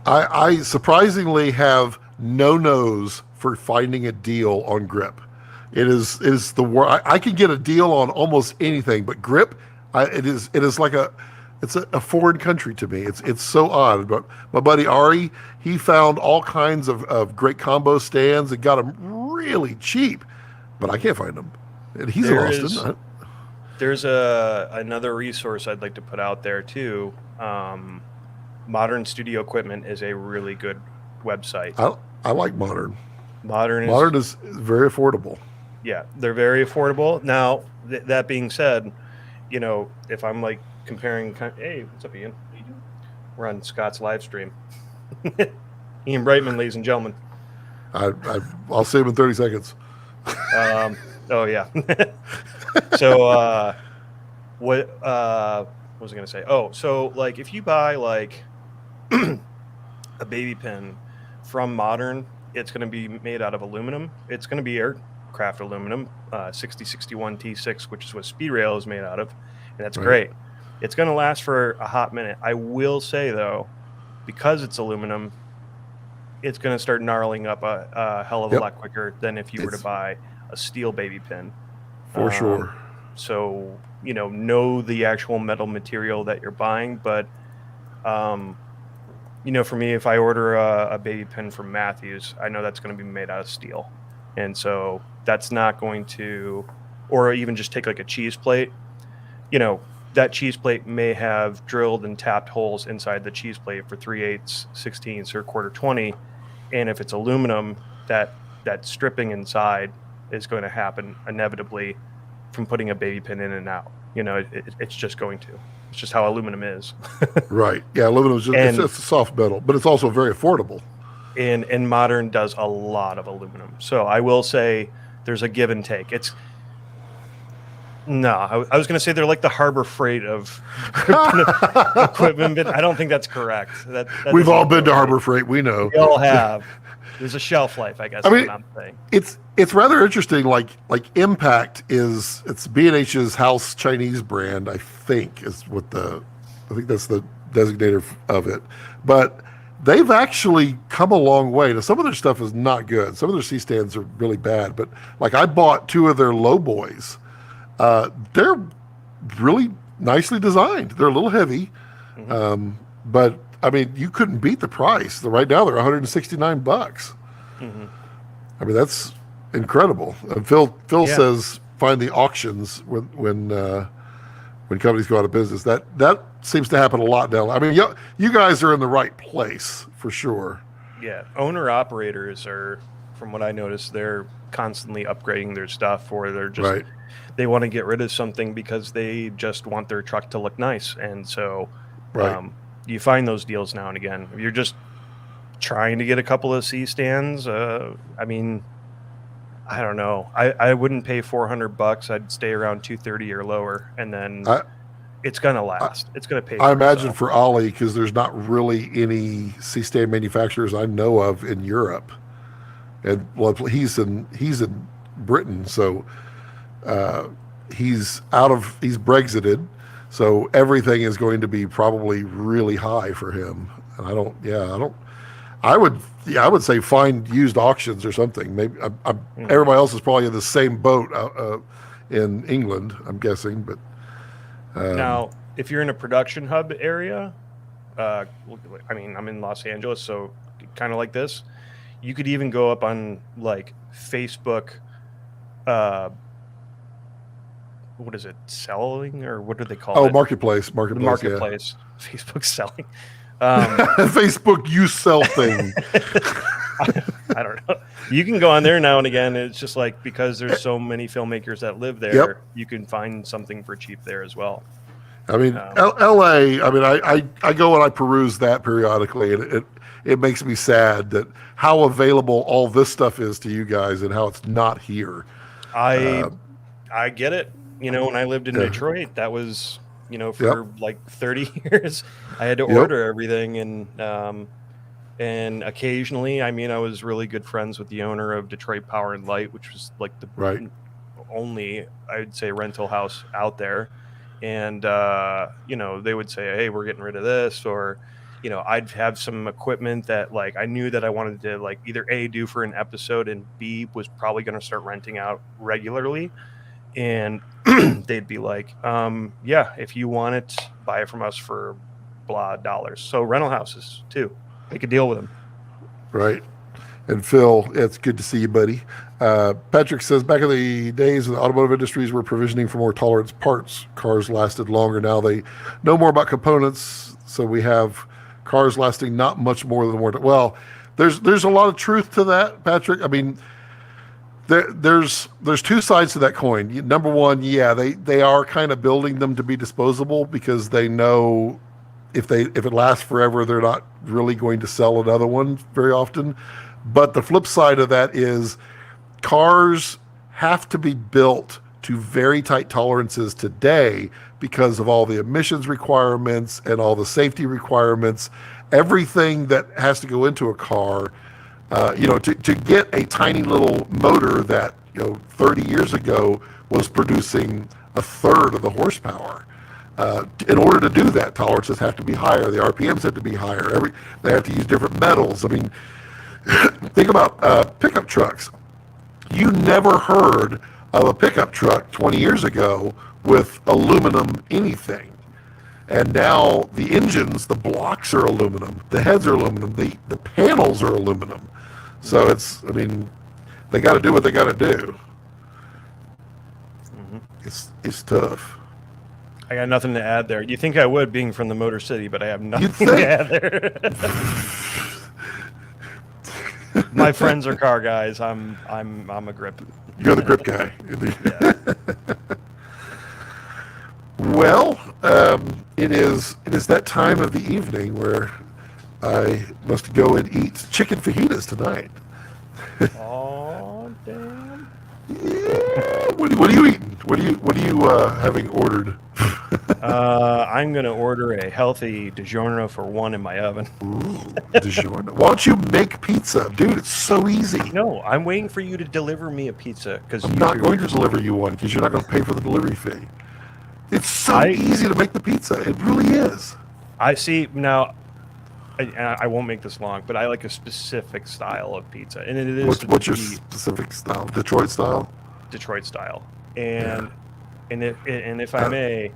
[SPEAKER 1] I surprisingly have no-nos for finding a deal on grip. It is the worst. I can get a deal on almost anything, but grip, it is like it's a foreign country to me. It's so odd. But my buddy Ari, he found all kinds of great combo stands and got them really cheap, but I can't find them. And he's in Austin.
[SPEAKER 2] There's another resource I'd like to put out there too. Modern Studio Equipment is a really good website.
[SPEAKER 1] I like Modern.
[SPEAKER 2] Modern
[SPEAKER 1] is very affordable.
[SPEAKER 2] Yeah, they're very affordable. Now, that being said, if I'm like comparing, hey, what's up, Ian? We're on Scott's live stream. Ian Brightman, ladies and gentlemen.
[SPEAKER 1] I'll see him in 30 seconds.
[SPEAKER 2] Oh yeah. So what was I going to say? Oh, so like if you buy like a baby pin from Modern, it's going to be made out of aluminum. It's going to be aircraft aluminum, 6061 T6, which is what Speed Rail is made out of, and that's great. It's going to last for a hot minute. I will say though, because it's aluminum, it's going to start gnarling up a hell of a lot quicker than if you were to buy a steel baby pin.
[SPEAKER 1] For sure.
[SPEAKER 2] So, know the actual metal material that you're buying. But, for me, if I order a baby pin from Matthews, I know that's going to be made out of steel. And so that's not going to or even just take like a cheese plate, you know, that cheese plate may have drilled and tapped holes inside the cheese plate for 3/8, 16ths, or quarter 20. And if it's aluminum, that stripping inside is going to happen inevitably from putting a baby pin in and out. You know, it's just going to. It's just how aluminum is.
[SPEAKER 1] Right. Yeah, aluminum is it's a soft metal, but it's also very affordable.
[SPEAKER 2] And modern does a lot of aluminum. So I will say there's a give and take. I was going to say they're like the Harbor Freight of equipment, but I don't think that's correct.
[SPEAKER 1] We've all been to Harbor Freight. We know.
[SPEAKER 2] We all have. There's a shelf life, I guess.
[SPEAKER 1] I mean,
[SPEAKER 2] I'm saying.
[SPEAKER 1] It's rather interesting. Like Impact it's B&H's house Chinese brand. I think that's the designator of it. But they've actually come a long way. Now, some of their stuff is not good. Some of their C-stands are really bad. But like I bought 2 of their low boys. They're really nicely designed. They're a little heavy, but I mean, you couldn't beat the price. Right now, they're $169.
[SPEAKER 2] Mm-hmm.
[SPEAKER 1] I mean, that's incredible. And Phil says find the auctions when companies go out of business. That seems to happen a lot now. I mean, you guys are in the right place for sure.
[SPEAKER 2] Yeah, owner operators are, from what I noticed, they're constantly upgrading their stuff, or they're just.
[SPEAKER 1] Right.
[SPEAKER 2] They want to get rid of something because they just want their truck to look nice. And so you find those deals now and again. If you're just trying to get a couple of C-stands, I mean, I don't know. I wouldn't pay $400. I'd stay around $230 or lower, and then it's going to last. It's going to pay for
[SPEAKER 1] I imagine
[SPEAKER 2] itself.
[SPEAKER 1] for Ollie, because there's not really any C-stand manufacturers I know of in Europe. And well, he's in Britain, so he's Brexited, so everything is going to be probably really high for him. And I would say find used auctions or something. Maybe everybody else is probably in the same boat in England, I'm guessing. But
[SPEAKER 2] now, if you're in a production hub area, I mean, I'm in Los Angeles, so kind of like this. You could even go up on like Facebook. What is it? Selling, or what do they call it?
[SPEAKER 1] Marketplace.
[SPEAKER 2] Marketplace.
[SPEAKER 1] Yeah.
[SPEAKER 2] Facebook selling.
[SPEAKER 1] Facebook you sell thing.
[SPEAKER 2] I don't know. You can go on there now and again. It's just like, because there's so many filmmakers that live there, you can find something for cheap there as well.
[SPEAKER 1] I mean, LA, I mean, I go and I peruse that periodically, and it makes me sad that how available all this stuff is to you guys and how it's not here.
[SPEAKER 2] I get it. You know, when I lived in Detroit, that was, you know, for like 30 years, I had to order everything. And occasionally, I mean, I was really good friends with the owner of Detroit Power and Light, which was like the only, I'd say, rental house out there. And, you know, they would say, hey, we're getting rid of this, or, you know, I'd have some equipment that like I knew that I wanted to like either A, do for an episode, and B, was probably going to start renting out regularly. And they'd be like, yeah, if you want it, buy it from us for blah dollars. So rental houses too, make a deal with them.
[SPEAKER 1] Right. And Phil, it's good to see you, buddy. Patrick says, back in the days of the automotive industries were provisioning for more tolerance parts. Cars lasted longer. Now they know more about components, so we have cars lasting not much more than more. Well, there's a lot of truth to that, Patrick. I mean, there's 2 sides to that coin. Number one, they are kind of building them to be disposable, because they know if it lasts forever, they're not really going to sell another one very often. But the flip side of that is cars have to be built to very tight tolerances today because of all the emissions requirements and all the safety requirements, everything that has to go into a car. You know, to get a tiny little motor that, you know, 30 years ago was producing a third of the horsepower. In order to do that, tolerances have to be higher. The RPMs have to be higher. They have to use different metals. I mean, think about pickup trucks. You never heard of a pickup truck 20 years ago with aluminum anything. And now the engines, the blocks are aluminum, the heads are aluminum, the panels are aluminum. So it's, I mean, they got to do what they got to do. It's tough.
[SPEAKER 2] I got nothing to add there. You think I would, being from the Motor City, but I have nothing
[SPEAKER 1] You'd think.
[SPEAKER 2] to add there. My friends are car guys. I'm a grip.
[SPEAKER 1] You're the grip guy.
[SPEAKER 2] Yeah.
[SPEAKER 1] Well, it is that time of the evening where I must go and eat chicken fajitas tonight.
[SPEAKER 2] Oh damn!
[SPEAKER 1] Yeah. What are you eating? What are you having ordered?
[SPEAKER 2] I'm gonna order a healthy DiGiorno for one in my oven.
[SPEAKER 1] Ooh, DiGiorno. Why don't you make pizza, dude? It's so easy.
[SPEAKER 2] No, I'm waiting for you to deliver me a pizza because
[SPEAKER 1] I'm not going to deliver you one because you're not going to pay for the delivery fee. It's so easy to make the pizza. It really is.
[SPEAKER 2] I see now. I won't make this long, but I like a specific style of pizza, and it is
[SPEAKER 1] What's your specific style? Detroit style.
[SPEAKER 2] Detroit style, and if I may,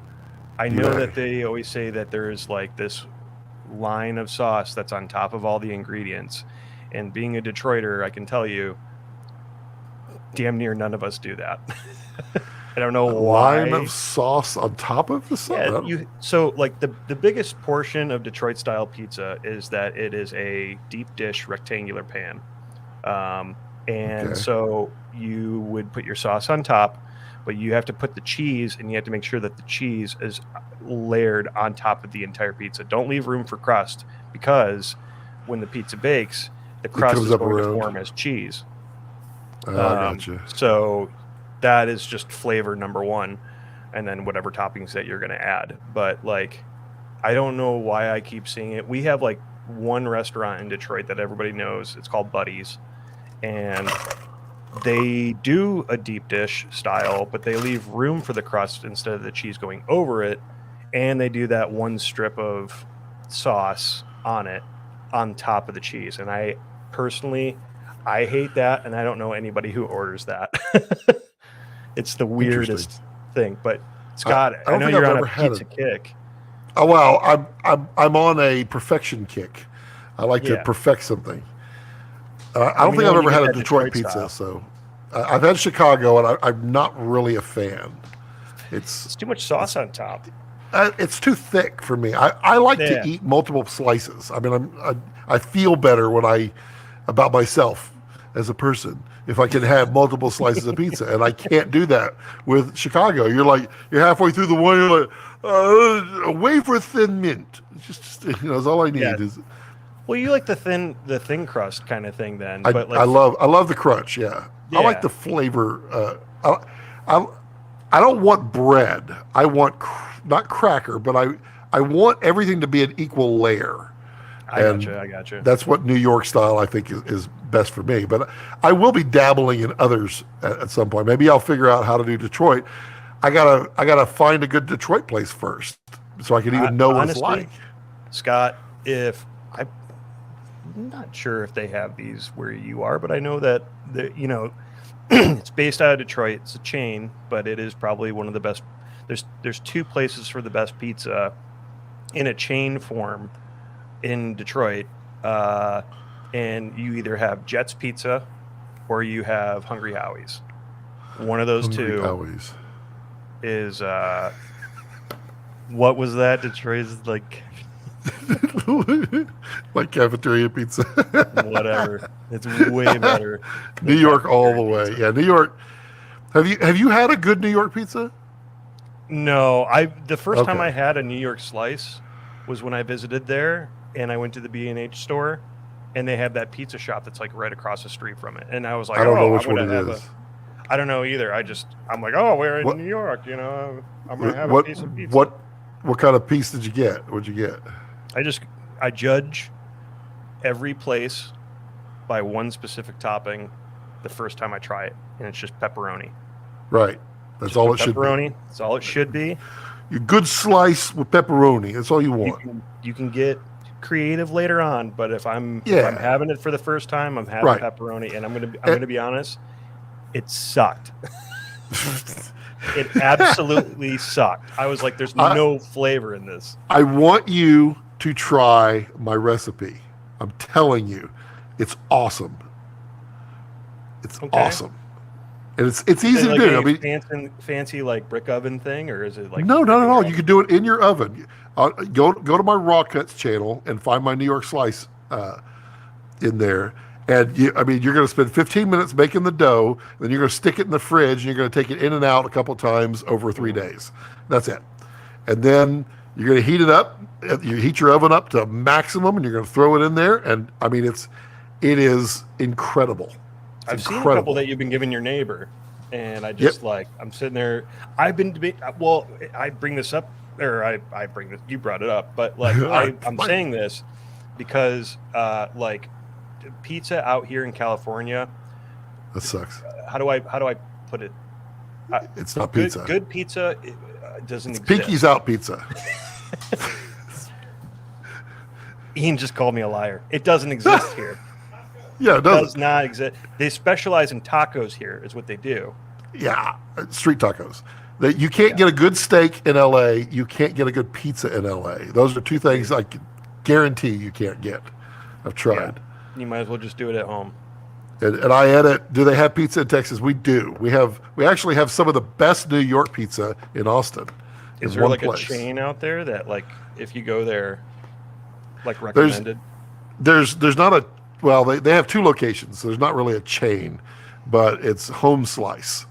[SPEAKER 2] I know that they always say that there is like this line of sauce that's on top of all the ingredients, and being a Detroiter, I can tell you, damn near none of us do that. I don't know why.
[SPEAKER 1] Line of sauce on top of the sauce?
[SPEAKER 2] Yeah, so like the biggest portion of Detroit style pizza is that it is a deep dish rectangular pan. So you would put your sauce on top, but you have to put the cheese, and you have to make sure that the cheese is layered on top of the entire pizza. Don't leave room for crust, because when the pizza bakes, the crust is going to form as cheese.
[SPEAKER 1] I gotcha.
[SPEAKER 2] So that is just flavor number one, and then whatever toppings that you're going to add. But like, I don't know why I keep seeing it. We have like one restaurant in Detroit that everybody knows. It's called Buddy's, and they do a deep dish style, but they leave room for the crust instead of the cheese going over it, and they do that one strip of sauce on it on top of the cheese. And I personally, I hate that, and I don't know anybody who orders that. It's the weirdest thing. But Scott, I know you're on a pizza kick.
[SPEAKER 1] Oh well, I'm on a perfection kick. I like to perfect something. I don't think I've ever had a Detroit pizza. So I've had Chicago, and I'm not really a fan. It's
[SPEAKER 2] too much sauce on top.
[SPEAKER 1] It's too thick for me. I like to eat multiple slices. I mean, I feel better about myself as a person if I can have multiple slices of pizza, and I can't do that with Chicago. You're halfway through the one, you're like, a wafer thin mint. It's just that's all I need. Is
[SPEAKER 2] well, you like the thin crust kind of thing then.
[SPEAKER 1] I love the crunch. Yeah. I like the flavor. I don't want bread. I want not cracker, but I want everything to be an equal layer.
[SPEAKER 2] I gotcha.
[SPEAKER 1] That's what New York style I think is best for me. But I will be dabbling in others at some point. Maybe I'll figure out how to do Detroit. I gotta find a good Detroit place first, so I can even know what it's like.
[SPEAKER 2] Scott, I'm not sure if they have these where you are, but I know that it's based out of Detroit. It's a chain, but it is probably one of the best. There's two places for the best pizza in a chain form in Detroit, and you either have Jet's Pizza or you have Hungry Howie's. One of those two is what was that? Detroit's like
[SPEAKER 1] like cafeteria pizza.
[SPEAKER 2] Whatever. It's way better.
[SPEAKER 1] New York all the way. Yeah, New York. Have you had a good New York pizza?
[SPEAKER 2] No, the first time I had a New York slice was when I visited there, and I went to the B&H store, and they had that pizza shop that's like right across the street from it. And I was like,
[SPEAKER 1] I don't know which one it is.
[SPEAKER 2] I don't know either. I'm like, we're in New York, I'm gonna have a piece of pizza.
[SPEAKER 1] What kind of piece did you get? What'd you get?
[SPEAKER 2] I judge every place by one specific topping the first time I try it, and it's just pepperoni.
[SPEAKER 1] Right. That's all it should be.
[SPEAKER 2] Pepperoni. That's all it should be.
[SPEAKER 1] A good slice with pepperoni. That's all you want.
[SPEAKER 2] You can get creative later on, but if I'm having it for the first time, I'm having pepperoni, and I'm gonna be honest, it sucked. It absolutely sucked. I was like, there's no flavor in this.
[SPEAKER 1] I want you to try my recipe. I'm telling you, it's awesome. It's awesome. and it's easy
[SPEAKER 2] Is it
[SPEAKER 1] to
[SPEAKER 2] like
[SPEAKER 1] do.
[SPEAKER 2] a
[SPEAKER 1] I mean,
[SPEAKER 2] fancy like brick oven thing, or is it like
[SPEAKER 1] no, not at all. You can do it in your oven. Go to my raw cuts channel and find my New York slice in there. And you're going to spend 15 minutes making the dough. Then you're going to stick it in the fridge, and you're going to take it in and out a couple times over 3 days. That's it. And then you're going to heat it up. You heat your oven up to maximum, and you're going to throw it in there. And it is incredible.
[SPEAKER 2] I've seen a couple that you've been giving your neighbor, and I just I'm sitting there. I bring this up, or I bring this. You brought it up, but like I'm saying this because like pizza out here in California.
[SPEAKER 1] That sucks.
[SPEAKER 2] How do I put it?
[SPEAKER 1] It's not pizza.
[SPEAKER 2] Good pizza doesn't exist.
[SPEAKER 1] Pinkies out pizza.
[SPEAKER 2] Ian just called me a liar. It doesn't exist here.
[SPEAKER 1] Yeah, it
[SPEAKER 2] does not exist. They specialize in tacos here, is what they do.
[SPEAKER 1] Yeah, street tacos. That you can't get a good steak in LA. You can't get a good pizza in LA. Those are two things I can guarantee you can't get. I've tried.
[SPEAKER 2] Yeah. You might as well just do it at home.
[SPEAKER 1] And I edit. Do they have pizza in Texas? We do. We actually have some of the best New York pizza in Austin.
[SPEAKER 2] Is there like a chain out there that, like, if you go there, like, recommended? There's
[SPEAKER 1] not a, well, they have 2 locations. So there's not really a chain, but it's Home Slice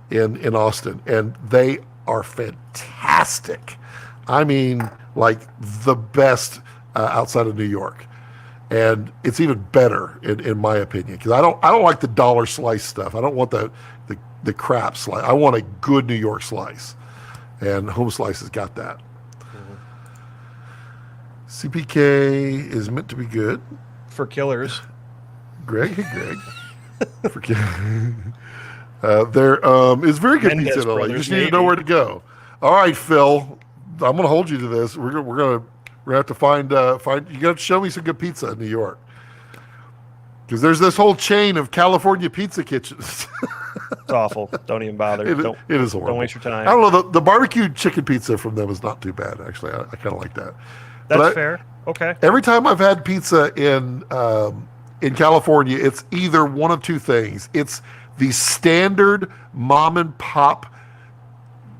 [SPEAKER 1] in Austin, and they are fantastic. I mean, like the best outside of New York. And it's even better in my opinion, because I don't like the dollar slice stuff. I don't want the crap slice. I want a good New York slice, and Home Slice has got that. CPK is meant to be good
[SPEAKER 2] for killers.
[SPEAKER 1] Greg, hey Greg. There is very good pizza in LA. You just need to know where to go. All right, Phil, I'm going to hold you to this. We're going to have to find. You got to show me some good pizza in New York, because there's this whole chain of California pizza kitchens.
[SPEAKER 2] It's awful. Don't even bother.
[SPEAKER 1] It is horrible.
[SPEAKER 2] Don't waste your time.
[SPEAKER 1] I don't know. The barbecue chicken pizza from them is not too bad, actually. I kind of like that.
[SPEAKER 2] That's fair. Okay.
[SPEAKER 1] Every time I've had pizza in California, it's either one of 2 things. It's the standard mom and pop,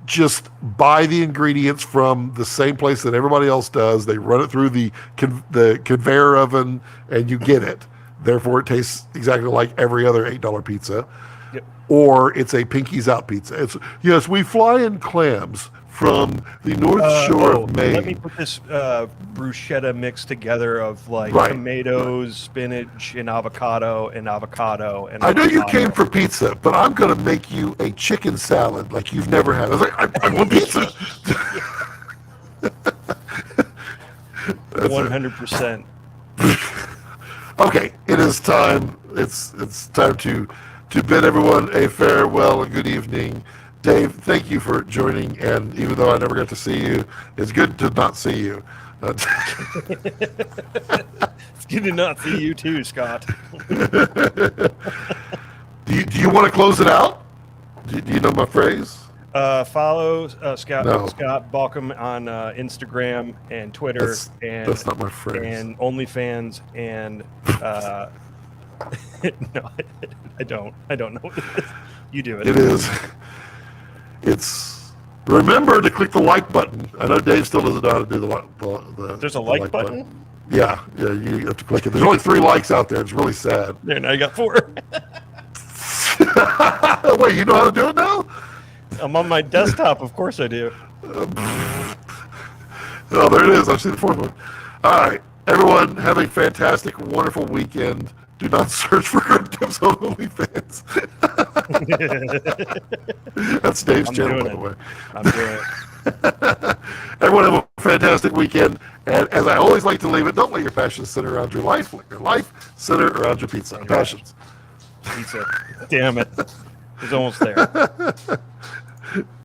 [SPEAKER 1] just buy the ingredients from the same place that everybody else does. They run it through the conveyor oven, and you get it. Therefore, it tastes exactly like every other $8 pizza.
[SPEAKER 2] Yep.
[SPEAKER 1] Or it's a Pinkies Out pizza. It's, yes, we fly in clams from the North Shore of Maine.
[SPEAKER 2] Let me put this bruschetta mix together of like tomatoes, spinach, and avocado. And
[SPEAKER 1] I know you came for pizza, but I'm going to make you a chicken salad like you've never had. I was like, I want pizza.
[SPEAKER 2] 100%.
[SPEAKER 1] Okay, it is time. It's time to bid everyone a farewell and good evening. Dave, thank you for joining, and even though I never got to see you, it's good to not see you.
[SPEAKER 2] It's good to not see you too, Scott.
[SPEAKER 1] Do you want to close it out? Do you know my phrase?
[SPEAKER 2] Follow Scott Balcom on Instagram and Twitter.
[SPEAKER 1] That's not my phrase.
[SPEAKER 2] And OnlyFans and no, I don't know what it is. You do it.
[SPEAKER 1] It is. It's remember to click the like button. I know Dave still doesn't know how to do the
[SPEAKER 2] There's a like button?
[SPEAKER 1] Yeah, you have to click it. There's only 3 likes out there. It's really sad.
[SPEAKER 2] There, now you got 4.
[SPEAKER 1] Wait, you know how to do it now?
[SPEAKER 2] I'm on my desktop. Of course I do.
[SPEAKER 1] Oh, there it is. I've seen the 4th one. All right, everyone, have a fantastic, wonderful weekend. Do not search for good tips on OnlyFans. That's Dave's channel, by the way.
[SPEAKER 2] I'm doing it.
[SPEAKER 1] Everyone have a fantastic weekend. And as I always like to leave it, don't let your passions center around your life. Let your life center around your pizza. Passions.
[SPEAKER 2] Pizza. Damn it. It's almost there.